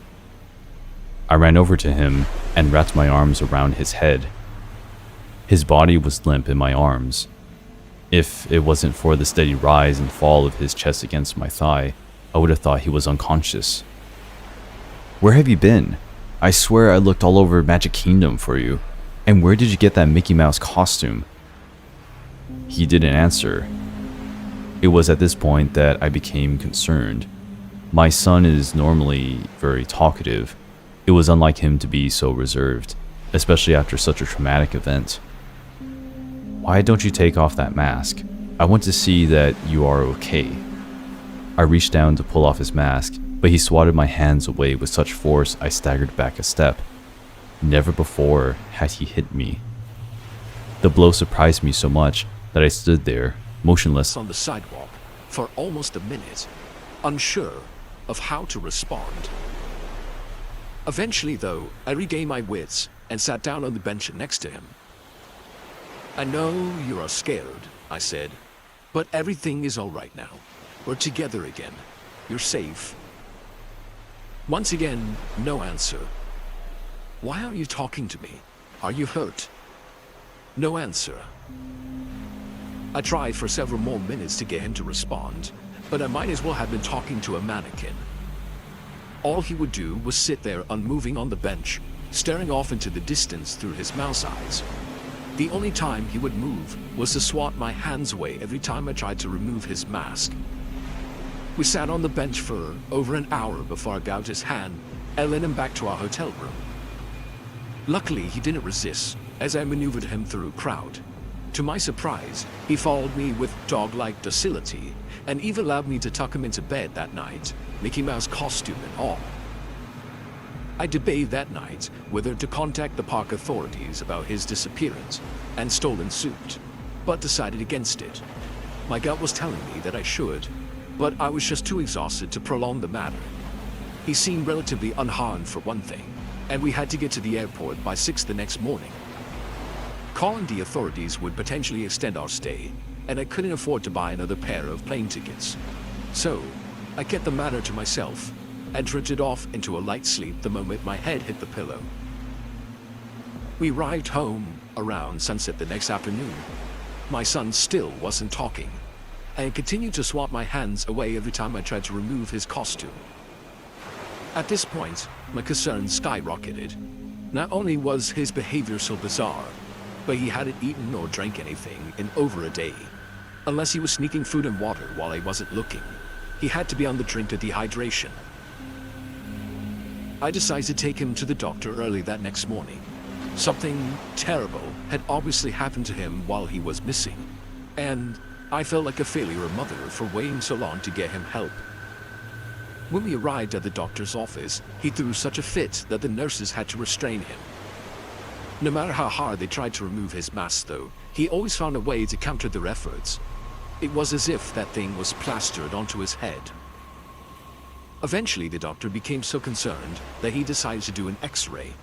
I ran over to him and wrapped my arms around his head. His body was limp in my arms. If it wasn't for the steady rise and fall of his chest against my thigh, I would have thought he was unconscious. Where have you been? I swear I looked all over Magic Kingdom for you. And where did you get that Mickey Mouse costume? He didn't answer. It was at this point that I became concerned. My son is normally very talkative. It was unlike him to be so reserved, especially after such a traumatic event. Why don't you take off that mask? I want to see that you are okay. I reached down to pull off his mask, but he swatted my hands away with such force I staggered back a step. Never before had he hit me. The blow surprised me so much that I stood there, motionless on the sidewalk for almost a minute, unsure of how to respond. Eventually, though, I regained my wits and sat down on the bench next to him. "I know you are scared," I said, "but everything is all right now. We're together again. You're safe." Once again, no answer. "Why aren't you talking to me? Are you hurt?" No answer. I tried for several more minutes to get him to respond, but I might as well have been talking to a mannequin. All he would do was sit there unmoving on the bench, staring off into the distance through his mouse eyes. The only time he would move was to swat my hands away every time I tried to remove his mask. We sat on the bench for over an hour before I grabbed his hand and led him back to our hotel room. Luckily, he didn't resist as I maneuvered him through a crowd. To my surprise, he followed me with dog-like docility and even allowed me to tuck him into bed that night, Mickey Mouse costume and all. I debated that night whether to contact the park authorities about his disappearance and stolen suit, but decided against it. My gut was telling me that I should, but I was just too exhausted to prolong the matter. He seemed relatively unharmed for one thing, and we had to get to the airport by 6 the next morning. Calling the authorities would potentially extend our stay, and I couldn't afford to buy another pair of plane tickets. So, I kept the matter to myself and drifted off into a light sleep the moment my head hit the pillow. We arrived home around sunset the next afternoon. My son still wasn't talking, and continued to swat my hands away every time I tried to remove his costume. At this point, my concerns skyrocketed. Not only was his behavior so bizarre, but he hadn't eaten or drank anything in over a day. Unless he was sneaking food and water while I wasn't looking, he had to be on the drink to dehydration. I decided to take him to the doctor early that next morning. Something terrible had obviously happened to him while he was missing, and I felt like a failure mother for waiting so long to get him help. When we arrived at the doctor's office, he threw such a fit that the nurses had to restrain him. No matter how hard they tried to remove his mask, though, he always found a way to counter their efforts. It was as if that thing was plastered onto his head. Eventually, the doctor became so concerned that he decided to do an X-ray.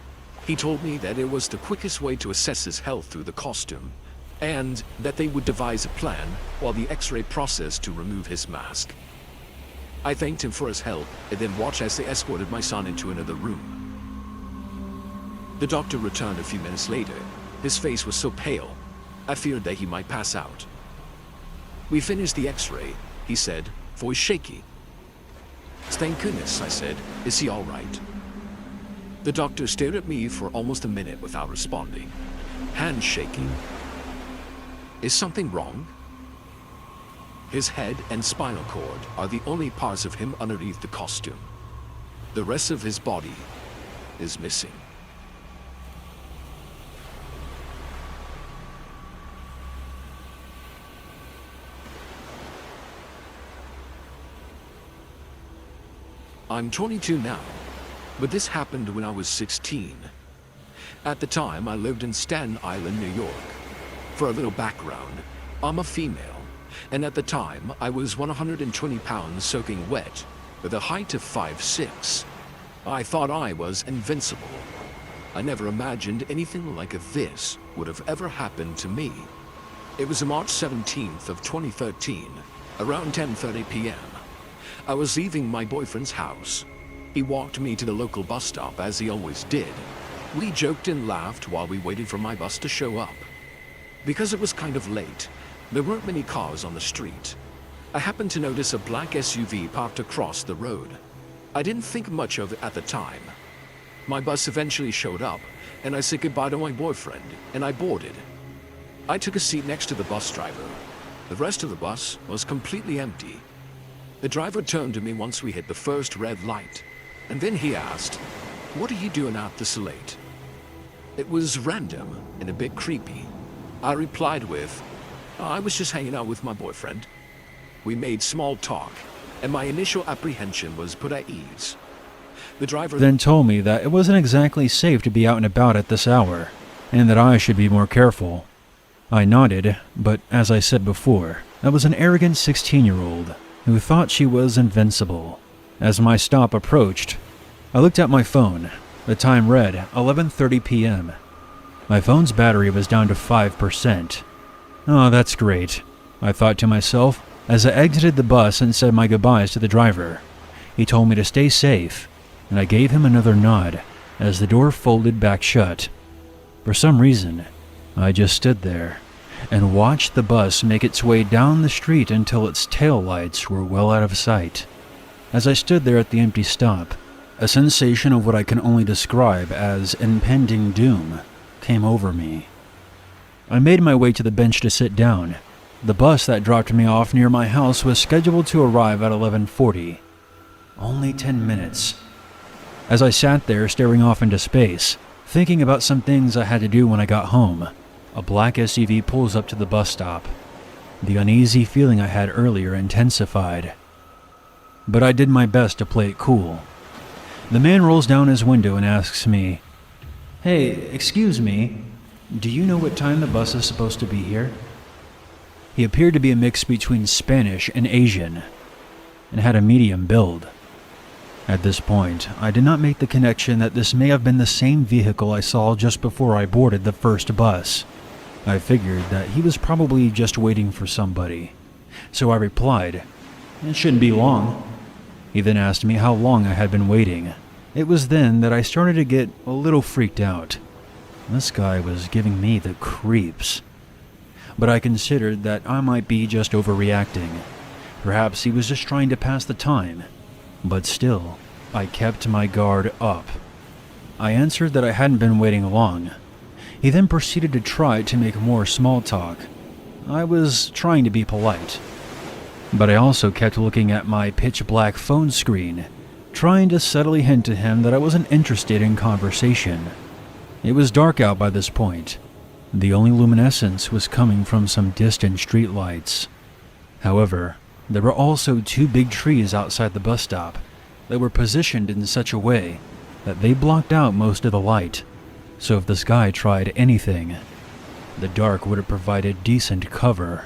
He told me that it was the quickest way to assess his health through the costume, and that they would devise a plan while the X-ray processed to remove his mask. I thanked him for his help and then watched as they escorted my son into another room. The doctor returned a few minutes later. His face was so pale, I feared that he might pass out. "We finished the X-ray," he said, voice shaky. "Thank goodness," I said. "Is he all right?" The doctor stared at me for almost a minute without responding, hands shaking. "Is something wrong?" His head and spinal cord are the only parts of him underneath the costume. The rest of his body is missing. I'm 22 now, but this happened when I was 16. At the time, I lived in Staten Island, New York. For a little background, I'm a female, and at the time, I was 120 pounds soaking wet, with a height of 5'6". I thought I was invincible. I never imagined anything like this would have ever happened to me. It was March 17th of 2013, around 10:30 p.m. I was leaving my boyfriend's house. He walked me to the local bus stop as he always did. We joked and laughed while we waited for my bus to show up. Because it was kind of late, there weren't many cars on the street. I happened to notice a black SUV parked across the road. I didn't think much of it at the time. My bus eventually showed up, and I said goodbye to my boyfriend, and I boarded. I took a seat next to the bus driver. The rest of the bus was completely empty. The driver turned to me once we hit the first red light, and then he asked, "What are you doing out this late?" It was random and a bit creepy. I replied with, "I was just hanging out with my boyfriend." We made small talk, and my initial apprehension was put at ease. The driver then told me that it wasn't exactly safe to be out and about at this hour, and that I should be more careful. I nodded, but as I said before, I was an arrogant 16-year-old who thought she was invincible. As my stop approached, I looked at my phone. The time read 11:30 p.m. My phone's battery was down to 5%. Oh, that's great, I thought to myself as I exited the bus and said my goodbyes to the driver. He told me to stay safe, and I gave him another nod as the door folded back shut. For some reason, I just stood there and watched the bus make its way down the street until its taillights were well out of sight. As I stood there at the empty stop, a sensation of what I can only describe as impending doom came over me. I made my way to the bench to sit down. The bus that dropped me off near my house was scheduled to arrive at 11:40. Only 10 minutes. As I sat there staring off into space, thinking about some things I had to do when I got home, a black SUV pulls up to the bus stop. The uneasy feeling I had earlier intensified. But I did my best to play it cool. The man rolls down his window and asks me, "Hey, excuse me, do you know what time the bus is supposed to be here?" He appeared to be a mix between Spanish and Asian, and had a medium build. At this point, I did not make the connection that this may have been the same vehicle I saw just before I boarded the first bus. I figured that he was probably just waiting for somebody, so I replied, "It shouldn't be long." He then asked me how long I had been waiting. It was then that I started to get a little freaked out. This guy was giving me the creeps. But I considered that I might be just overreacting. Perhaps he was just trying to pass the time. But still, I kept my guard up. I answered that I hadn't been waiting long. He then proceeded to try to make more small talk. I was trying to be polite, but I also kept looking at my pitch-black phone screen, trying to subtly hint to him that I wasn't interested in conversation. It was dark out by this point. The only luminescence was coming from some distant streetlights. However, there were also 2 big trees outside the bus stop that were positioned in such a way that they blocked out most of the light, so if this guy tried anything, the dark would have provided decent cover.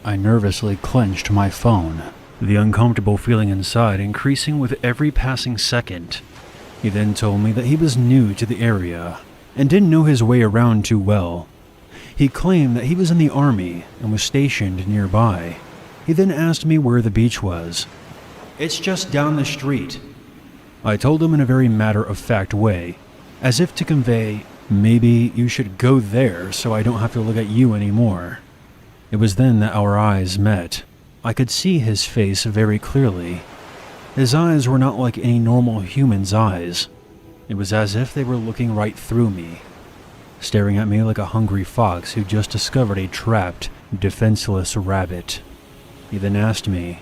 I nervously clenched my phone, the uncomfortable feeling inside increasing with every passing second. He then told me that he was new to the area and didn't know his way around too well. He claimed that he was in the army and was stationed nearby. He then asked me where the beach was. "It's just down the street." I told him in a very matter-of-fact way, as if to convey, maybe you should go there so I don't have to look at you anymore. It was then that our eyes met. I could see his face very clearly. His eyes were not like any normal human's eyes. It was as if they were looking right through me, staring at me like a hungry fox who just discovered a trapped, defenseless rabbit. He then asked me,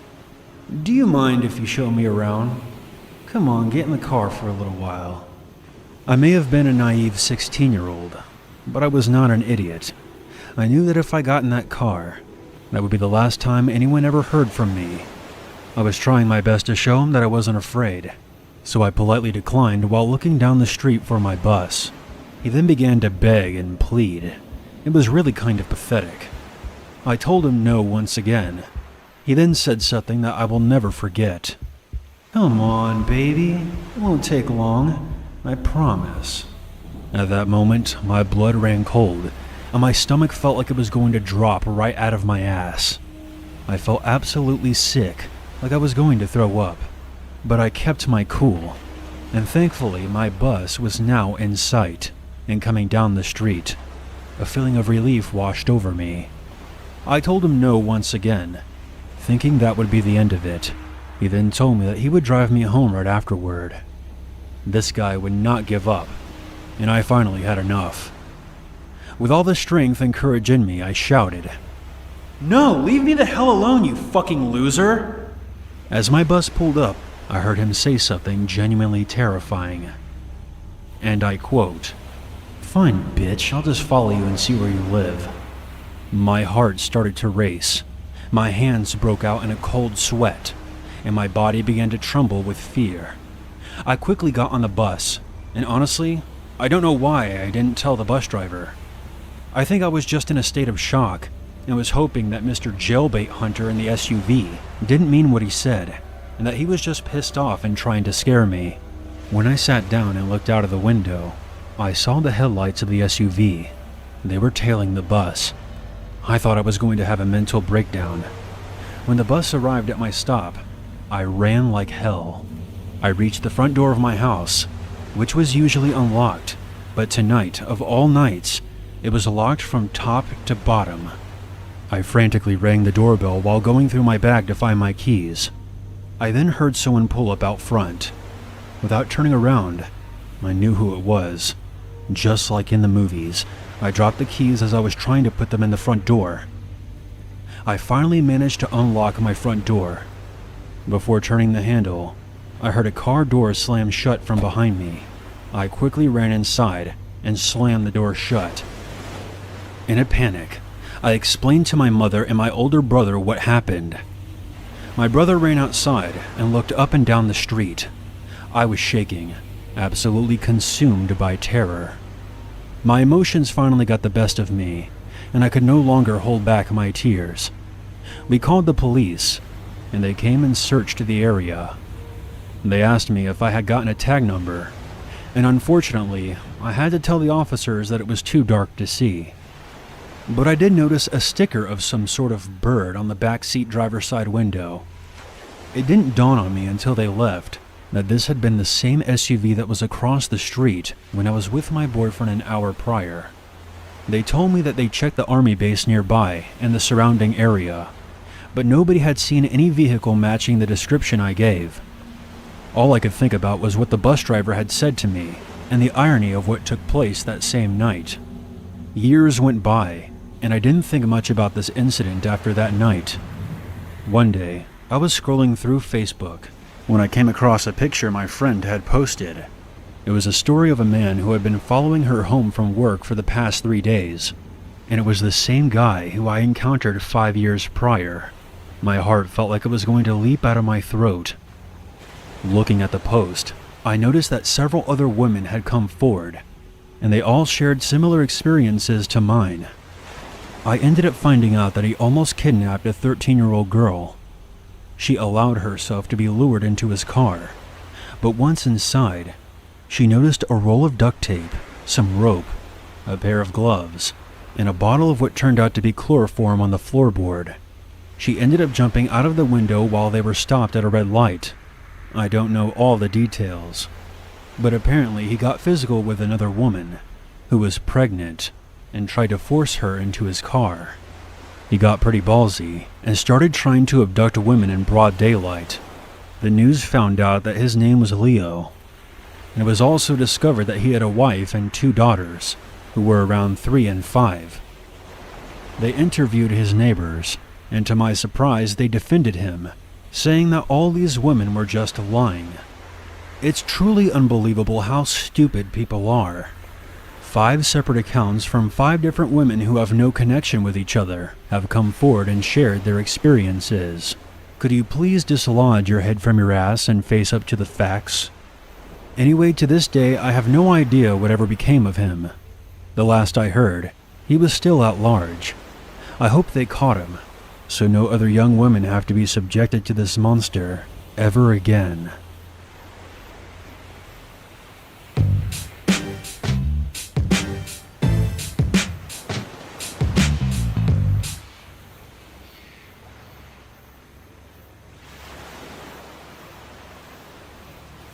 "Do you mind if you show me around? Come on, get in the car for a little while." I may have been a naive 16-year-old, but I was not an idiot. I knew that if I got in that car, that would be the last time anyone ever heard from me. I was trying my best to show him that I wasn't afraid, so I politely declined while looking down the street for my bus. He then began to beg and plead. It was really kind of pathetic. I told him no once again. He then said something that I will never forget. "Come on, baby. It won't take long. I promise." At that moment, my blood ran cold, and my stomach felt like it was going to drop right out of my ass. I felt absolutely sick, like I was going to throw up. But I kept my cool, and thankfully my bus was now in sight and coming down the street. A feeling of relief washed over me. I told him no once again, Thinking that would be the end of it, he then told me that he would drive me home right afterward. This guy would not give up, and I finally had enough. With all the strength and courage in me, I shouted, "No, leave me the hell alone, you fucking loser!" As my bus pulled up, I heard him say something genuinely terrifying. And I quote, "Fine, bitch, I'll just follow you and see where you live." My heart started to race. My hands broke out in a cold sweat, and my body began to tremble with fear. I quickly got on the bus, and honestly, I don't know why I didn't tell the bus driver. I think I was just in a state of shock, and was hoping that Mr. Jailbait Hunter in the SUV didn't mean what he said, and that he was just pissed off and trying to scare me. When I sat down and looked out of the window, I saw the headlights of the SUV. They were tailing the bus. I thought I was going to have a mental breakdown. When the bus arrived at my stop, I ran like hell. I reached the front door of my house, which was usually unlocked, but tonight, of all nights, it was locked from top to bottom. I frantically rang the doorbell while going through my bag to find my keys. I then heard someone pull up out front. Without turning around, I knew who it was. Just like in the movies, I dropped the keys as I was trying to put them in the front door. I finally managed to unlock my front door. Before turning the handle, I heard a car door slam shut from behind me. I quickly ran inside and slammed the door shut. In a panic, I explained to my mother and my older brother what happened. My brother ran outside and looked up and down the street. I was shaking, absolutely consumed by terror. My emotions finally got the best of me, and I could no longer hold back my tears. We called the police, and they came and searched the area. They asked me if I had gotten a tag number, and unfortunately, I had to tell the officers that it was too dark to see. But I did notice a sticker of some sort of bird on the backseat driver's side window. It didn't dawn on me until they left that this had been the same SUV that was across the street when I was with my boyfriend an hour prior. They told me that they checked the army base nearby and the surrounding area, but nobody had seen any vehicle matching the description I gave. All I could think about was what the bus driver had said to me, and the irony of what took place that same night. Years went by, and I didn't think much about this incident after that night. One day, I was scrolling through Facebook when I came across a picture my friend had posted. It was a story of a man who had been following her home from work for the past 3 days, and it was the same guy who I encountered 5 years prior. My heart felt like it was going to leap out of my throat. Looking at the post, I noticed that several other women had come forward, and they all shared similar experiences to mine. I ended up finding out that he almost kidnapped a 13-year-old girl. She allowed herself to be lured into his car, but once inside, she noticed a roll of duct tape, some rope, a pair of gloves, and a bottle of what turned out to be chloroform on the floorboard. She ended up jumping out of the window while they were stopped at a red light. I don't know all the details, but apparently he got physical with another woman who was pregnant and tried to force her into his car. He got pretty ballsy and started trying to abduct women in broad daylight. The news found out that his name was Leo, and it was also discovered that he had a wife and 2 daughters who were around 3 and 5. They interviewed his neighbors, and to my surprise they defended him, saying that all these women were just lying. It's truly unbelievable how stupid people are. 5 separate accounts from 5 different women who have no connection with each other have come forward and shared their experiences. Could you please dislodge your head from your ass and face up to the facts? Anyway, to this day, I have no idea whatever became of him. The last I heard, he was still at large. I hope they caught him, so no other young women have to be subjected to this monster ever again.